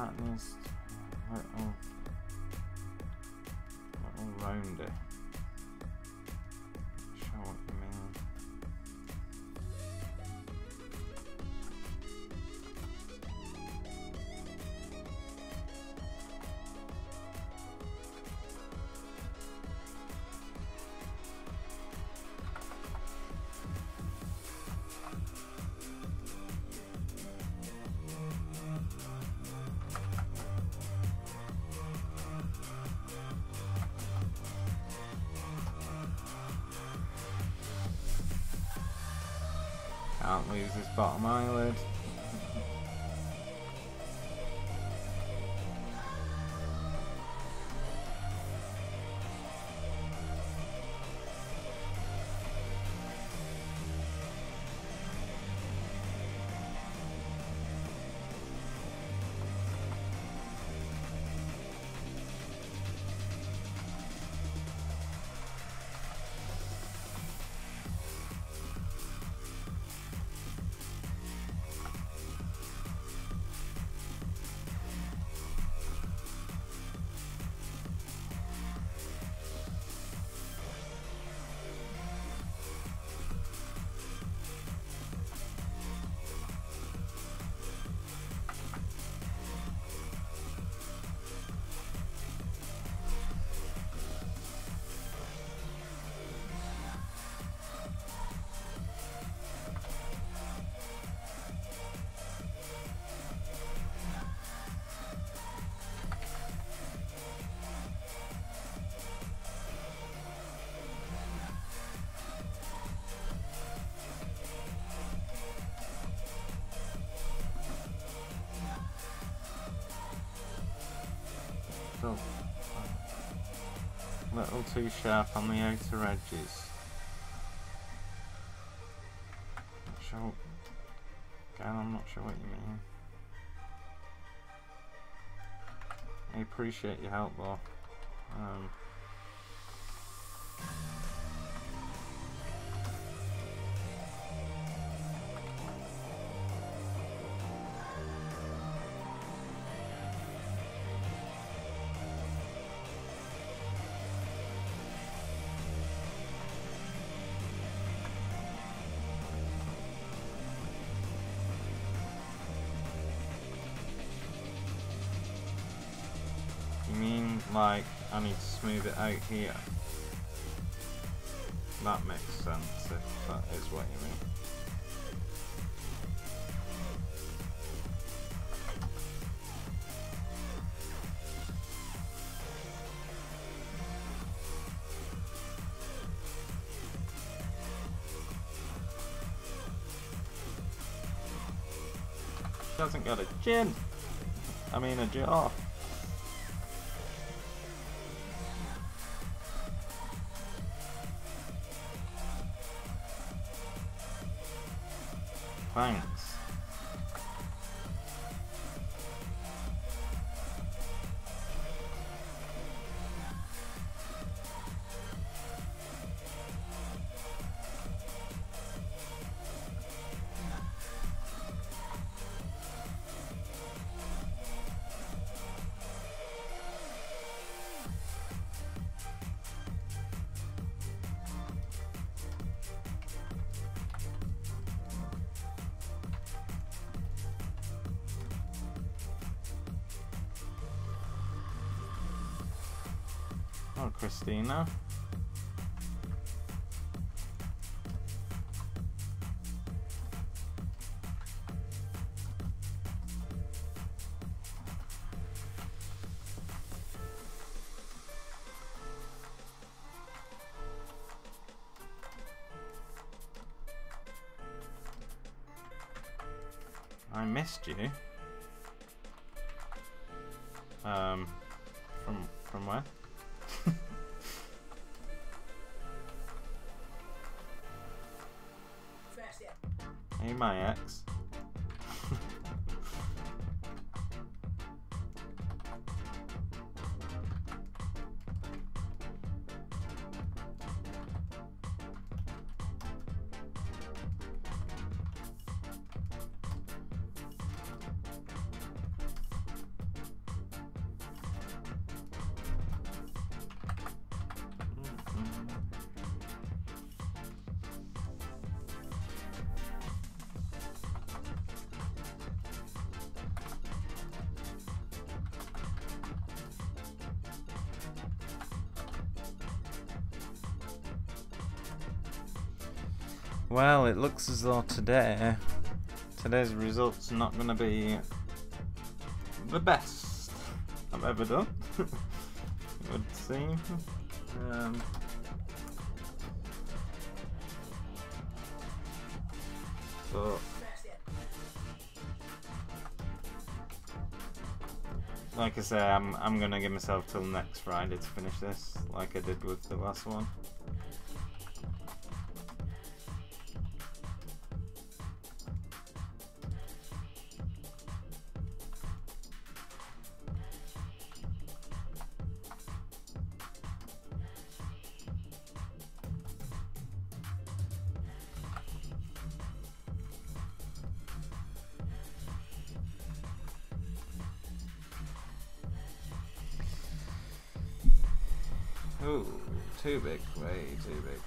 pattern is little roundy. Show what you mean. Can't lose this bottom eyelid. Still a little too sharp on the outer edges. Not sure. Again, I'm not sure what you mean. I appreciate your help though. You mean like I need to smooth it out here? That makes sense if that is what you mean. She hasn't got a chin. I mean a jaw. Thanks. Oh, Christina. I missed you. From where? Hey, my ex. Well, it looks as though today's results not going to be the best I've ever done. It would seem. So like I say, I'm gonna give myself till next Friday to finish this, like I did with the last one. Ooh, too big, way too big.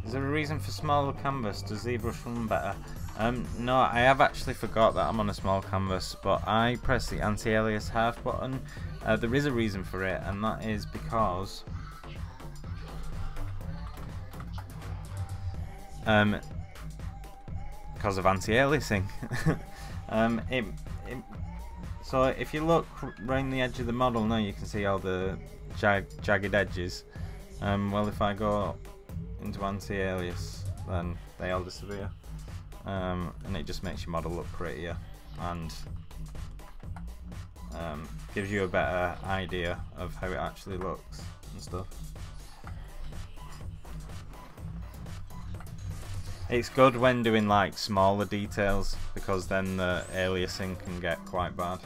Is there a reason for smaller canvas? Does ZBrush run better? No, I have actually forgot that I'm on a small canvas, but I press the anti-alias half button. There is a reason for it, and that is because of anti-aliasing. So if you look around the edge of the model now, you can see all the jagged edges. Well, if I go into anti-alias, then they all disappear, and it just makes your model look prettier and gives you a better idea of how it actually looks and stuff. It's good when doing like smaller details, because then the aliasing can get quite bad.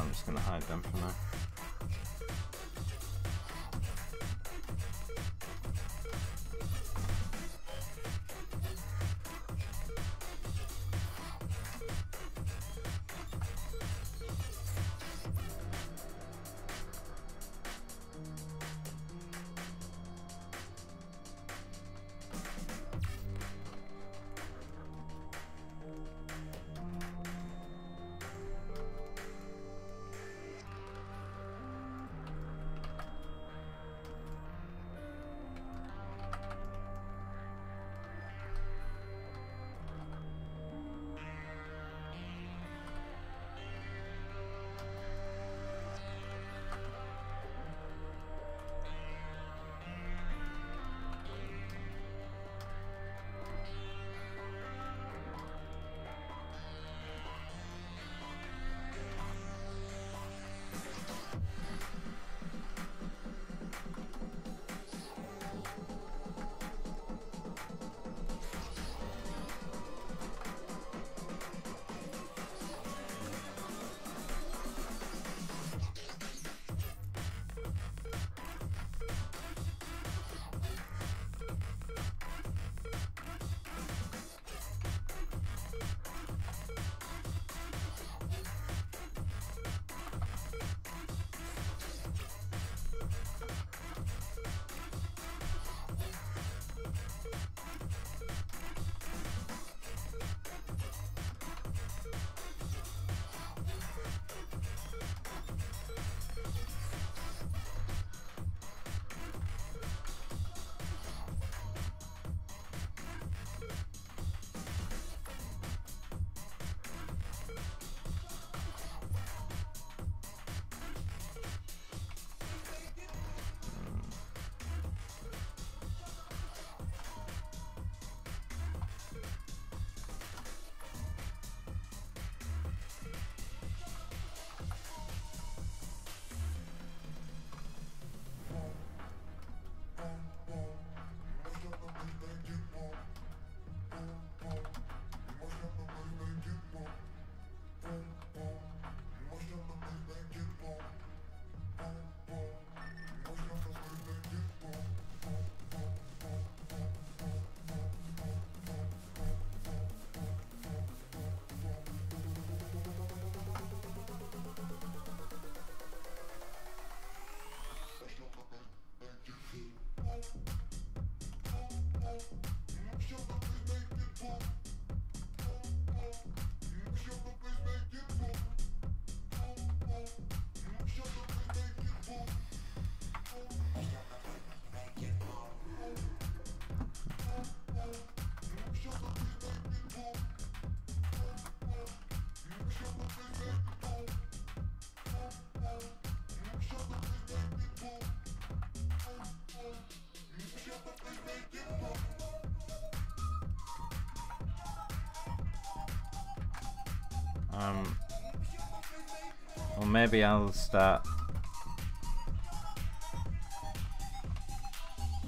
I'm just going to hide them for now. Or maybe I'll start.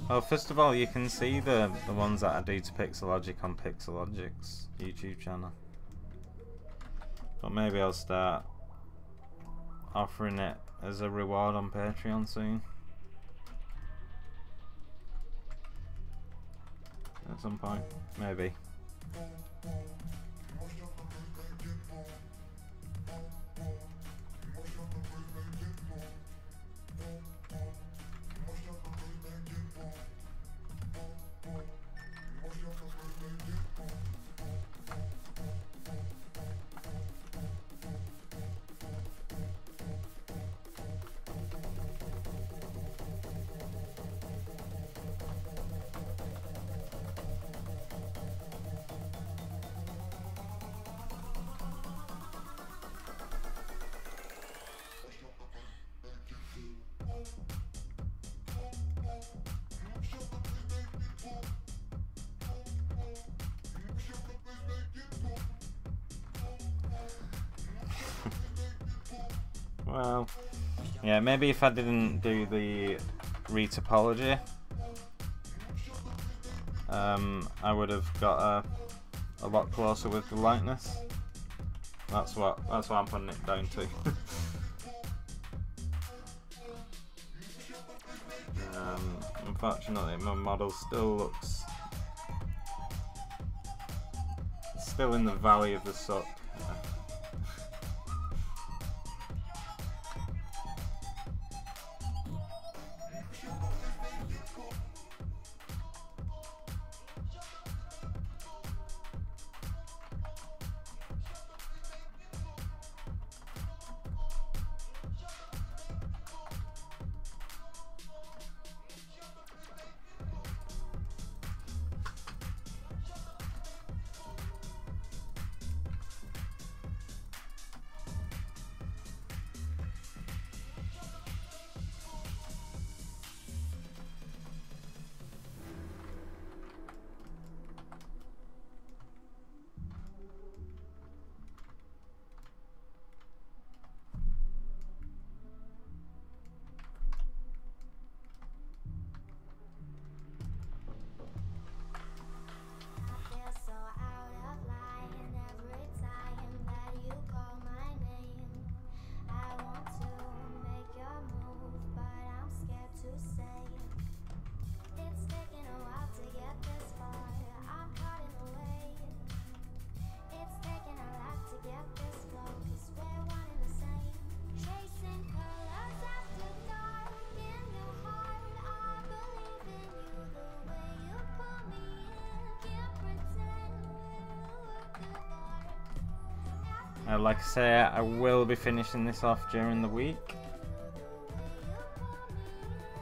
Well, first of all, you can see the ones that I do to Pixelogic on Pixelogic's YouTube channel. But maybe I'll start offering it as a reward on Patreon soon. At some point, maybe. Well, yeah, maybe if I didn't do the Retopology, I would have got a lot closer with the lightness. That's what I'm putting it down to. unfortunately my model still looks still in the valley of the suck. Feel so out of line every time that you call my name. I want to make your move, but I'm scared to say. It's taken a while to get this far. I'm caught in the way. It's taken a lot to get this flow, 'cause we're one and the same. Chasing colors after dark in your heart. I believe in you the way you pull me in. Can't pretend we'll work apart. Like I say, I will be finishing this off during the week,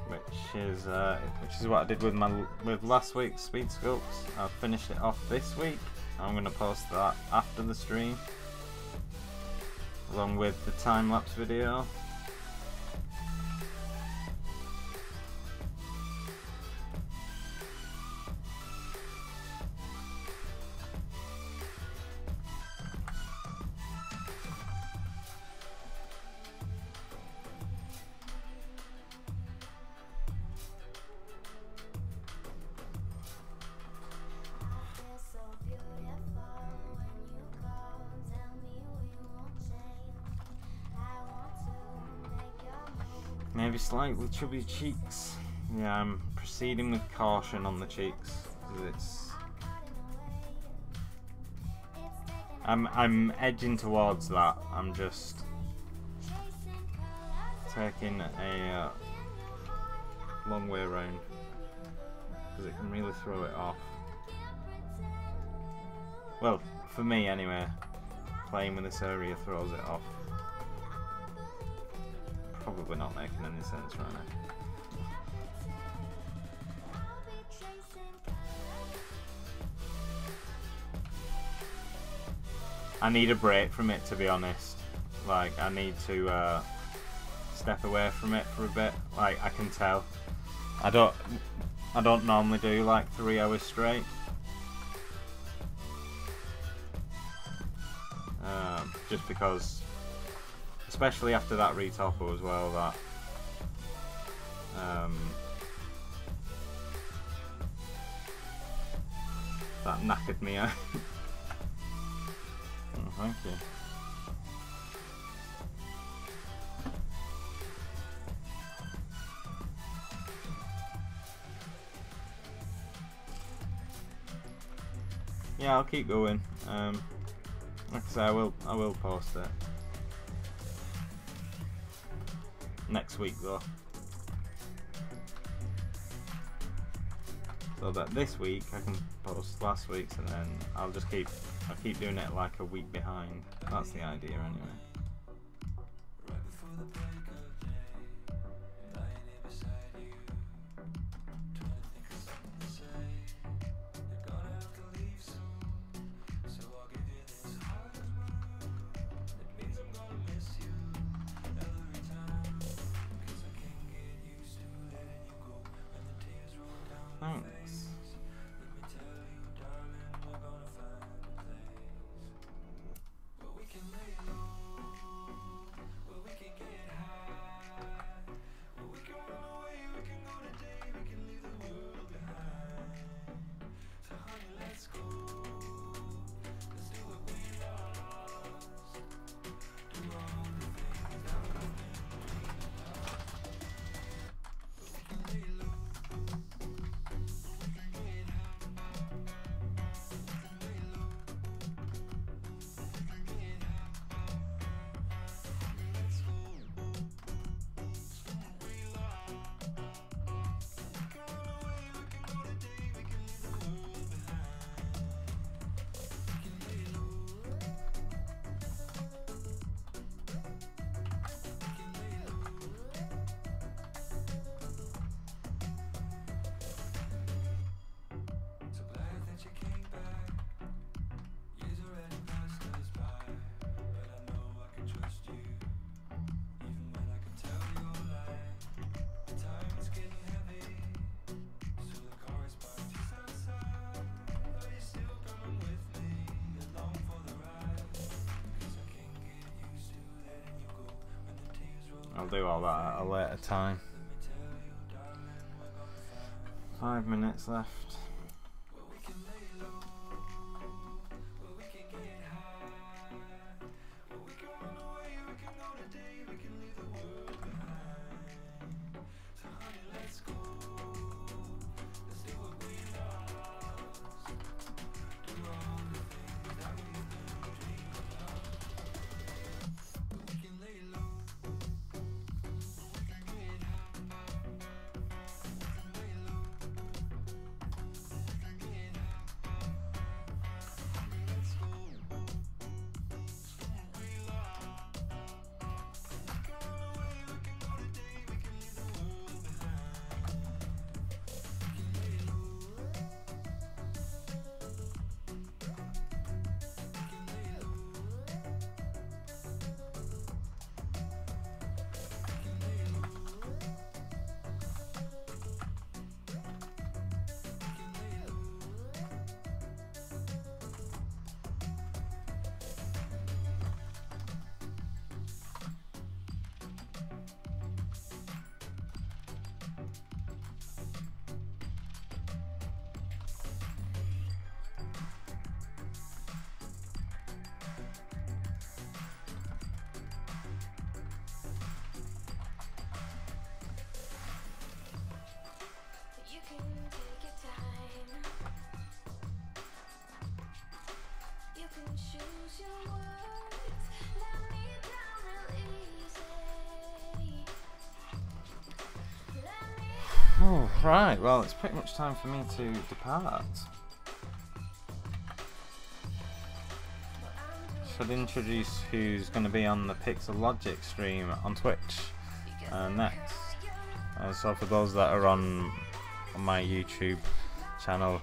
which is what I did with last week's speed sculpts. I've finished it off this week. I'm going to post that after the stream, along with the time-lapse video. Feel so beautiful when you call. Tell me we won't change. I want to make your move. Maybe slightly chubby cheeks. Yeah, I'm proceeding with caution on the cheeks, 'cause it's I'm edging towards that. I'm just taking a long way around, because it can really throw it off. Well, for me anyway, playing with this area throws it off. Probably not making any sense right now. I need a break from it, to be honest. Like, I need to step away from it for a bit. Like, I can tell. I don't normally do like 3 hours straight. Just because, especially after that retopo as well, that knackered me out. Oh, thank you. Yeah, I'll keep going. Like I say, I will post it next week though, so that this week I can post last week's, and then I'll keep doing it like a week behind. That's the idea anyway. Thanks. I'll do all that at a later time. 5 minutes left. You can take your time. You can choose your words. Let me down real easy. Let me Oh, right, well, it's pretty much time for me to depart. Should introduce who's going to be on the Pixelogic stream on Twitch next. So for those that are on my YouTube channel,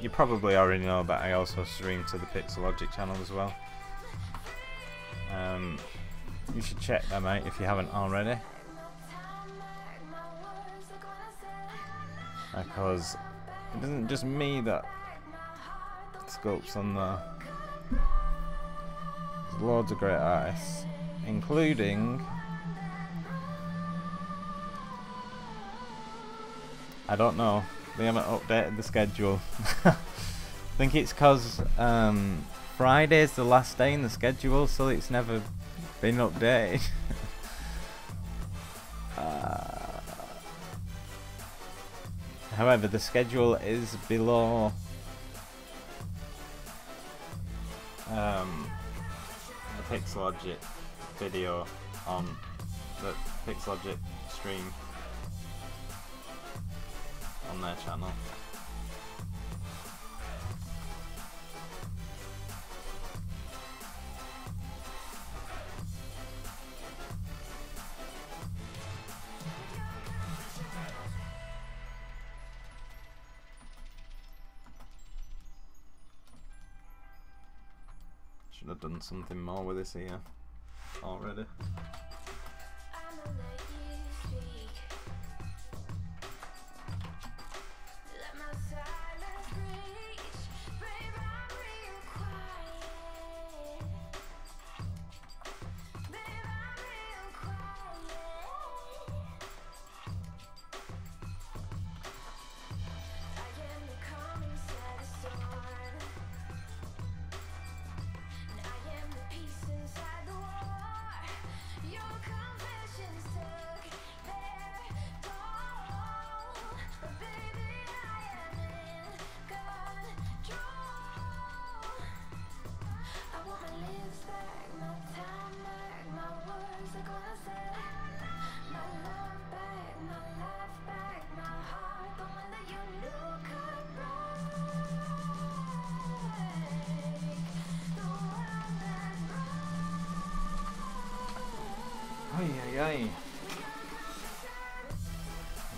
you probably already know that I also stream to the Pixelogic channel as well. You should check them out if you haven't already, because it isn't just me that sculpts on there. There's loads of great artists, including, I don't know, they haven't updated the schedule. I think it's because Friday's the last day in the schedule, so it's never been updated. However, the schedule is below the Pixelogic video on the Pixelogic stream on their channel. Should have done something more with this here already. I'ma let you speak. Let my silence reach. Babe, I'm real quiet. Babe, I'm real quiet. I am the calm inside the storm. And I am the peace inside the war. Your confessions took their toll. But baby, I am in control. I want my lips back, my time back, my words like what I said. My love back, my life back, my heart, the one that you knew could break. The one that Ay, ay, ay.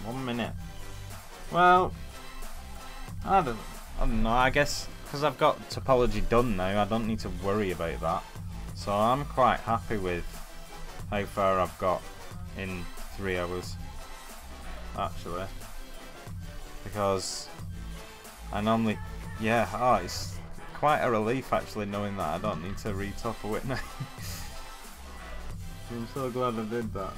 1 minute. Well, I don't know. I guess because I've got topology done now, I don't need to worry about that. So I'm quite happy with how far I've got in 3 hours, actually. Because I normally, yeah, it's quite a relief actually knowing that I don't need to retopo it now. I'm so glad I did that.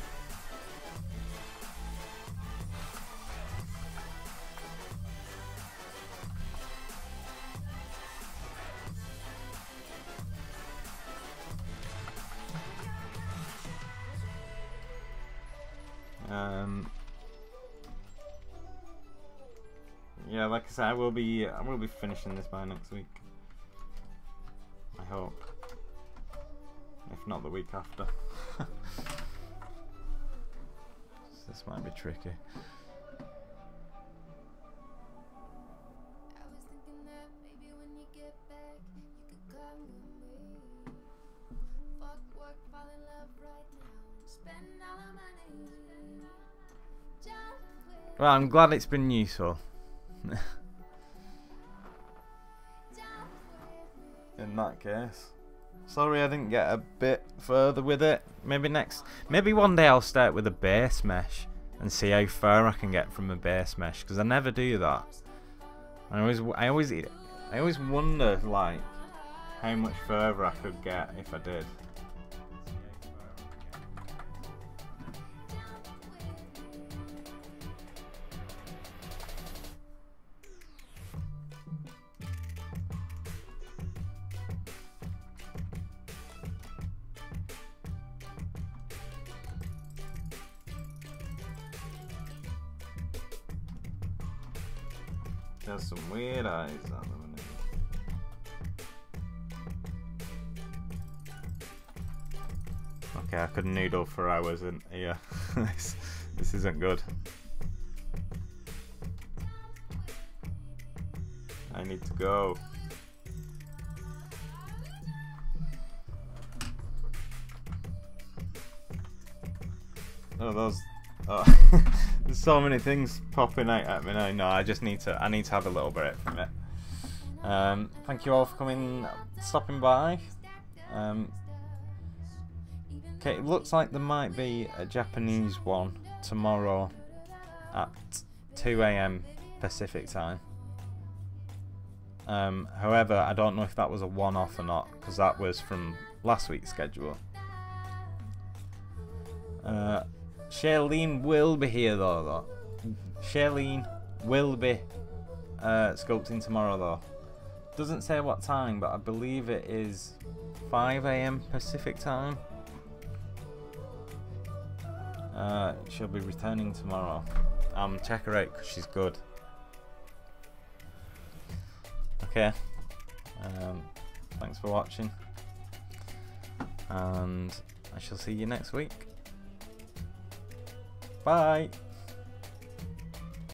Yeah, like I said, I will be finishing this by next week. I hope. If not the week after. This might be tricky. I was thinking that maybe when you get back, you could come with me. Fuck work, fall in love right now, and spend all our money. Jump with, Well, I'm glad it's been useful. jump with me. In that case. Sorry I didn't get a bit further with it. Maybe one day I'll start with a base mesh and see how far I can get from a base mesh, because I never do that. I always wonder like how much further I could get if I did. There's some weird eyes on the minute. Okay, I could noodle for hours in here. This isn't good. I need to go. Oh, those. Oh, there's so many things popping out at me now. No, I need to have a little break from it. Thank you all for stopping by. Okay, it looks like there might be a Japanese one tomorrow at 2 AM Pacific time. However, I don't know if that was a one-off or not, because that was from last week's schedule. Charlene will be here though. Charlene will be sculpting tomorrow though. Doesn't say what time, but I believe it is 5 AM Pacific time. She'll be returning tomorrow. Check her out because she's good. Okay. Thanks for watching, and I shall see you next week. Bye.